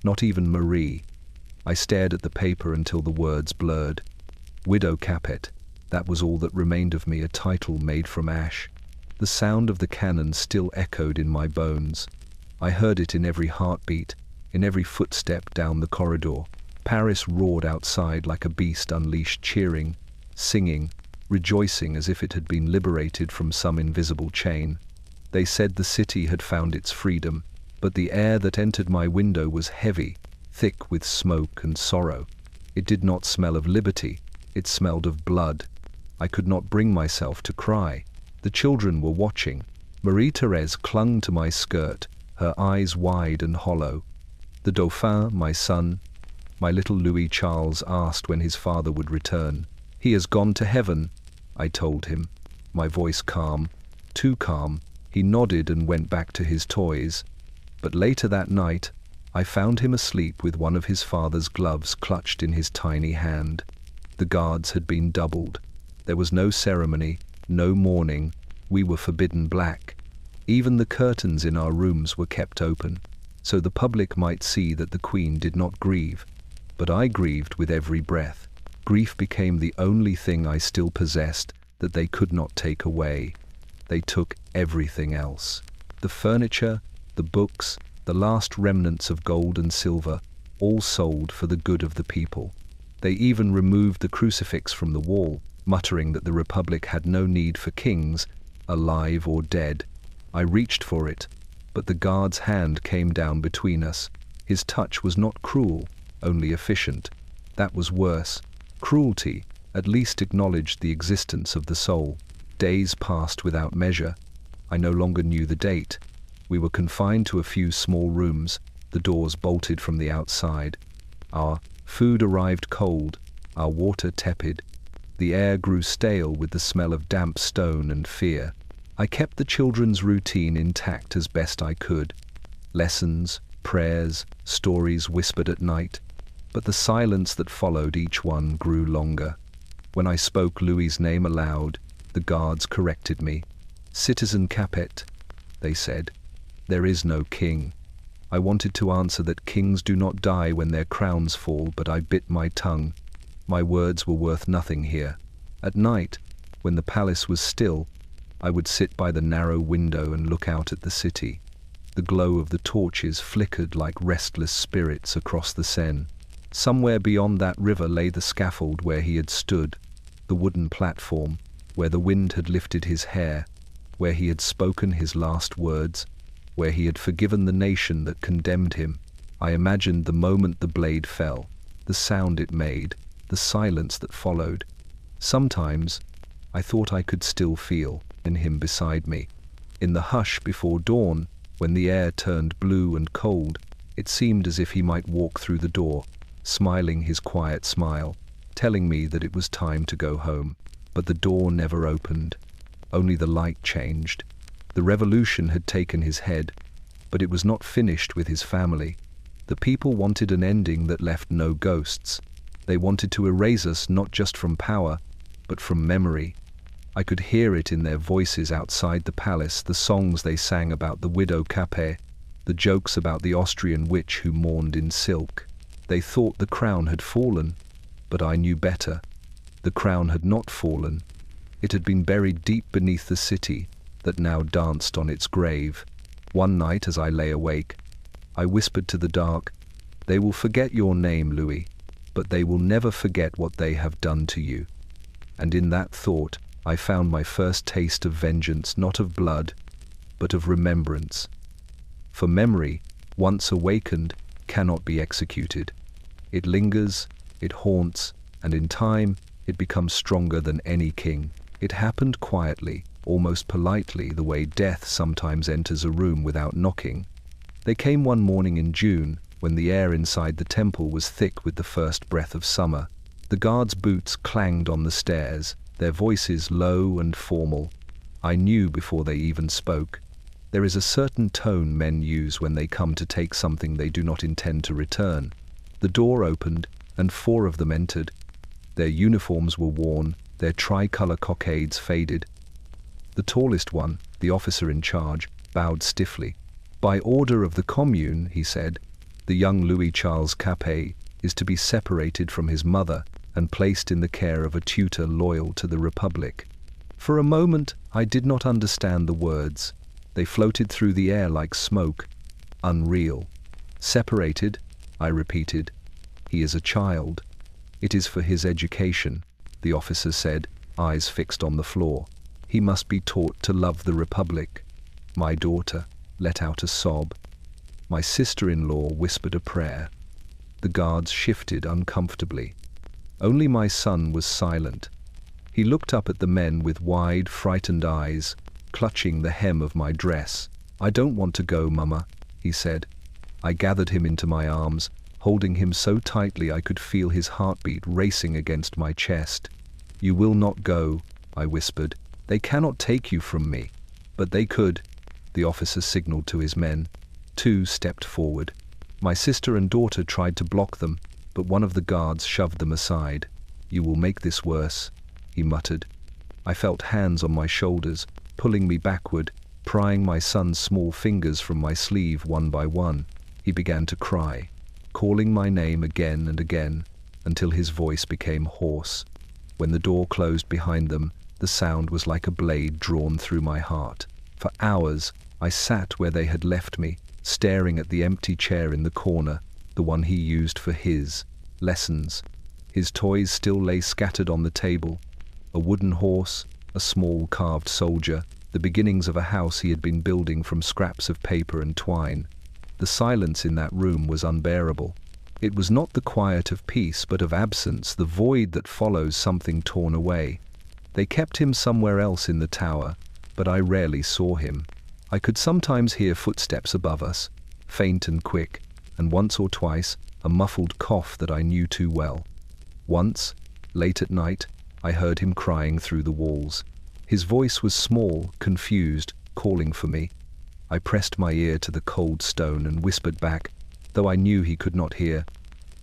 not even Marie. I stared at the paper until the words blurred. Widow Capet, that was all that remained of me, a title made from ash. The sound of the cannon still echoed in my bones. I heard it in every heartbeat, in every footstep down the corridor. Paris roared outside like a beast unleashed, cheering, singing, rejoicing as if it had been liberated from some invisible chain. They said the city had found its freedom, but the air that entered my window was heavy, thick with smoke and sorrow. It did not smell of liberty, it smelled of blood. I could not bring myself to cry. The children were watching. Marie-Thérèse clung to my skirt, her eyes wide and hollow. The Dauphin, my son, my little Louis Charles, asked when his father would return. "He has gone to heaven," I told him, my voice calm, too calm. He nodded and went back to his toys. But later that night, I found him asleep with one of his father's gloves clutched in his tiny hand. The guards had been doubled. There was no ceremony, no mourning. We were forbidden black. Even the curtains in our rooms were kept open, so the public might see that the Queen did not grieve. But I grieved with every breath. Grief became the only thing I still possessed that they could not take away. They took everything else. The furniture, the books, the last remnants of gold and silver, all sold for the good of the people. They even removed the crucifix from the wall, muttering that the Republic had no need for kings, alive or dead. I reached for it, but the guard's hand came down between us. His touch was not cruel, only efficient. That was worse. Cruelty at least acknowledged the existence of the soul. Days passed without measure. I no longer knew the date. We were confined to a few small rooms, the doors bolted from the outside. Our food arrived cold, our water tepid. The air grew stale with the smell of damp stone and fear. I kept the children's routine intact as best I could. Lessons, prayers, stories whispered at night, but the silence that followed each one grew longer. When I spoke Louis's name aloud, the guards corrected me. "Citizen Capet," they said. "There is no king." I wanted to answer that kings do not die when their crowns fall, but I bit my tongue. My words were worth nothing here. At night, when the palace was still, I would sit by the narrow window and look out at the city. The glow of the torches flickered like restless spirits across the Seine. Somewhere beyond that river lay the scaffold where he had stood, the wooden platform, where the wind had lifted his hair, where he had spoken his last words, where he had forgiven the nation that condemned him. I imagined the moment the blade fell, the sound it made, the silence that followed. Sometimes I thought I could still feel in him beside me. In the hush before dawn, when the air turned blue and cold, it seemed as if he might walk through the door, smiling his quiet smile, telling me that it was time to go home. But the door never opened. Only the light changed. The revolution had taken his head, but it was not finished with his family. The people wanted an ending that left no ghosts. They wanted to erase us not just from power, but from memory. I could hear it in their voices outside the palace, the songs they sang about the widow Capet, the jokes about the Austrian witch who mourned in silk. They thought the crown had fallen, but I knew better. The crown had not fallen. It had been buried deep beneath the city that now danced on its grave. One night as I lay awake, I whispered to the dark, "They will forget your name, Louis, but they will never forget what they have done to you." And in that thought, I found my first taste of vengeance, not of blood, but of remembrance. For memory, once awakened, cannot be executed. It lingers, it haunts, and in time, it becomes stronger than any king. It happened quietly, almost politely, the way death sometimes enters a room without knocking. They came one morning in June, when the air inside the temple was thick with the first breath of summer. The guards' boots clanged on the stairs, their voices low and formal. I knew before they even spoke. There is a certain tone men use when they come to take something they do not intend to return. The door opened, and 4 of them entered. Their uniforms were worn, their tricolor cockades faded. The tallest one, the officer in charge, bowed stiffly. "By order of the Commune," he said, "the young Louis Charles Capet is to be separated from his mother and placed in the care of a tutor loyal to the Republic." For a moment, I did not understand the words. They floated through the air like smoke. Unreal. "Separated," I repeated. "He is a child. It is for his education," the officer said, eyes fixed on the floor. "He must be taught to love the Republic." My daughter let out a sob. My sister-in-law whispered a prayer. The guards shifted uncomfortably. Only my son was silent. He looked up at the men with wide, frightened eyes, clutching the hem of my dress. "I don't want to go, Mama," he said. I gathered him into my arms, holding him so tightly I could feel his heartbeat racing against my chest. "You will not go," I whispered. "They cannot take you from me." "But they could," the officer signaled to his men. 2 stepped forward. My sister and daughter tried to block them, but one of the guards shoved them aside. "You will make this worse," he muttered. I felt hands on my shoulders, pulling me backward, prying my son's small fingers from my sleeve one by one. He began to cry, calling my name again and again, until his voice became hoarse. When the door closed behind them, the sound was like a blade drawn through my heart. For hours, I sat where they had left me, staring at the empty chair in the corner, the one he used for his lessons. His toys still lay scattered on the table. A wooden horse, a small carved soldier, the beginnings of a house he had been building from scraps of paper and twine. The silence in that room was unbearable. It was not the quiet of peace, but of absence, the void that follows something torn away. They kept him somewhere else in the tower, but I rarely saw him. I could sometimes hear footsteps above us, faint and quick, and once or twice a muffled cough that I knew too well. Once, late at night, I heard him crying through the walls. His voice was small, confused, calling for me. I pressed my ear to the cold stone and whispered back, though I knew he could not hear,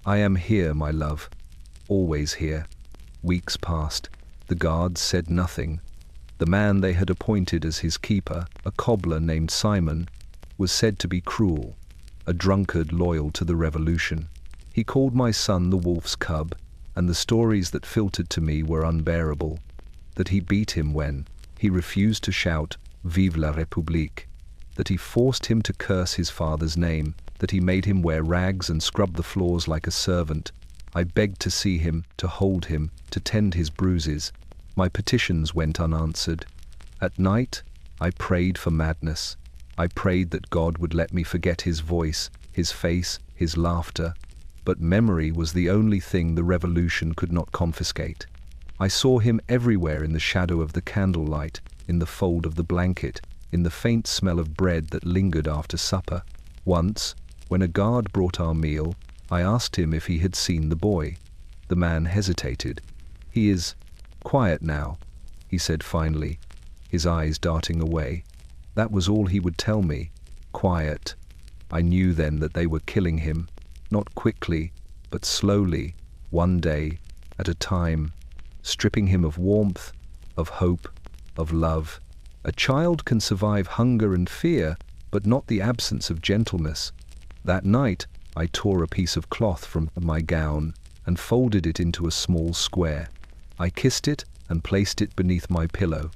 "I am here, my love, always here." Weeks passed. The guards said nothing. The man they had appointed as his keeper, a cobbler named Simon, was said to be cruel, a drunkard loyal to the revolution. He called my son the wolf's cub, and the stories that filtered to me were unbearable. That he beat him when he refused to shout, "Vive la République," that he forced him to curse his father's name, that he made him wear rags and scrub the floors like a servant. I begged to see him, to hold him, to tend his bruises. My petitions went unanswered. At night, I prayed for madness. I prayed that God would let me forget his voice, his face, his laughter. But memory was the only thing the revolution could not confiscate. I saw him everywhere, in the shadow of the candlelight, in the fold of the blanket, in the faint smell of bread that lingered after supper. Once, when a guard brought our meal, I asked him if he had seen the boy. The man hesitated. "He is quiet now," he said finally, his eyes darting away. That was all he would tell me. Quiet. I knew then that they were killing him, not quickly, but slowly, one day at a time, stripping him of warmth, of hope, of love. A child can survive hunger and fear, but not the absence of gentleness. That night, I tore a piece of cloth from my gown and folded it into a small square. I kissed it and placed it beneath my pillow.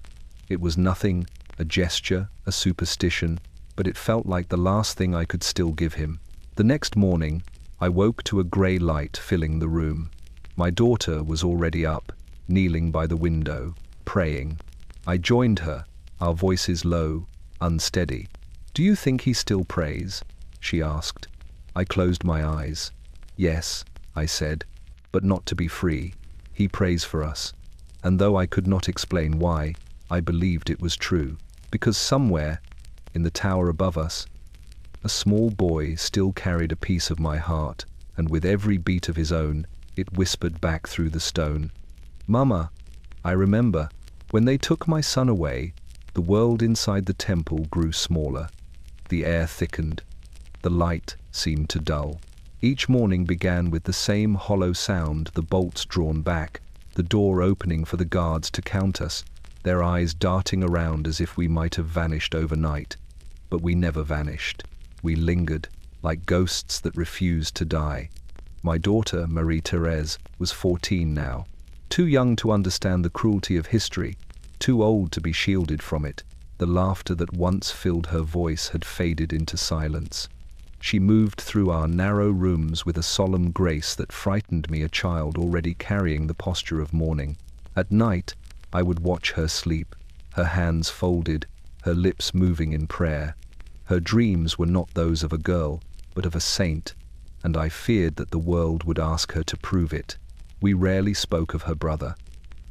It was nothing, a gesture, a superstition, but it felt like the last thing I could still give him. The next morning, I woke to a grey light filling the room. My daughter was already up, kneeling by the window, praying. I joined her, our voices low, unsteady. "Do you think he still prays?" she asked. I closed my eyes. "Yes," I said, "but not to be free. He prays for us." And though I could not explain why, I believed it was true, because somewhere, in the tower above us, a small boy still carried a piece of my heart, and with every beat of his own, it whispered back through the stone, "Mama, I remember, when they took my son away, the world inside the temple grew smaller. The air thickened. The light seemed to dull. Each morning began with the same hollow sound, the bolts drawn back, the door opening for the guards to count us, their eyes darting around as if we might have vanished overnight. But we never vanished. We lingered, like ghosts that refused to die. My daughter, Marie Therese, was 14 now, too young to understand the cruelty of history, too old to be shielded from it. The laughter that once filled her voice had faded into silence. She moved through our narrow rooms with a solemn grace that frightened me, a child already carrying the posture of mourning. At night, I would watch her sleep, her hands folded, her lips moving in prayer. Her dreams were not those of a girl, but of a saint, and I feared that the world would ask her to prove it. We rarely spoke of her brother.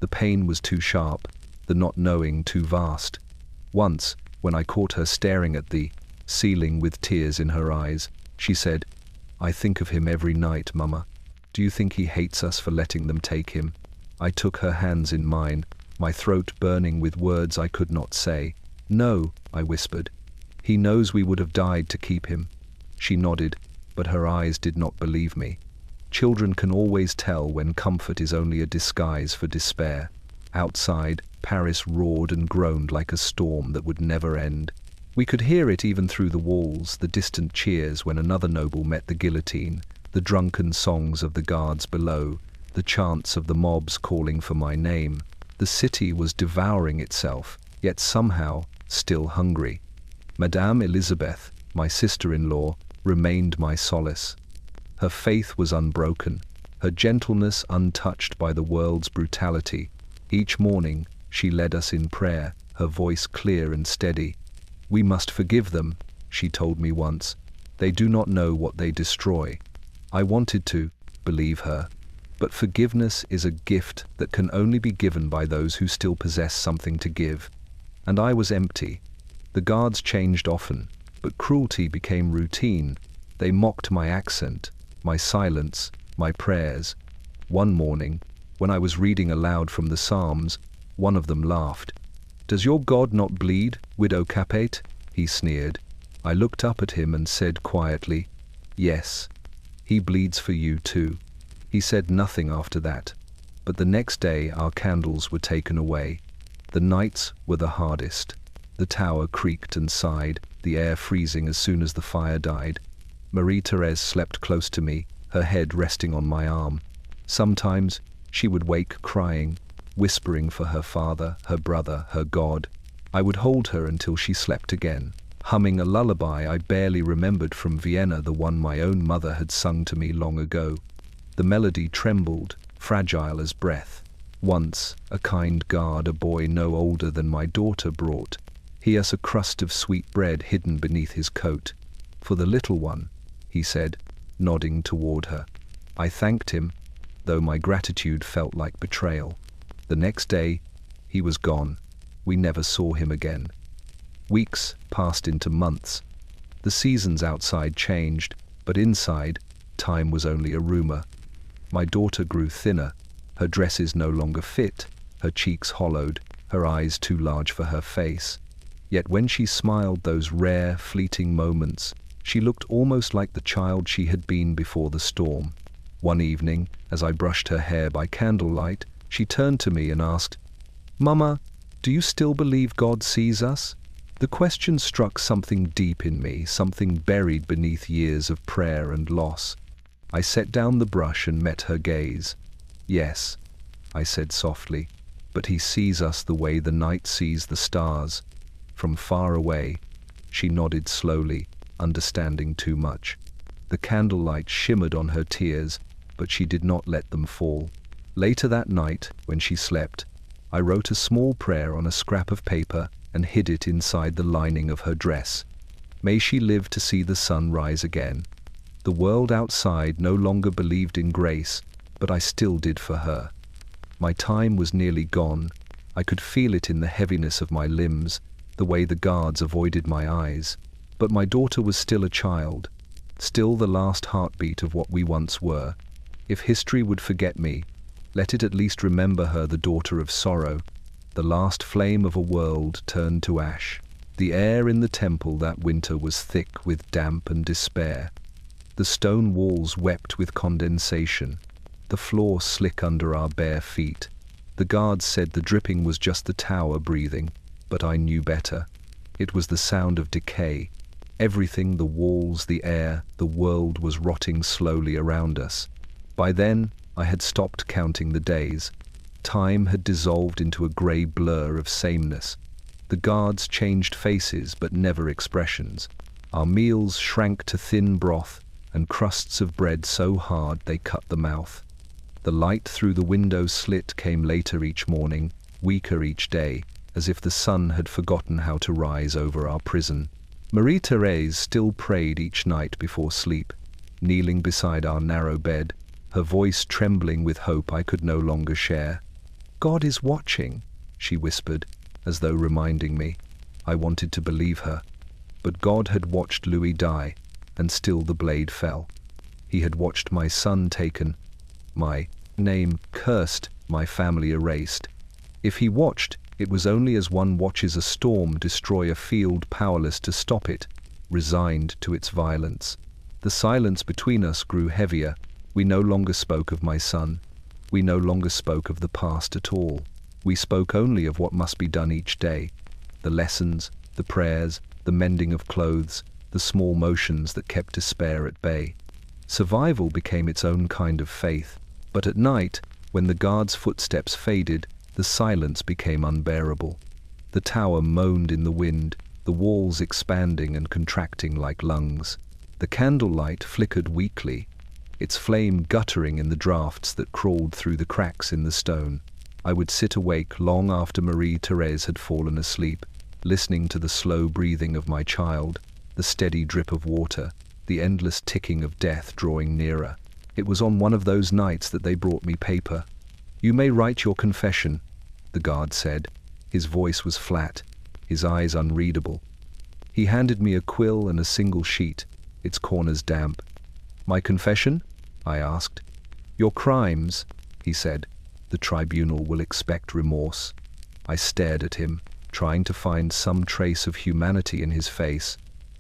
The pain was too sharp, the not knowing too vast. Once, when I caught her staring at the ceiling with tears in her eyes, she said, "I think of him every night, Mama. Do you think he hates us for letting them take him?" I took her hands in mine, my throat burning with words I could not say. "No," I whispered. "He knows we would have died to keep him." She nodded, but her eyes did not believe me. Children can always tell when comfort is only a disguise for despair. Outside, Paris roared and groaned like a storm that would never end. We could hear it even through the walls, the distant cheers when another noble met the guillotine, the drunken songs of the guards below, the chants of the mobs calling for my name. The city was devouring itself, yet somehow still hungry. Madame Elizabeth, my sister-in-law, remained my solace. Her faith was unbroken, her gentleness untouched by the world's brutality. Each morning, she led us in prayer, her voice clear and steady. "We must forgive them," she told me once. "They do not know what they destroy." I wanted to believe her, but forgiveness is a gift that can only be given by those who still possess something to give. And I was empty. The guards changed often, but cruelty became routine. They mocked my accent, my silence, my prayers. One morning, when I was reading aloud from the Psalms, one of them laughed. "Does your God not bleed, widow Capate?" he sneered. I looked up at him and said quietly, "Yes, he bleeds for you too." He said nothing after that, but the next day our candles were taken away. The nights were the hardest. The tower creaked and sighed, the air freezing as soon as the fire died. Marie-Thérèse slept close to me, her head resting on my arm. Sometimes she would wake crying, whispering for her father, her brother, her God. I would hold her until she slept again, humming a lullaby I barely remembered from Vienna, the one my own mother had sung to me long ago. The melody trembled, fragile as breath. Once, a kind guard, a boy no older than my daughter, brought us a crust of sweet bread hidden beneath his coat. "For the little one," he said, nodding toward her. I thanked him, though my gratitude felt like betrayal. The next day, he was gone. We never saw him again. Weeks passed into months. The seasons outside changed, but inside, time was only a rumor. My daughter grew thinner. Her dresses no longer fit, her cheeks hollowed, her eyes too large for her face. Yet when she smiled those rare, fleeting moments, she looked almost like the child she had been before the storm. One evening, as I brushed her hair by candlelight, she turned to me and asked, "Mama, do you still believe God sees us?" The question struck something deep in me, something buried beneath years of prayer and loss. I set down the brush and met her gaze. "Yes," I said softly, "but he sees us the way the night sees the stars. From far away." She nodded slowly, understanding too much. The candlelight shimmered on her tears, but she did not let them fall. Later that night, when she slept, I wrote a small prayer on a scrap of paper and hid it inside the lining of her dress. May she live to see the sun rise again. The world outside no longer believed in grace, but I still did for her. My time was nearly gone. I could feel it in the heaviness of my limbs, the way the guards avoided my eyes. But my daughter was still a child, still the last heartbeat of what we once were. If history would forget me, let it at least remember her, the daughter of sorrow, the last flame of a world turned to ash. The air in the temple that winter was thick with damp and despair. The stone walls wept with condensation, the floor slick under our bare feet. The guards said the dripping was just the tower breathing, but I knew better. It was the sound of decay. Everything, the walls, the air, the world was rotting slowly around us. By then, I had stopped counting the days. Time had dissolved into a grey blur of sameness. The guards changed faces, but never expressions. Our meals shrank to thin broth and crusts of bread so hard they cut the mouth. The light through the window slit came later each morning, weaker each day, as if the sun had forgotten how to rise over our prison. Marie-Thérèse still prayed each night before sleep, kneeling beside our narrow bed, her voice trembling with hope I could no longer share. "God is watching," she whispered, as though reminding me. I wanted to believe her. But God had watched Louis die, and still the blade fell. He had watched my son taken, my name cursed, my family erased. If he watched, it was only as one watches a storm destroy a field, powerless to stop it, resigned to its violence. The silence between us grew heavier. We no longer spoke of my son. We no longer spoke of the past at all. We spoke only of what must be done each day. The lessons, the prayers, the mending of clothes, the small motions that kept despair at bay. Survival became its own kind of faith. But at night, when the guards' footsteps faded, the silence became unbearable. The tower moaned in the wind, the walls expanding and contracting like lungs. The candlelight flickered weakly, its flame guttering in the draughts that crawled through the cracks in the stone. I would sit awake long after Marie-Thérèse had fallen asleep, listening to the slow breathing of my child, the steady drip of water, the endless ticking of death drawing nearer. It was on one of those nights that they brought me paper. "You may write your confession," the guard said. His voice was flat, his eyes unreadable. He handed me a quill and a single sheet, its corners damp. "My confession?" I asked. "Your crimes," he said. "The tribunal will expect remorse." I stared at him, trying to find some trace of humanity in his face,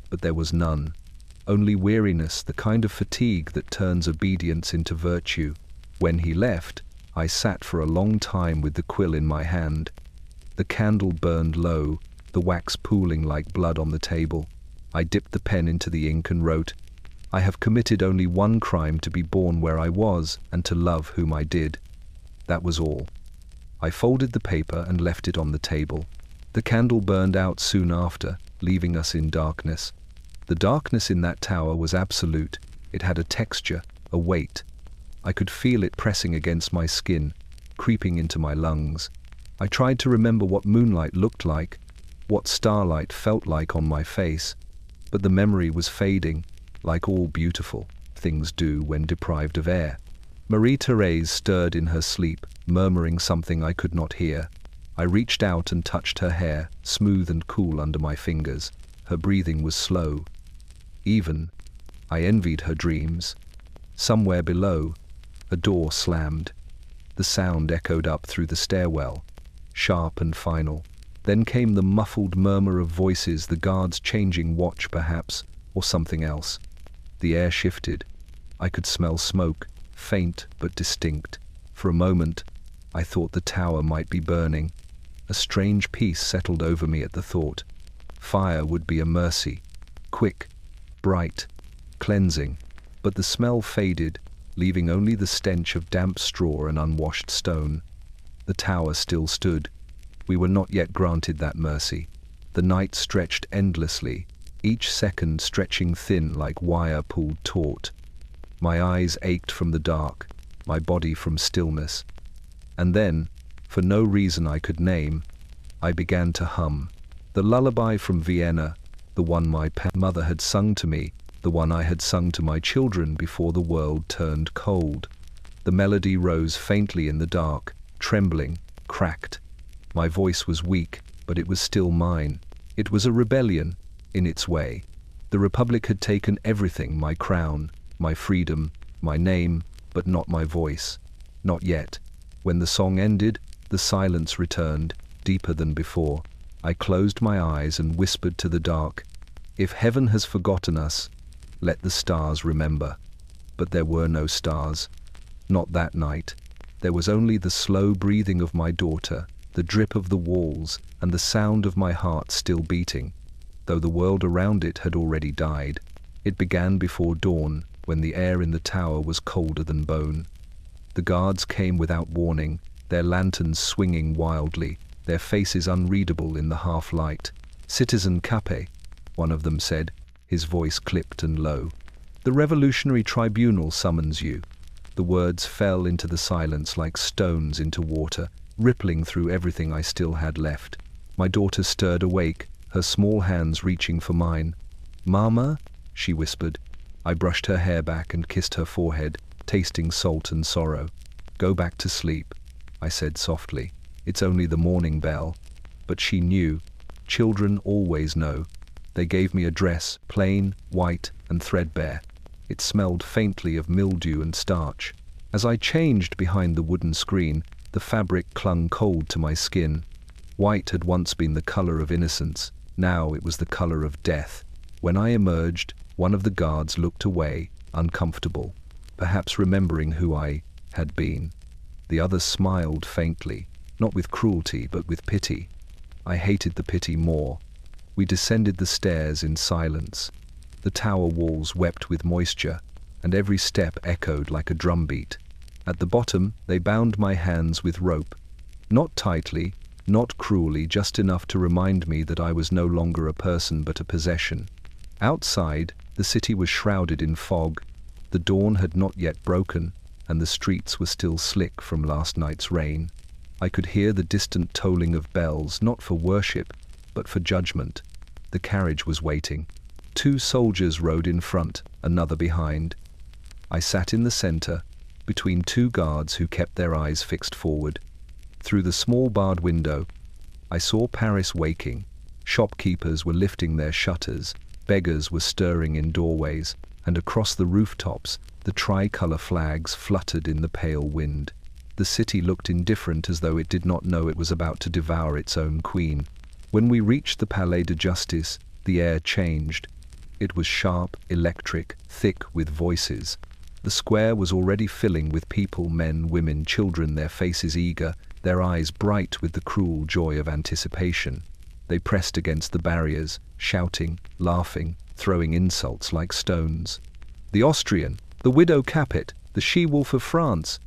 but there was none. Only weariness, the kind of fatigue that turns obedience into virtue. When he left, I sat for a long time with the quill in my hand. The candle burned low, the wax pooling like blood on the table. I dipped the pen into the ink and wrote, "I have committed only one crime, to be born where I was and to love whom I did." That was all. I folded the paper and left it on the table. The candle burned out soon after, leaving us in darkness. The darkness in that tower was absolute. It had a texture, a weight. I could feel it pressing against my skin, creeping into my lungs. I tried to remember what moonlight looked like, what starlight felt like on my face, but the memory was fading, like all beautiful things do when deprived of air. Marie-Thérèse stirred in her sleep, murmuring something I could not hear. I reached out and touched her hair, smooth and cool under my fingers. Her breathing was slow, even. I envied her dreams. Somewhere below, a door slammed. The sound echoed up through the stairwell, sharp and final. Then came the muffled murmur of voices, the guards changing watch perhaps, or something else. The air shifted. I could smell smoke, faint but distinct. For a moment, I thought the tower might be burning. A strange peace settled over me at the thought. Fire would be a mercy, quick, bright, cleansing, but the smell faded, leaving only the stench of damp straw and unwashed stone. The tower still stood. We were not yet granted that mercy. The night stretched endlessly, each second stretching thin like wire pulled taut. My eyes ached from the dark, my body from stillness. And then, for no reason I could name, I began to hum. The lullaby from Vienna, the one my mother had sung to me, the one I had sung to my children before the world turned cold. The melody rose faintly in the dark, trembling, cracked. My voice was weak, but it was still mine. It was a rebellion, in its way. The Republic had taken everything, my crown, my freedom, my name, but not my voice. Not yet. When the song ended, the silence returned, deeper than before. I closed my eyes and whispered to the dark, "If heaven has forgotten us, let the stars remember." But there were no stars. Not that night. There was only the slow breathing of my daughter, the drip of the walls, and the sound of my heart still beating, though the world around it had already died. It began before dawn, when the air in the tower was colder than bone. The guards came without warning, their lanterns swinging wildly, their faces unreadable in the half-light. "Citizen Capet," one of them said, his voice clipped and low. "The Revolutionary Tribunal summons you." The words fell into the silence like stones into water, rippling through everything I still had left. My daughter stirred awake, her small hands reaching for mine. "Mama?" she whispered. I brushed her hair back and kissed her forehead, tasting salt and sorrow. "Go back to sleep," I said softly. "It's only the morning bell." But she knew. Children always know. They gave me a dress, plain, white, and threadbare. It smelled faintly of mildew and starch. As I changed behind the wooden screen, the fabric clung cold to my skin. White had once been the color of innocence. Now it was the color of death. When I emerged, one of the guards looked away, uncomfortable, perhaps remembering who I had been. The other smiled faintly, not with cruelty, but with pity. I hated the pity more. We descended the stairs in silence. The tower walls wept with moisture, and every step echoed like a drumbeat. At the bottom, they bound my hands with rope. Not tightly, not cruelly, just enough to remind me that I was no longer a person but a possession. Outside, the city was shrouded in fog. The dawn had not yet broken, and the streets were still slick from last night's rain. I could hear the distant tolling of bells, not for worship, but for judgment. The carriage was waiting. 2 soldiers rode in front, another behind. I sat in the center, between 2 guards who kept their eyes fixed forward. Through the small barred window, I saw Paris waking. Shopkeepers were lifting their shutters, beggars were stirring in doorways, and across the rooftops, the tricolor flags fluttered in the pale wind. The city looked indifferent, as though it did not know it was about to devour its own queen. When we reached the Palais de Justice, the air changed. It was sharp, electric, thick with voices. The square was already filling with people, men, women, children, their faces eager, their eyes bright with the cruel joy of anticipation. They pressed against the barriers, shouting, laughing, throwing insults like stones. "The Austrian, the widow Capet, the she-wolf of France."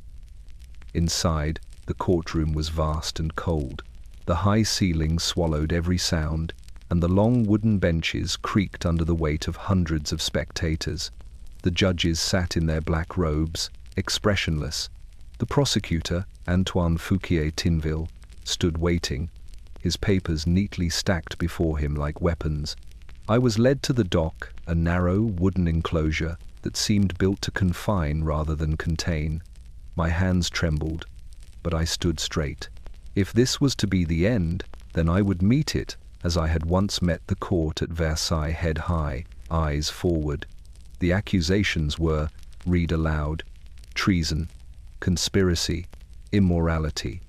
Inside, the courtroom was vast and cold. The high ceiling swallowed every sound, and the long wooden benches creaked under the weight of hundreds of spectators. The judges sat in their black robes, expressionless. The prosecutor, Antoine Fouquier-Tinville, stood waiting, his papers neatly stacked before him like weapons. I was led to the dock, a narrow wooden enclosure that seemed built to confine rather than contain. My hands trembled, but I stood straight. If this was to be the end, then I would meet it as I had once met the court at Versailles, head high, eyes forward. The accusations were, read aloud, treason, conspiracy, immorality.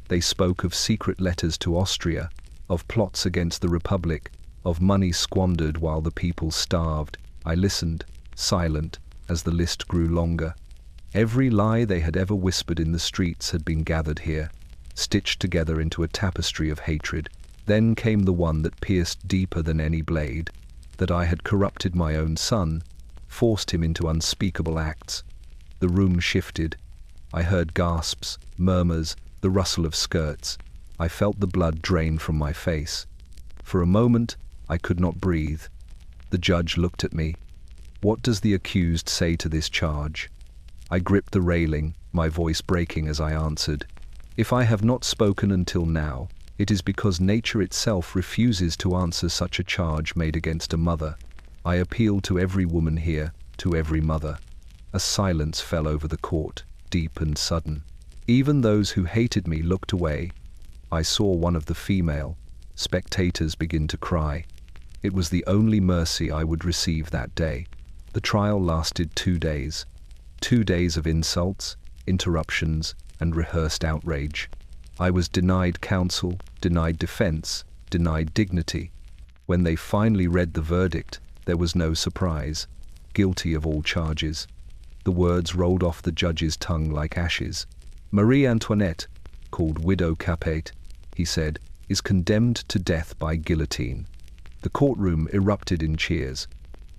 They spoke of secret letters to Austria, of plots against the Republic, of money squandered while the people starved. I listened, silent, as the list grew longer. Every lie they had ever whispered in the streets had been gathered here, stitched together into a tapestry of hatred. Then came the one that pierced deeper than any blade, that I had corrupted my own son, forced him into unspeakable acts. The room shifted. I heard gasps, murmurs, the rustle of skirts. I felt the blood drain from my face. For a moment, I could not breathe. The judge looked at me. What does the accused say to this charge? I gripped the railing, my voice breaking as I answered. If I have not spoken until now, it is because nature itself refuses to answer such a charge made against a mother. I appeal to every woman here, to every mother. A silence fell over the court, deep and sudden. Even those who hated me looked away. I saw one of the female spectators begin to cry. It was the only mercy I would receive that day. The trial lasted 2 days. 2 days of insults, interruptions, and rehearsed outrage. I was denied counsel, denied defense, denied dignity. When they finally read the verdict, there was no surprise. Guilty of all charges. The words rolled off the judge's tongue like ashes. Marie Antoinette, called Widow Capet, he said, is condemned to death by guillotine. The courtroom erupted in cheers.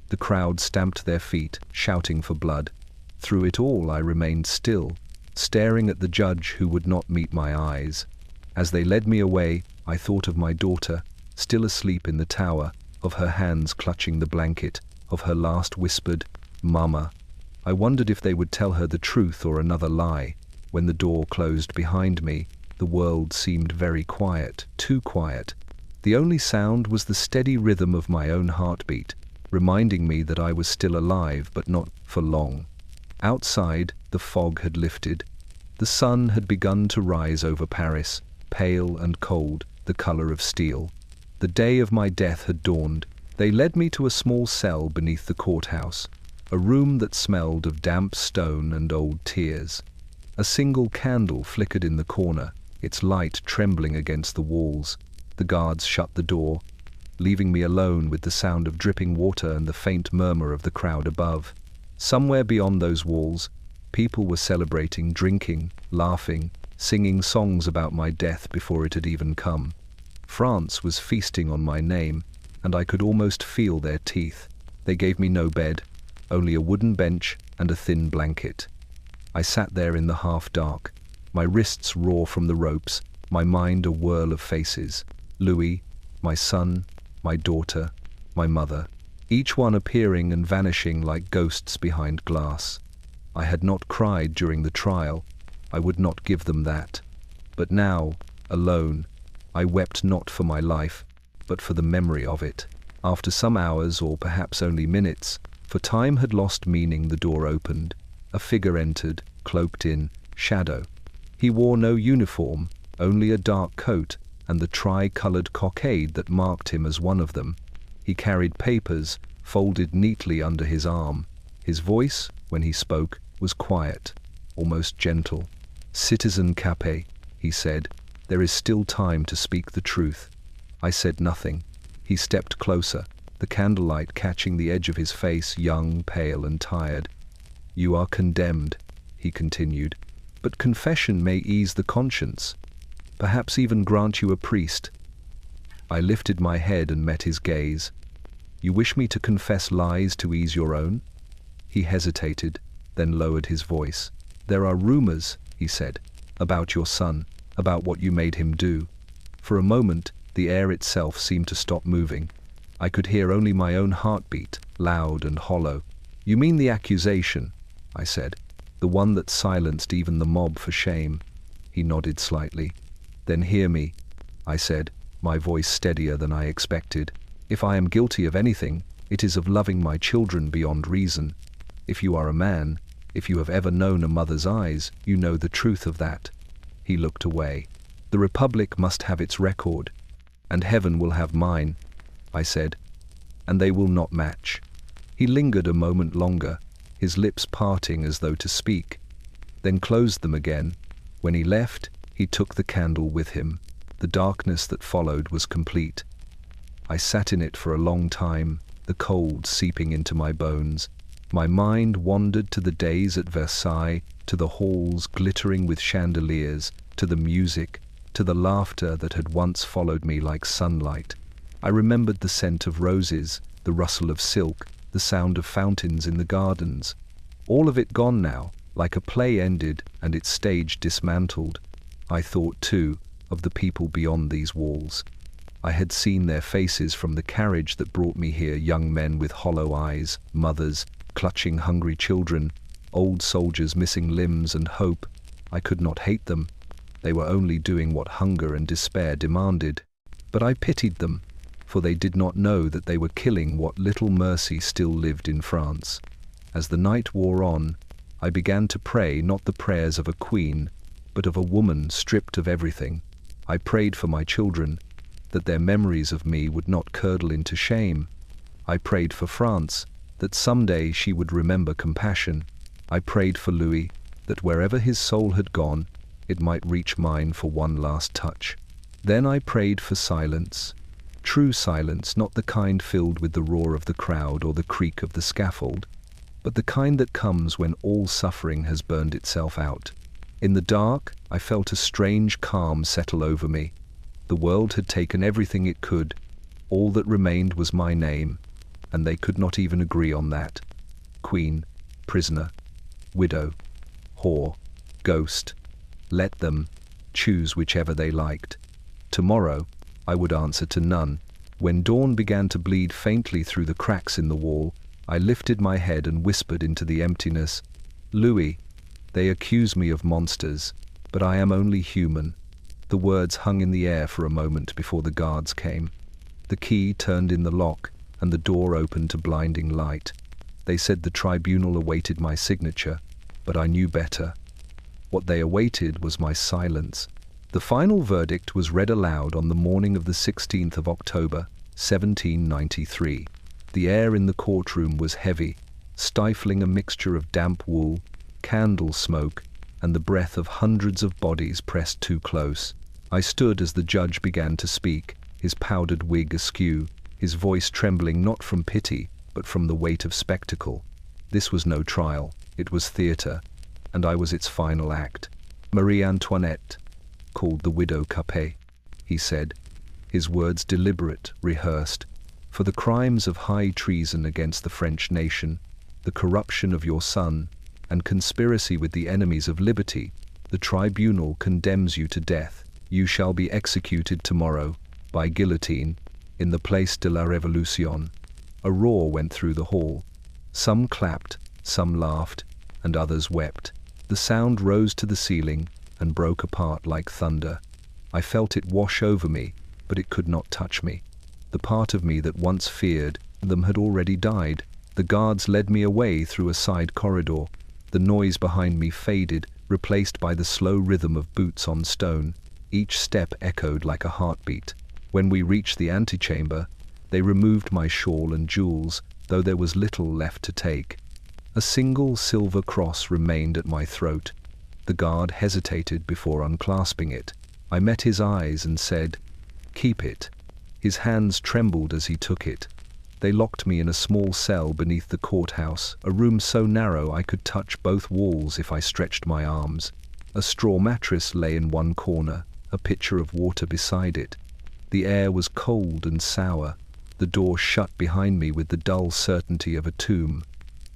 The crowd stamped their feet, shouting for blood. Through it all I remained still, staring at the judge who would not meet my eyes. As they led me away, I thought of my daughter, still asleep in the tower, of her hands clutching the blanket, of her last whispered, "Mama." I wondered if they would tell her the truth or another lie. When the door closed behind me, the world seemed very quiet, too quiet. The only sound was the steady rhythm of my own heartbeat, reminding me that I was still alive, but not for long. Outside, the fog had lifted. The sun had begun to rise over Paris, pale and cold, the color of steel. The day of my death had dawned. They led me to a small cell beneath the courthouse, a room that smelled of damp stone and old tears. A single candle flickered in the corner, its light trembling against the walls. The guards shut the door, leaving me alone with the sound of dripping water and the faint murmur of the crowd above. Somewhere beyond those walls, people were celebrating, drinking, laughing, singing songs about my death before it had even come. France was feasting on my name, and I could almost feel their teeth. They gave me no bed, only a wooden bench and a thin blanket. I sat there in the half-dark, my wrists raw from the ropes, my mind a whirl of faces. Louis, my son, my daughter, my mother, each one appearing and vanishing like ghosts behind glass. I had not cried during the trial. I would not give them that. But now, alone, I wept not for my life, but for the memory of it. After some hours, or perhaps only minutes, for time had lost meaning, the door opened. A figure entered, cloaked in shadow. He wore no uniform, only a dark coat and the tri-colored cockade that marked him as one of them. He carried papers, folded neatly under his arm. His voice, when he spoke, was quiet, almost gentle. "Citizen Capet," he said, "there is still time to speak the truth." I said nothing. He stepped closer, the candlelight catching the edge of his face, young, pale, and tired. "You are condemned," he continued, "but confession may ease the conscience, perhaps even grant you a priest." I lifted my head and met his gaze. "You wish me to confess lies to ease your own?" He hesitated, then lowered his voice. "There are rumors," he said, "about your son, about what you made him do." For a moment, the air itself seemed to stop moving. I could hear only my own heartbeat, loud and hollow. "You mean the accusation," I said, "the one that silenced even the mob for shame." He nodded slightly. "Then hear me," I said, my voice steadier than I expected. "If I am guilty of anything, it is of loving my children beyond reason. If you are a man, if you have ever known a mother's eyes, you know the truth of that." He looked away. "The Republic must have its record, and heaven will have mine," I said, "and they will not match." He lingered a moment longer, his lips parting as though to speak, then closed them again. When he left, he took the candle with him. The darkness that followed was complete. I sat in it for a long time, the cold seeping into my bones. My mind wandered to the days at Versailles, to the halls glittering with chandeliers, to the music, to the laughter that had once followed me like sunlight. I remembered the scent of roses, the rustle of silk, the sound of fountains in the gardens. All of it gone now, like a play ended and its stage dismantled. I thought, too, of the people beyond these walls. I had seen their faces from the carriage that brought me here, young men with hollow eyes, mothers clutching hungry children, old soldiers missing limbs and hope. I could not hate them. They were only doing what hunger and despair demanded. But I pitied them, for they did not know that they were killing what little mercy still lived in France. As the night wore on, I began to pray not the prayers of a queen, but of a woman stripped of everything. I prayed for my children, that their memories of me would not curdle into shame. I prayed for France, that someday she would remember compassion. I prayed for Louis, that wherever his soul had gone, it might reach mine for one last touch. Then I prayed for silence. True silence, not the kind filled with the roar of the crowd or the creak of the scaffold, but the kind that comes when all suffering has burned itself out. In the dark, I felt a strange calm settle over me. The world had taken everything it could. All that remained was my name, and they could not even agree on that. Queen, prisoner, widow, whore, ghost. Let them choose whichever they liked. Tomorrow, I would answer to none. When dawn began to bleed faintly through the cracks in the wall, I lifted my head and whispered into the emptiness, "Louis, they accuse me of monsters, but I am only human." The words hung in the air for a moment before the guards came. The key turned in the lock, and the door opened to blinding light. They said the tribunal awaited my signature, but I knew better. What they awaited was my silence. The final verdict was read aloud on the morning of the 16th of October, 1793. The air in the courtroom was heavy, stifling a mixture of damp wool, candle smoke, and the breath of hundreds of bodies pressed too close. I stood as the judge began to speak, his powdered wig askew, his voice trembling not from pity, but from the weight of spectacle. This was no trial, it was theatre, and I was its final act. "Marie Antoinette, called the widow Capet," he said, his words deliberate, rehearsed, "for the crimes of high treason against the French nation, the corruption of your son, and conspiracy with the enemies of liberty, the tribunal condemns you to death. You shall be executed tomorrow, by guillotine, in the Place de la Révolution." A roar went through the hall. Some clapped, some laughed, and others wept. The sound rose to the ceiling, and broke apart like thunder. I felt it wash over me, but it could not touch me. The part of me that once feared them had already died. The guards led me away through a side corridor. The noise behind me faded, replaced by the slow rhythm of boots on stone. Each step echoed like a heartbeat. When we reached the antechamber, they removed my shawl and jewels, though there was little left to take. A single silver cross remained at my throat. The guard hesitated before unclasping it. I met his eyes and said, "Keep it." His hands trembled as he took it. They locked me in a small cell beneath the courthouse, a room so narrow I could touch both walls if I stretched my arms. A straw mattress lay in one corner, a pitcher of water beside it. The air was cold and sour. The door shut behind me with the dull certainty of a tomb.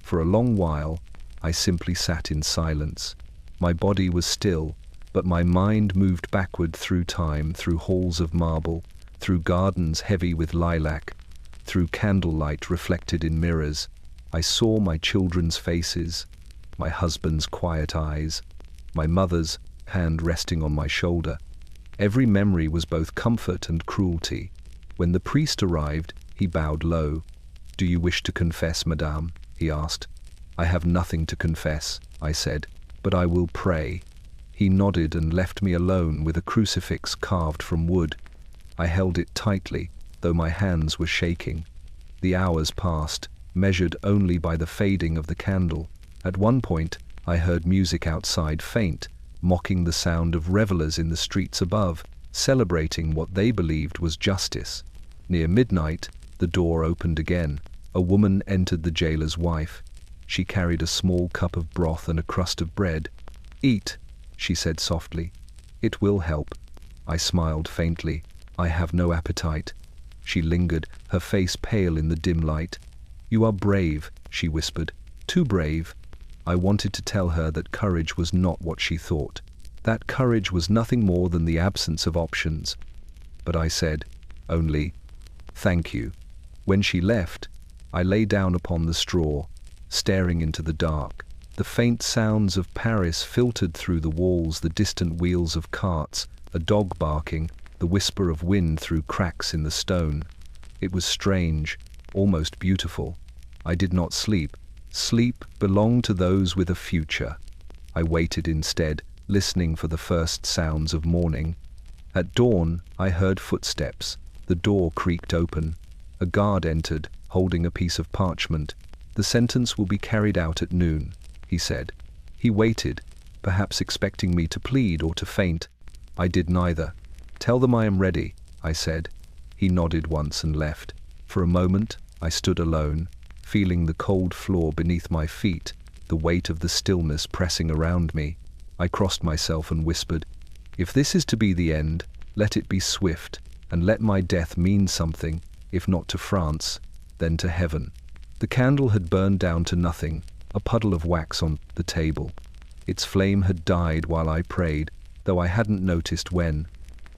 For a long while, I simply sat in silence. My body was still, but my mind moved backward through time, through halls of marble, through gardens heavy with lilac, through candlelight reflected in mirrors. I saw my children's faces, my husband's quiet eyes, my mother's hand resting on my shoulder. Every memory was both comfort and cruelty. When the priest arrived, he bowed low. "Do you wish to confess, madame?" he asked. "I have nothing to confess," I said, "but I will pray." He nodded and left me alone with a crucifix carved from wood. I held it tightly, though my hands were shaking. The hours passed, measured only by the fading of the candle. At one point, I heard music outside faint, mocking the sound of revelers in the streets above, celebrating what they believed was justice. Near midnight, the door opened again. A woman entered, the jailer's wife. She carried a small cup of broth and a crust of bread. "Eat," she said softly. "It will help." I smiled faintly. "I have no appetite." She lingered, her face pale in the dim light. "You are brave," she whispered. "Too brave." I wanted to tell her that courage was not what she thought. That courage was nothing more than the absence of options. But I said, only, "Thank you." When she left, I lay down upon the straw, staring into the dark. The faint sounds of Paris filtered through the walls, the distant wheels of carts, a dog barking, the whisper of wind through cracks in the stone. It was strange, almost beautiful. I did not sleep. Sleep belonged to those with a future. I waited instead, listening for the first sounds of morning. At dawn, I heard footsteps. The door creaked open. A guard entered, holding a piece of parchment. "The sentence will be carried out at noon," he said. He waited, perhaps expecting me to plead or to faint. I did neither. "Tell them I am ready," I said. He nodded once and left. For a moment, I stood alone, feeling the cold floor beneath my feet, the weight of the stillness pressing around me. I crossed myself and whispered, "If this is to be the end, let it be swift, and let my death mean something, if not to France, then to heaven." The candle had burned down to nothing, a puddle of wax on the table. Its flame had died while I prayed, though I hadn't noticed when.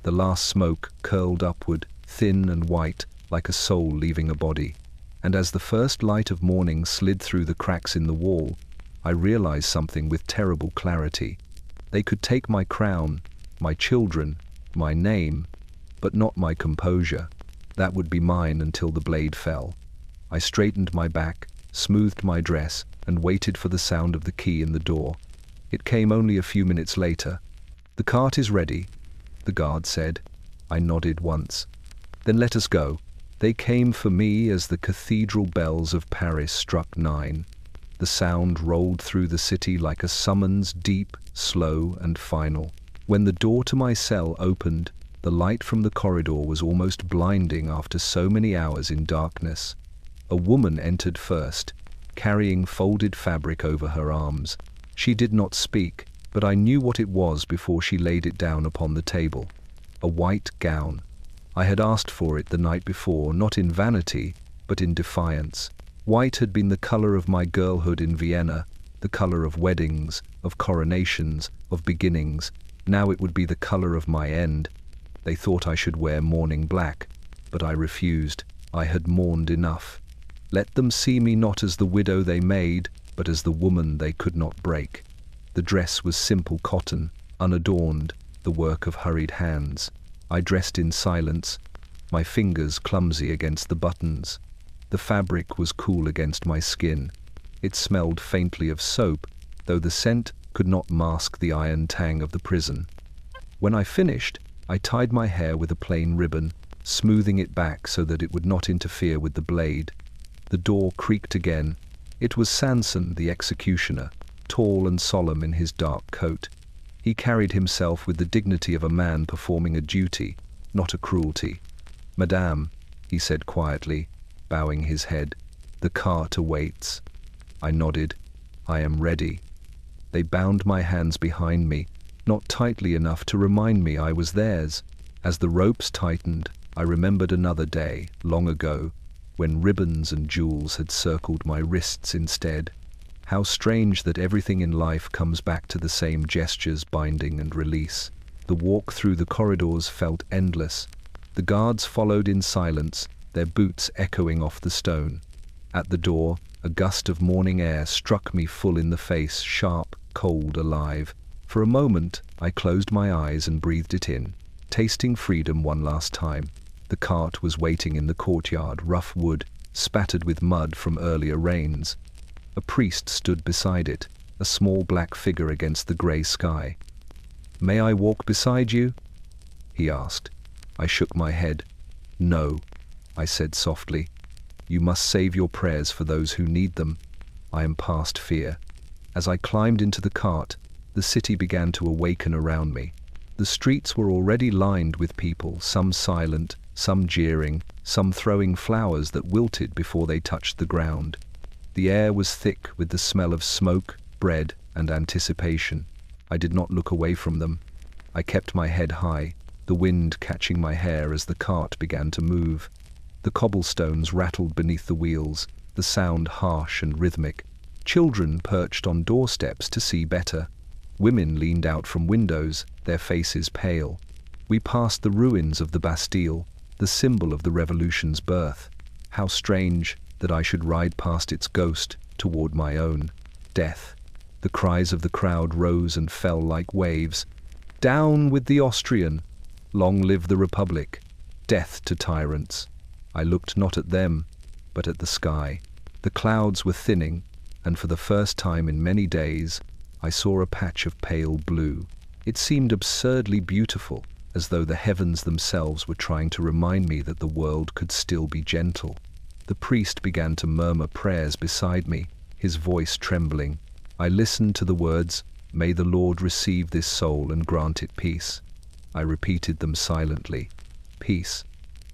The last smoke curled upward, thin and white, like a soul leaving a body. And as the first light of morning slid through the cracks in the wall, I realized something with terrible clarity. They could take my crown, my children, my name, but not my composure. That would be mine until the blade fell. I straightened my back, smoothed my dress, and waited for the sound of the key in the door. It came only a few minutes later. "The cart is ready," the guard said. I nodded once. "Then let us go." They came for me as the cathedral bells of Paris struck 9. The sound rolled through the city like a summons, deep, slow, and final. When the door to my cell opened, the light from the corridor was almost blinding after so many hours in darkness. A woman entered first, carrying folded fabric over her arms. She did not speak, but I knew what it was before she laid it down upon the table. A white gown. I had asked for it the night before, not in vanity, but in defiance. White had been the color of my girlhood in Vienna, the color of weddings, of coronations, of beginnings. Now it would be the color of my end. They thought I should wear mourning black, but I refused. I had mourned enough. Let them see me not as the widow they made, but as the woman they could not break. The dress was simple cotton, unadorned, the work of hurried hands. I dressed in silence, my fingers clumsy against the buttons. The fabric was cool against my skin. It smelled faintly of soap, though the scent could not mask the iron tang of the prison. When I finished, I tied my hair with a plain ribbon, smoothing it back so that it would not interfere with the blade. The door creaked again. It was Sanson, the executioner, tall and solemn in his dark coat. He carried himself with the dignity of a man performing a duty, not a cruelty. "Madame," he said quietly, bowing his head, "the cart awaits." I nodded. "I am ready." They bound my hands behind me, not tightly enough to remind me I was theirs. As the ropes tightened, I remembered another day, long ago, when ribbons and jewels had circled my wrists instead. How strange that everything in life comes back to the same gestures, binding and release. The walk through the corridors felt endless. The guards followed in silence, their boots echoing off the stone. At the door, a gust of morning air struck me full in the face, sharp, cold, alive. For a moment, I closed my eyes and breathed it in, tasting freedom one last time. The cart was waiting in the courtyard, rough wood, spattered with mud from earlier rains. A priest stood beside it, a small black figure against the grey sky. "May I walk beside you?" he asked. I shook my head. "No," I said softly. "You must save your prayers for those who need them. I am past fear." As I climbed into the cart, the city began to awaken around me. The streets were already lined with people, some silent, some jeering, some throwing flowers that wilted before they touched the ground. The air was thick with the smell of smoke, bread, and anticipation. I did not look away from them. I kept my head high, the wind catching my hair as the cart began to move. The cobblestones rattled beneath the wheels, the sound harsh and rhythmic. Children perched on doorsteps to see better. Women leaned out from windows, their faces pale. We passed the ruins of the Bastille, the symbol of the Revolution's birth. How strange that I should ride past its ghost toward my own death. The cries of the crowd rose and fell like waves. "Down with the Austrian! Long live the Republic! Death to tyrants!" I looked not at them, but at the sky. The clouds were thinning, and for the first time in many days, I saw a patch of pale blue. It seemed absurdly beautiful, as though the heavens themselves were trying to remind me that the world could still be gentle. The priest began to murmur prayers beside me, his voice trembling. I listened to the words, "May the Lord receive this soul and grant it peace." I repeated them silently. Peace.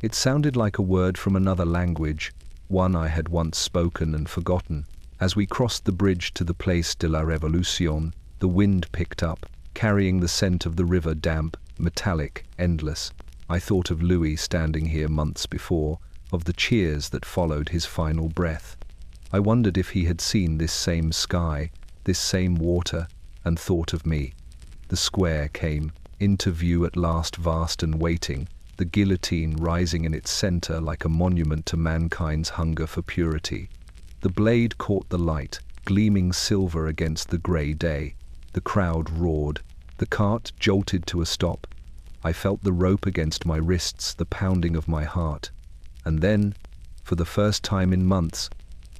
It sounded like a word from another language, one I had once spoken and forgotten. As we crossed the bridge to the Place de la Révolution, the wind picked up, carrying the scent of the river, damp, metallic, endless. I thought of Louis standing here months before, of the cheers that followed his final breath. I wondered if he had seen this same sky, this same water, and thought of me. The square came into view at last, vast and waiting, the guillotine rising in its center like a monument to mankind's hunger for purity. The blade caught the light, gleaming silver against the grey day. The crowd roared. The cart jolted to a stop. I felt the rope against my wrists, the pounding of my heart. And then, for the first time in months,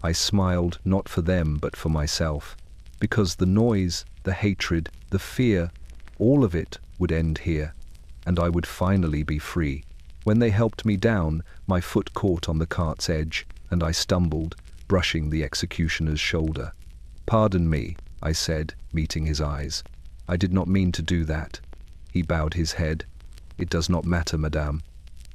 I smiled not for them but for myself. Because the noise, the hatred, the fear, all of it would end here, and I would finally be free. When they helped me down, my foot caught on the cart's edge, and I stumbled, brushing the executioner's shoulder. "Pardon me," I said, meeting his eyes. "I did not mean to do that." He bowed his head. "It does not matter, madame."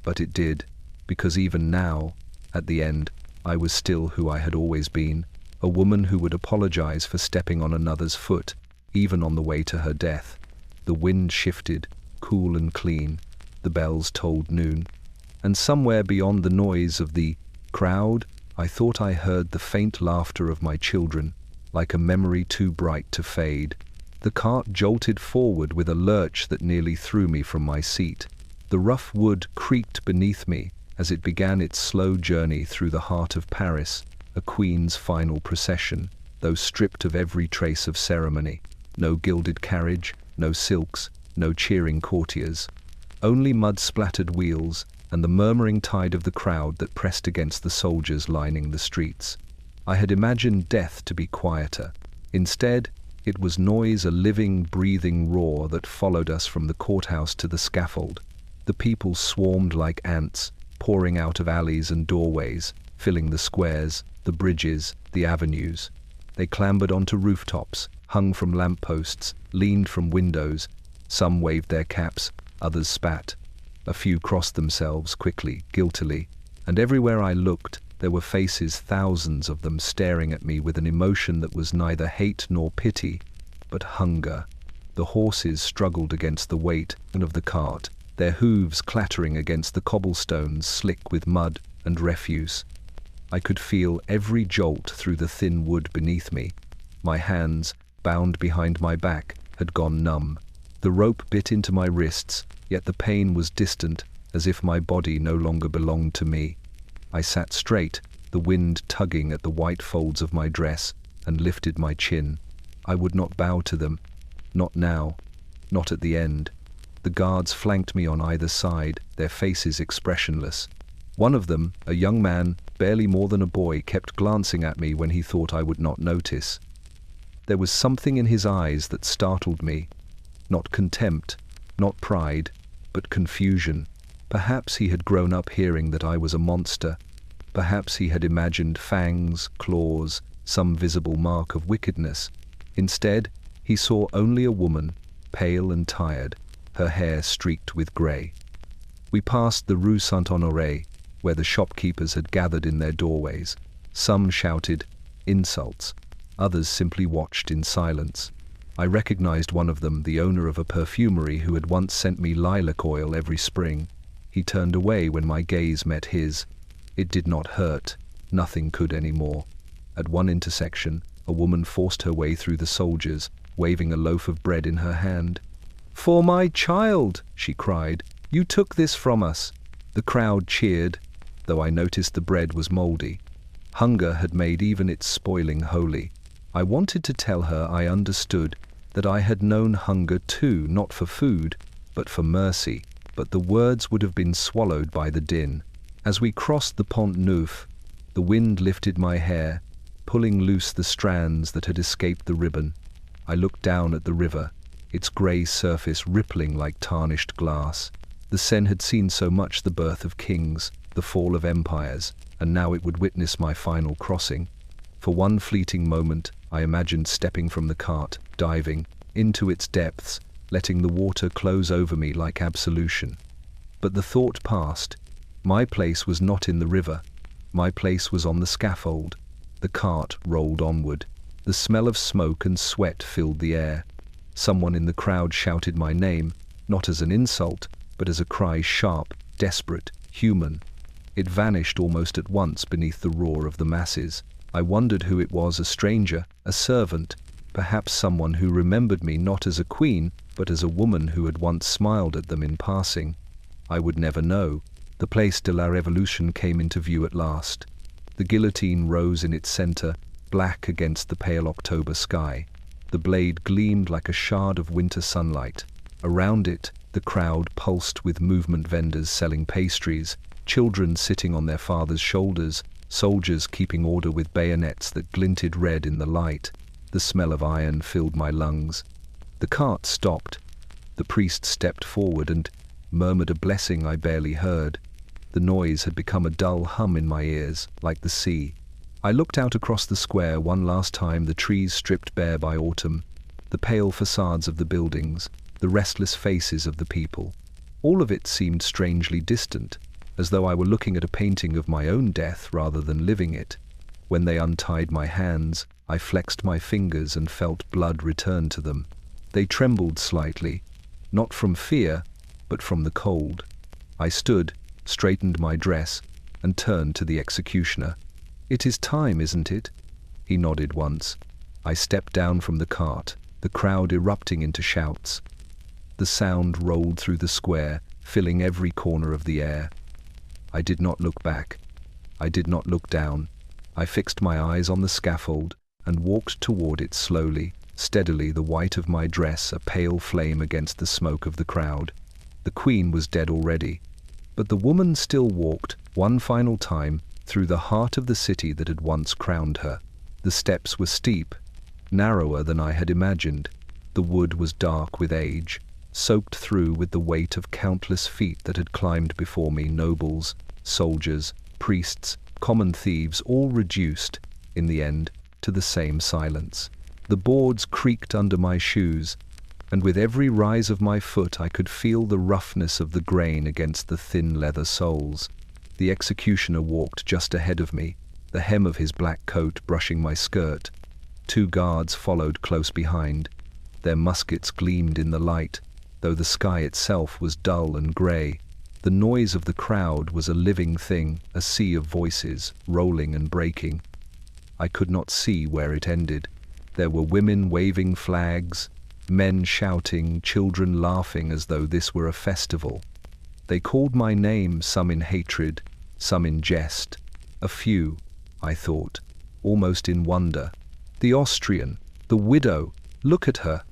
But it did, because even now, at the end, I was still who I had always been, a woman who would apologize for stepping on another's foot, even on the way to her death. The wind shifted, cool and clean. The bells tolled noon. And somewhere beyond the noise of the crowd, I thought I heard the faint laughter of my children, like a memory too bright to fade. The cart jolted forward with a lurch that nearly threw me from my seat. The rough wood creaked beneath me as it began its slow journey through the heart of Paris, a queen's final procession, though stripped of every trace of ceremony. No gilded carriage, no silks, no cheering courtiers. Only mud-splattered wheels and the murmuring tide of the crowd that pressed against the soldiers lining the streets. I had imagined death to be quieter. Instead, it was noise, a living, breathing roar that followed us from the courthouse to the scaffold. The people swarmed like ants, pouring out of alleys and doorways, filling the squares, the bridges, the avenues. They clambered onto rooftops, hung from lampposts, leaned from windows. Some waved their caps, others spat. A few crossed themselves quickly, guiltily, and everywhere I looked, there were faces, thousands of them, staring at me with an emotion that was neither hate nor pity, but hunger. The horses struggled against the weight of the cart, their hooves clattering against the cobblestones slick with mud and refuse. I could feel every jolt through the thin wood beneath me. My hands, bound behind my back, had gone numb. The rope bit into my wrists, yet the pain was distant, as if my body no longer belonged to me. I sat straight, the wind tugging at the white folds of my dress, and lifted my chin. I would not bow to them. Not now. Not at the end. The guards flanked me on either side, their faces expressionless. One of them, a young man, barely more than a boy, kept glancing at me when he thought I would not notice. There was something in his eyes that startled me. Not contempt, not pride, but confusion. Perhaps he had grown up hearing that I was a monster. Perhaps he had imagined fangs, claws, some visible mark of wickedness. Instead, he saw only a woman, pale and tired, her hair streaked with grey. We passed the Rue Saint-Honoré, where the shopkeepers had gathered in their doorways. Some shouted insults, others simply watched in silence. I recognized one of them, the owner of a perfumery who had once sent me lilac oil every spring. He turned away when my gaze met his. It did not hurt. Nothing could anymore. At one intersection, a woman forced her way through the soldiers, waving a loaf of bread in her hand. "For my child," she cried. "You took this from us." The crowd cheered, though I noticed the bread was moldy. Hunger had made even its spoiling holy. I wanted to tell her I understood, that I had known hunger too, not for food, but for mercy. But the words would have been swallowed by the din. As we crossed the Pont Neuf, the wind lifted my hair, pulling loose the strands that had escaped the ribbon. I looked down at the river, its grey surface rippling like tarnished glass. The Seine had seen so much: the birth of kings, the fall of empires, and now it would witness my final crossing. For one fleeting moment, I imagined stepping from the cart, diving into its depths, letting the water close over me like absolution. But the thought passed. My place was not in the river. My place was on the scaffold. The cart rolled onward. The smell of smoke and sweat filled the air. Someone in the crowd shouted my name, not as an insult, but as a cry, sharp, desperate, human. It vanished almost at once beneath the roar of the masses. I wondered who it was: a stranger, a servant, perhaps someone who remembered me not as a queen, but as a woman who had once smiled at them in passing. I would never know. The Place de la Révolution came into view at last. The guillotine rose in its center, black against the pale October sky. The blade gleamed like a shard of winter sunlight. Around it, the crowd pulsed with movement: vendors selling pastries, children sitting on their fathers' shoulders, soldiers keeping order with bayonets that glinted red in the light. The smell of iron filled my lungs. The cart stopped. The priest stepped forward and murmured a blessing I barely heard. The noise had become a dull hum in my ears, like the sea. I looked out across the square one last time: the trees stripped bare by autumn, the pale facades of the buildings, the restless faces of the people. All of it seemed strangely distant, as though I were looking at a painting of my own death rather than living it. When they untied my hands, I flexed my fingers and felt blood return to them. They trembled slightly, not from fear, but from the cold. I stood, straightened my dress, and turned to the executioner. "It is time, isn't it?" He nodded once. I stepped down from the cart, the crowd erupting into shouts. The sound rolled through the square, filling every corner of the air. I did not look back. I did not look down. I fixed my eyes on the scaffold and walked toward it slowly, steadily, the white of my dress a pale flame against the smoke of the crowd. The queen was dead already, but the woman still walked, one final time, through the heart of the city that had once crowned her. The steps were steep, narrower than I had imagined. The wood was dark with age, soaked through with the weight of countless feet that had climbed before me, nobles, soldiers, priests, common thieves, all reduced, in the end, to the same silence. The boards creaked under my shoes, and with every rise of my foot I could feel the roughness of the grain against the thin leather soles. The executioner walked just ahead of me, the hem of his black coat brushing my skirt. 2 guards followed close behind. Their muskets gleamed in the light, though the sky itself was dull and grey. The noise of the crowd was a living thing, a sea of voices, rolling and breaking. I could not see where it ended. There were women waving flags, men shouting, children laughing as though this were a festival. They called my name, some in hatred, some in jest. A few, I thought, almost in wonder. The Austrian, the widow, look at her.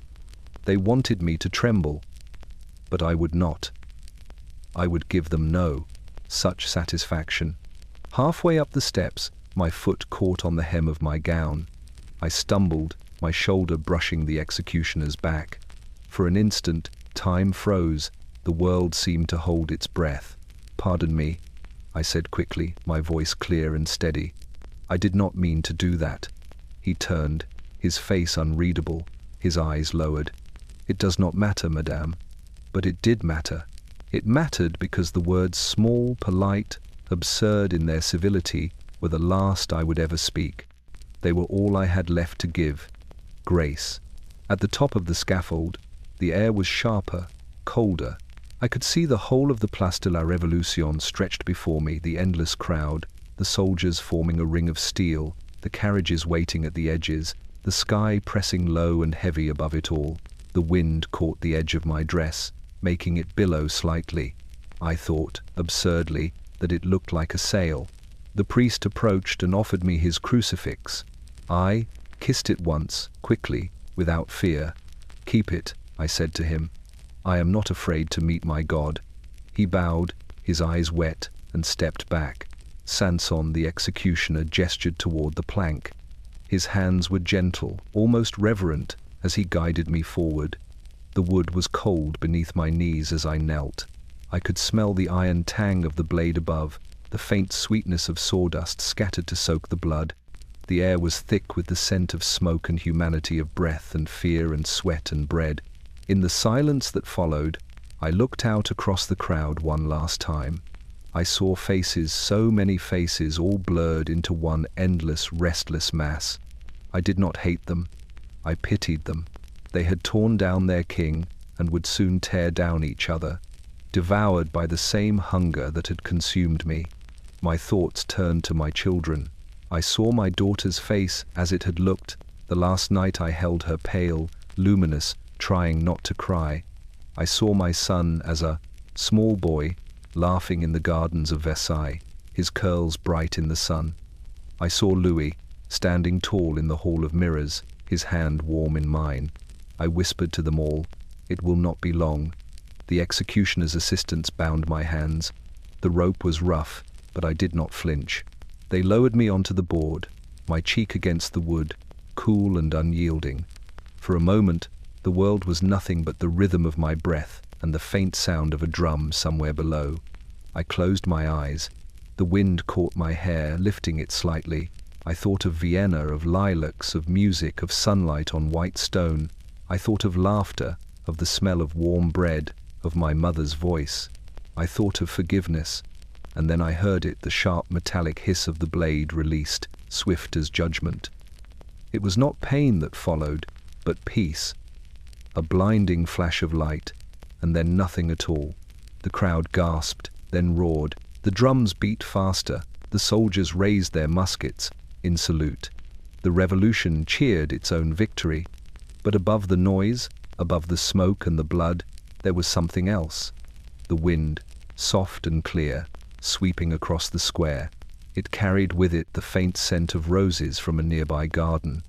They wanted me to tremble, but I would not. I would give them no such satisfaction. Halfway up the steps, my foot caught on the hem of my gown. I stumbled, my shoulder brushing the executioner's back. For an instant, time froze. The world seemed to hold its breath. "Pardon me," I said quickly, my voice clear and steady. "I did not mean to do that." He turned, his face unreadable, his eyes lowered. "It does not matter, madame." But it did matter. It mattered because the words small, polite, absurd in their civility, were the last I would ever speak. They were all I had left to give. Grace. At the top of the scaffold, the air was sharper, colder. I could see the whole of the Place de la Révolution stretched before me, the endless crowd, the soldiers forming a ring of steel, the carriages waiting at the edges, the sky pressing low and heavy above it all. The wind caught the edge of my dress, making it billow slightly. I thought, absurdly, that it looked like a sail. The priest approached and offered me his crucifix. I kissed it once, quickly, without fear. "Keep it," I said to him. "I am not afraid to meet my God." He bowed, his eyes wet, and stepped back. Sanson, the executioner, gestured toward the plank. His hands were gentle, almost reverent, as he guided me forward. The wood was cold beneath my knees as I knelt. I could smell the iron tang of the blade above, the faint sweetness of sawdust scattered to soak the blood. The air was thick with the scent of smoke and humanity, of breath and fear and sweat and bread. In the silence that followed, I looked out across the crowd one last time. I saw faces, so many faces, all blurred into one endless, restless mass. I did not hate them. I pitied them. They had torn down their king and would soon tear down each other, devoured by the same hunger that had consumed me. My thoughts turned to my children. I saw my daughter's face as it had looked the last night I held her, pale, luminous, trying not to cry. I saw my son as a small boy, laughing in the gardens of Versailles, his curls bright in the sun. I saw Louis, standing tall in the hall of mirrors, his hand warm in mine. I whispered to them all, "It will not be long." The executioner's assistants bound my hands. The rope was rough, but I did not flinch. They lowered me onto the board, my cheek against the wood, cool and unyielding. For a moment, the world was nothing but the rhythm of my breath and the faint sound of a drum somewhere below. I closed my eyes. The wind caught my hair, lifting it slightly. I thought of Vienna, of lilacs, of music, of sunlight on white stone. I thought of laughter, of the smell of warm bread, of my mother's voice. I thought of forgiveness, and then I heard it, the sharp metallic hiss of the blade released, swift as judgment. It was not pain that followed, but peace. A blinding flash of light, and then nothing at all. The crowd gasped, then roared. The drums beat faster. The soldiers raised their muskets in salute. The revolution cheered its own victory. But above the noise, above the smoke and the blood, there was something else. The wind, soft and clear, sweeping across the square. It carried with it the faint scent of roses from a nearby garden.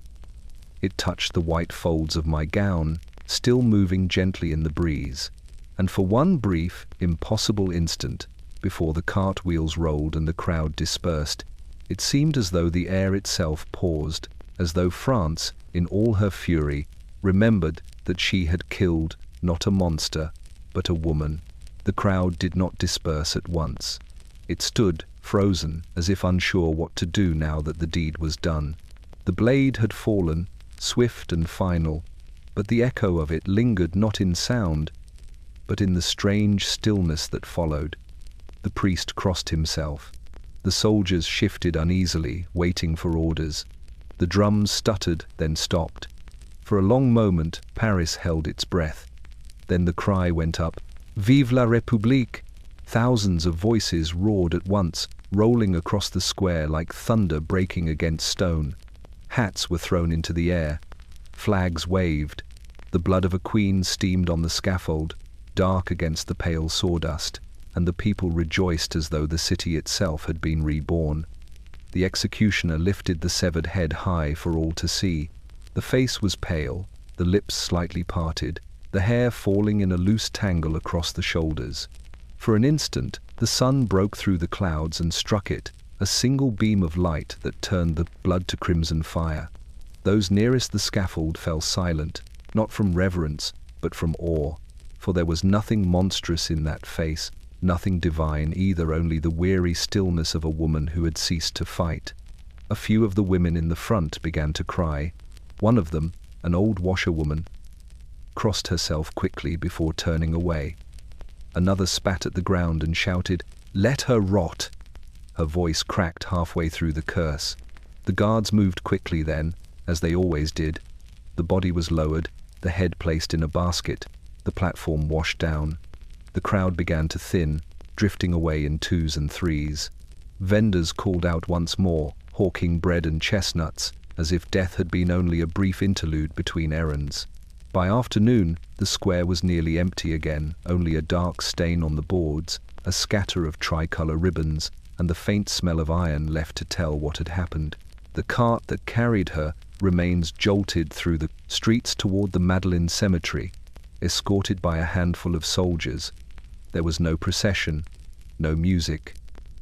It touched the white folds of my gown, still moving gently in the breeze. And for one brief, impossible instant, before the cartwheels rolled and the crowd dispersed, it seemed as though the air itself paused, as though France, in all her fury, remembered that she had killed not a monster, but a woman. The crowd did not disperse at once. It stood, frozen, as if unsure what to do now that the deed was done. The blade had fallen, swift and final, but the echo of it lingered not in sound, but in the strange stillness that followed. The priest crossed himself. The soldiers shifted uneasily, waiting for orders. The drums stuttered, then stopped. For a long moment, Paris held its breath. Then the cry went up, "Vive la République!" Thousands of voices roared at once, rolling across the square like thunder breaking against stone. Hats were thrown into the air. Flags waved. The blood of a queen steamed on the scaffold, dark against the pale sawdust, and the people rejoiced as though the city itself had been reborn. The executioner lifted the severed head high for all to see. The face was pale, the lips slightly parted, the hair falling in a loose tangle across the shoulders. For an instant, the sun broke through the clouds and struck it, a single beam of light that turned the blood to crimson fire. Those nearest the scaffold fell silent, not from reverence, but from awe, for there was nothing monstrous in that face, nothing divine either, only the weary stillness of a woman who had ceased to fight. A few of the women in the front began to cry. One of them, an old washerwoman, crossed herself quickly before turning away. Another spat at the ground and shouted, "Let her rot!" Her voice cracked halfway through the curse. The guards moved quickly then, as they always did. The body was lowered, the head placed in a basket, the platform washed down. The crowd began to thin, drifting away in twos and threes. Vendors called out once more, hawking bread and chestnuts, as if death had been only a brief interlude between errands. By afternoon, the square was nearly empty again, only a dark stain on the boards, a scatter of tricolour ribbons, and the faint smell of iron left to tell what had happened. The cart that carried her remains jolted through the streets toward the Madeleine Cemetery, escorted by a handful of soldiers. There was no procession, no music,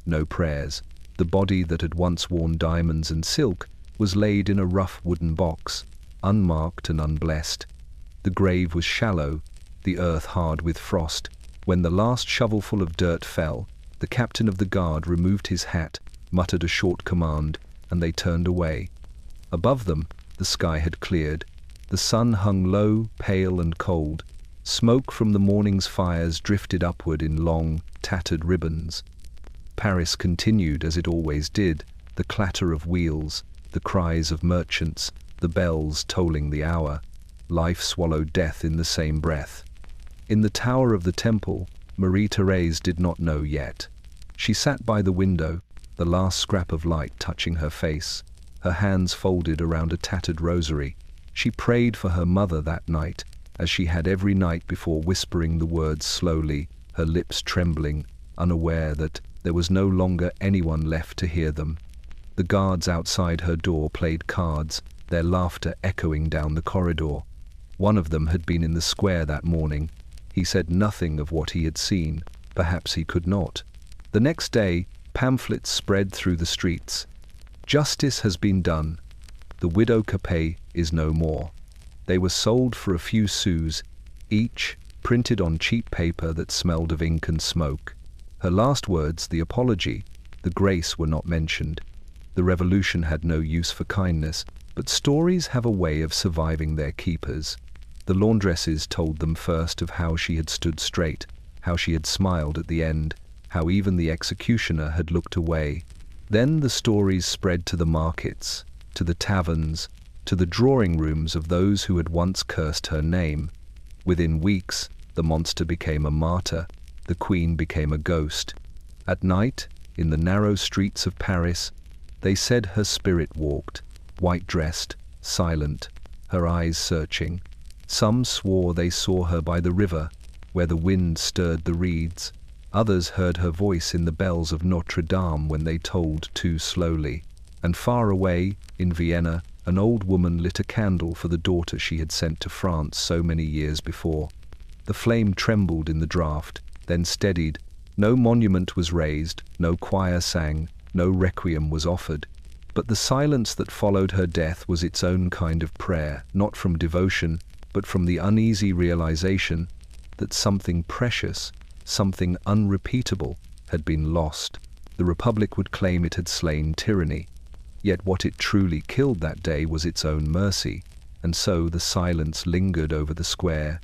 no prayers. The body that had once worn diamonds and silk was laid in a rough wooden box, unmarked and unblessed. The grave was shallow, the earth hard with frost. When the last shovelful of dirt fell, the captain of the guard removed his hat, muttered a short command, and they turned away. Above them, the sky had cleared. The sun hung low, pale and cold. Smoke from the morning's fires drifted upward in long, tattered ribbons. Paris continued as it always did, the clatter of wheels, the cries of merchants, the bells tolling the hour. Life swallowed death in the same breath. In the tower of the temple, Marie-Thérèse did not know yet. She sat by the window, the last scrap of light touching her face, her hands folded around a tattered rosary. She prayed for her mother that night, as she had every night before, whispering the words slowly, her lips trembling, unaware that there was no longer anyone left to hear them. The guards outside her door played cards, their laughter echoing down the corridor. One of them had been in the square that morning. He said nothing of what he had seen. Perhaps he could not. The next day, pamphlets spread through the streets. "Justice has been done. The widow Capet is no more." They were sold for a few sous each, printed on cheap paper that smelled of ink and smoke. Her last words, the apology, the grace, were not mentioned. The revolution had no use for kindness, but stories have a way of surviving their keepers. The laundresses told them first of how she had stood straight, how she had smiled at the end, how even the executioner had looked away. Then the stories spread to the markets, to the taverns, to the drawing rooms of those who had once cursed her name. Within weeks, the monster became a martyr, the queen became a ghost. At night, in the narrow streets of Paris, they said her spirit walked, white-dressed, silent, her eyes searching. Some swore they saw her by the river, where the wind stirred the reeds. Others heard her voice in the bells of Notre Dame when they tolled too slowly. And far away, in Vienna, An old woman lit a candle for the daughter she had sent to France so many years before. The flame trembled in the draught, then steadied. No monument was raised, no choir sang, no requiem was offered. But the silence that followed her death was its own kind of prayer, not from devotion, but from the uneasy realization that something precious, something unrepeatable, had been lost. The Republic would claim it had slain tyranny. Yet what it truly killed that day was its own mercy, and so the silence lingered over the square,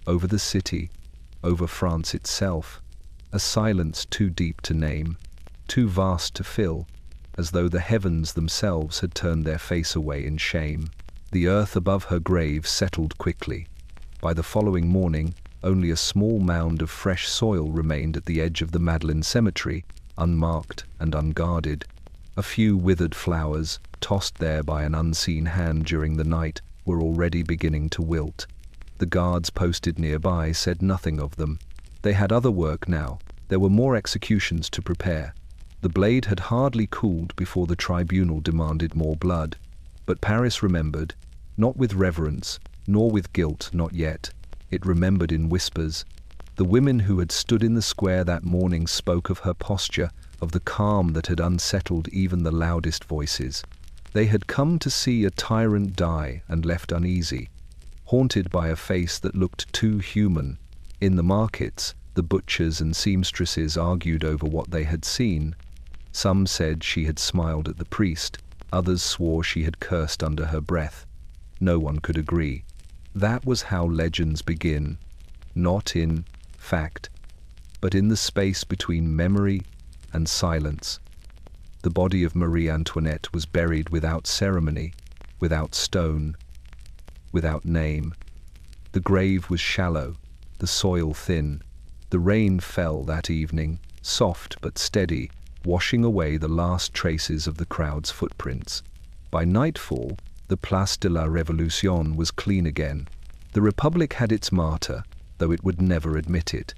over the city, over France itself, a silence too deep to name, too vast to fill, as though the heavens themselves had turned their face away in shame. The earth above her grave settled quickly. By the following morning, only a small mound of fresh soil remained at the edge of the Madeleine cemetery, unmarked and unguarded. A few withered flowers, tossed there by an unseen hand during the night, were already beginning to wilt. The guards posted nearby said nothing of them. They had other work now. There were more executions to prepare. The blade had hardly cooled before the tribunal demanded more blood. But Paris remembered, not with reverence, nor with guilt, not yet. It remembered in whispers. The women who had stood in the square that morning spoke of her posture, of the calm that had unsettled even the loudest voices. They had come to see a tyrant die and left uneasy, haunted by a face that looked too human. In the markets, the butchers and seamstresses argued over what they had seen. Some said she had smiled at the priest, others swore she had cursed under her breath. No one could agree. That was how legends begin, not in fact, but in the space between memory and silence. The body of Marie Antoinette was buried without ceremony, without stone, without name. The grave was shallow, the soil thin. The rain fell that evening, soft but steady, washing away the last traces of the crowd's footprints. By nightfall, the Place de la Révolution was clean again. The Republic had its martyr, though it would never admit it.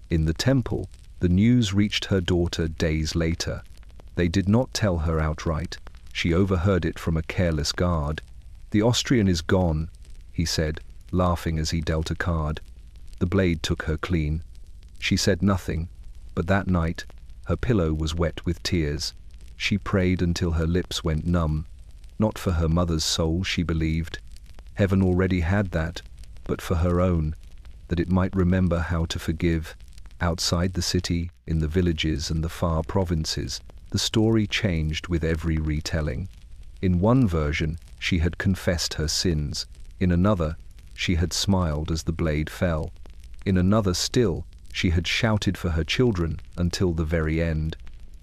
In the temple, the news reached her daughter days later. They did not tell her outright. She overheard it from a careless guard. "The Austrian is gone," he said, laughing as he dealt a card. The blade took her clean. She said nothing, but that night, her pillow was wet with tears. She prayed until her lips went numb. Not for her mother's soul, she believed. Heaven already had that, but for her own, that it might remember how to forgive. Outside the city, in the villages and the far provinces, the story changed with every retelling. In one version, she had confessed her sins. In another, she had smiled as the blade fell. In another still, she had shouted for her children until the very end.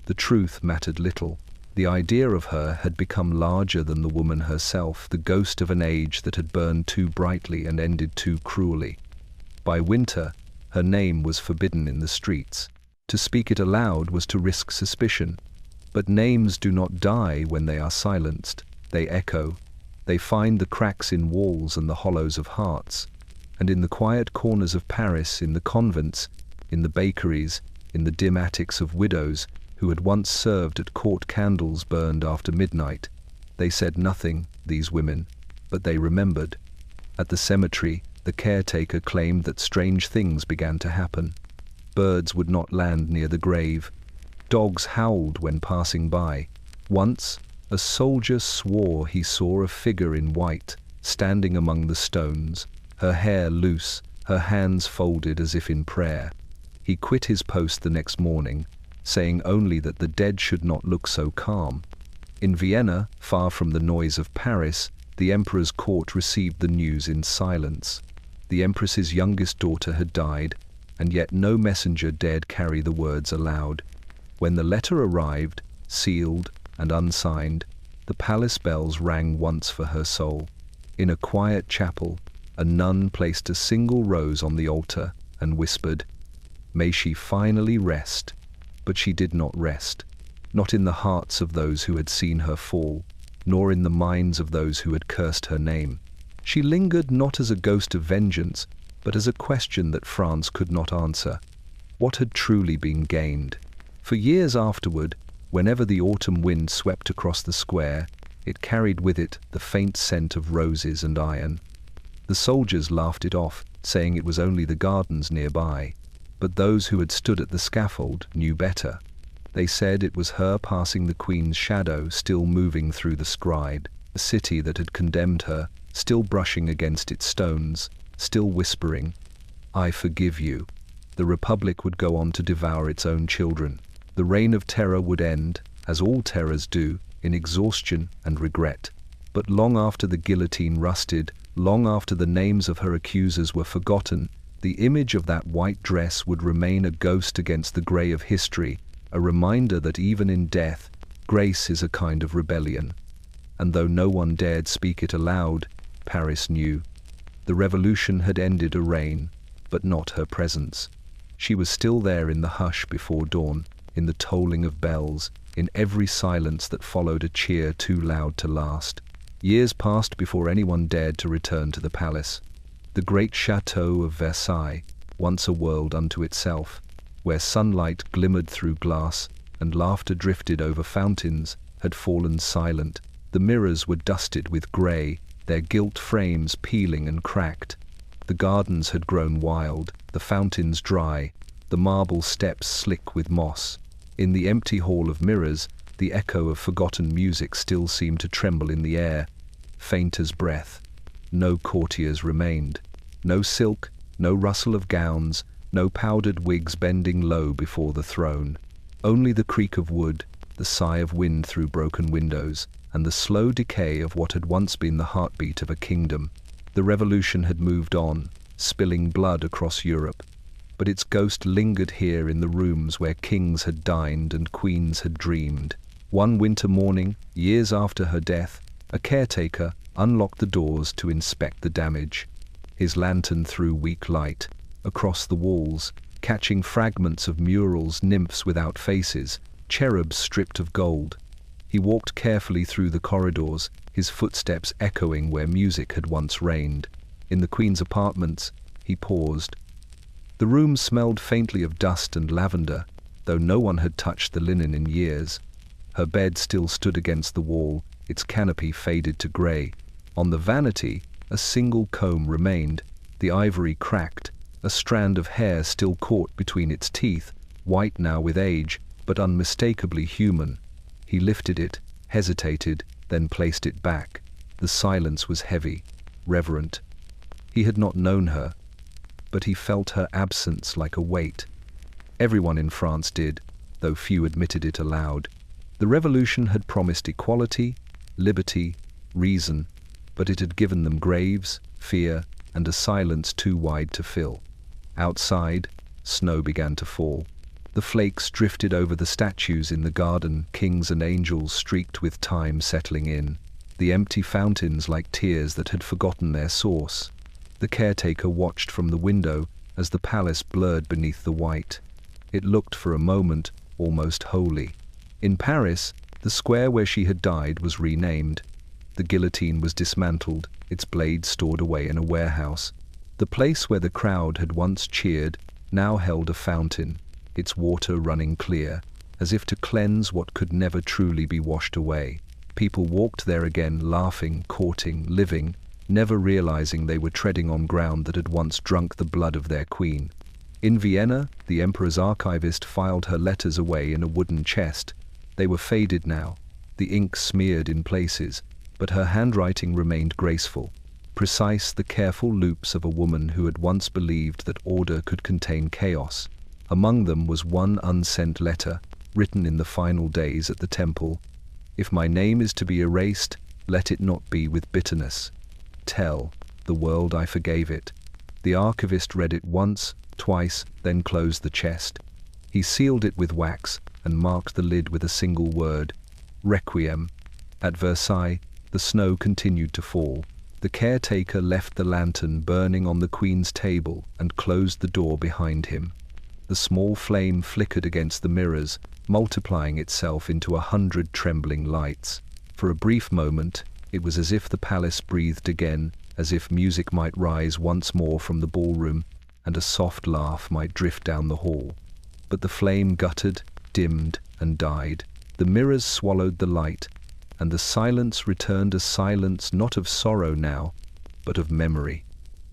The truth mattered little. The idea of her had become larger than the woman herself, the ghost of an age that had burned too brightly and ended too cruelly. By winter, her name was forbidden in the streets. To speak it aloud was to risk suspicion. But names do not die when they are silenced. They echo. They find the cracks in walls and the hollows of hearts. And in the quiet corners of Paris, in the convents, in the bakeries, in the dim attics of widows who had once served at court candles burned after midnight, they said nothing, these women, but they remembered. At the cemetery, the caretaker claimed that strange things began to happen. Birds would not land near the grave. Dogs howled when passing by. Once, a soldier swore he saw a figure in white, standing among the stones, her hair loose, her hands folded as if in prayer. He quit his post the next morning, saying only that the dead should not look so calm. In Vienna, far from the noise of Paris, the emperor's court received the news in silence. The empress's youngest daughter had died, and yet no messenger dared carry the words aloud. When the letter arrived, sealed and unsigned, the palace bells rang once for her soul. In a quiet chapel, a nun placed a single rose on the altar and whispered, "May she finally rest." But she did not rest, not in the hearts of those who had seen her fall, nor in the minds of those who had cursed her name. She lingered not as a ghost of vengeance, but as a question that France could not answer. What had truly been gained? For years afterward, whenever the autumn wind swept across the square, It carried with it the faint scent of roses and iron. The soldiers laughed it off, saying it was only the gardens nearby. But those who had stood at the scaffold knew better. They said it was her passing the Queen's shadow, still moving through the scribe, the city that had condemned her, still brushing against its stones, still whispering, "I forgive you." The Republic would go on to devour its own children. The reign of terror would end, as all terrors do, in exhaustion and regret. But long after the guillotine rusted, long after the names of her accusers were forgotten, the image of that white dress would remain a ghost against the grey of history, a reminder that even in death, grace is a kind of rebellion. And though no one dared speak it aloud, Paris knew. The revolution had ended a reign, but not her presence. She was still there in the hush before dawn, in the tolling of bells, in every silence that followed a cheer too loud to last. Years passed before anyone dared to return to the palace. The great chateau of Versailles, once a world unto itself, where sunlight glimmered through glass and laughter drifted over fountains, had fallen silent. The mirrors were dusted with grey, their gilt frames peeling and cracked. The gardens had grown wild, the fountains dry, the marble steps slick with moss. In the empty hall of mirrors, the echo of forgotten music still seemed to tremble in the air, faint as breath. No courtiers remained. No silk, no rustle of gowns, no powdered wigs bending low before the throne. Only the creak of wood, the sigh of wind through broken windows, and the slow decay of what had once been the heartbeat of a kingdom. The revolution had moved on, spilling blood across Europe, but its ghost lingered here in the rooms where kings had dined and queens had dreamed. One winter morning, years after her death, a caretaker unlocked the doors to inspect the damage. His lantern threw weak light across the walls, catching fragments of murals, nymphs without faces, cherubs stripped of gold. He walked carefully through the corridors, his footsteps echoing where music had once reigned. In the Queen's apartments, he paused. The room smelled faintly of dust and lavender, though no one had touched the linen in years. Her bed still stood against the wall, its canopy faded to grey. On the vanity, a single comb remained, the ivory cracked, a strand of hair still caught between its teeth, white now with age, but unmistakably human. He lifted it, hesitated, then placed it back. The silence was heavy, reverent. He had not known her, but he felt her absence like a weight. Everyone in France did, though few admitted it aloud. The revolution had promised equality, liberty, reason, but it had given them graves, fear, and a silence too wide to fill. Outside, snow began to fall. The flakes drifted over the statues in the garden, kings and angels streaked with time settling in. The empty fountains like tears that had forgotten their source. The caretaker watched from the window as the palace blurred beneath the white. It looked for a moment almost holy. In Paris, the square where she had died was renamed. The guillotine was dismantled, its blade stored away in a warehouse. The place where the crowd had once cheered now held a fountain, its water running clear, as if to cleanse what could never truly be washed away. People walked there again, laughing, courting, living, never realizing they were treading on ground that had once drunk the blood of their queen. In Vienna, the emperor's archivist filed her letters away in a wooden chest. They were faded now, the ink smeared in places, but her handwriting remained graceful, precise, the careful loops of a woman who had once believed that order could contain chaos. Among them was one unsent letter, written in the final days at the temple. "If my name is to be erased, let it not be with bitterness. Tell the world I forgave it." The archivist read it once, twice, then closed the chest. He sealed it with wax and marked the lid with a single word, Requiem. At Versailles, the snow continued to fall. The caretaker left the lantern burning on the Queen's table and closed the door behind him. The small flame flickered against the mirrors, multiplying itself into 100 trembling lights. For a brief moment, it was as if the palace breathed again, as if music might rise once more from the ballroom, and a soft laugh might drift down the hall. But the flame guttered, dimmed, and died. The mirrors swallowed the light. and the silence returned, a silence not of sorrow now, but of memory.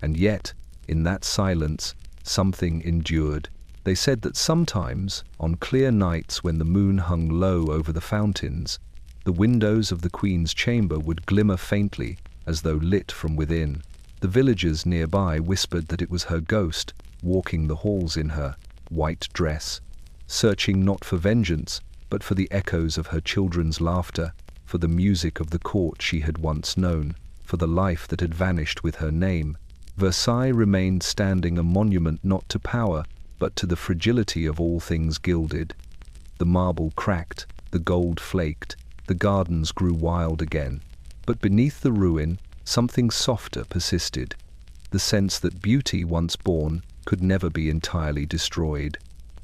And yet, in that silence, something endured. They said that sometimes, on clear nights when the moon hung low over the fountains, the windows of the Queen's chamber would glimmer faintly, as though lit from within. The villagers nearby whispered that it was her ghost, walking the halls in her white dress, searching not for vengeance, but for the echoes of her children's laughter, for the music of the court she had once known, for the life that had vanished with her name. Versailles remained standing, a monument not to power, but to the fragility of all things gilded. The marble cracked, the gold flaked, the gardens grew wild again. But beneath the ruin, something softer persisted, the sense that beauty once born could never be entirely destroyed.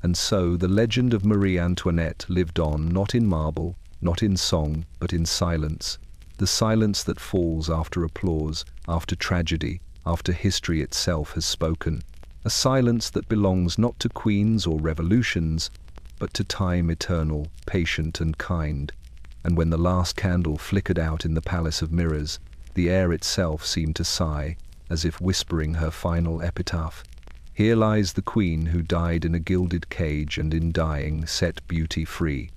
And so the legend of Marie Antoinette lived on, not in marble, not in song, but in silence. The silence that falls after applause, after tragedy, after history itself has spoken. A silence that belongs not to queens or revolutions, but to time eternal, patient and kind. And when the last candle flickered out in the Palace of Mirrors, the air itself seemed to sigh, as if whispering her final epitaph. Here lies the Queen who died in a gilded cage and in dying set beauty free.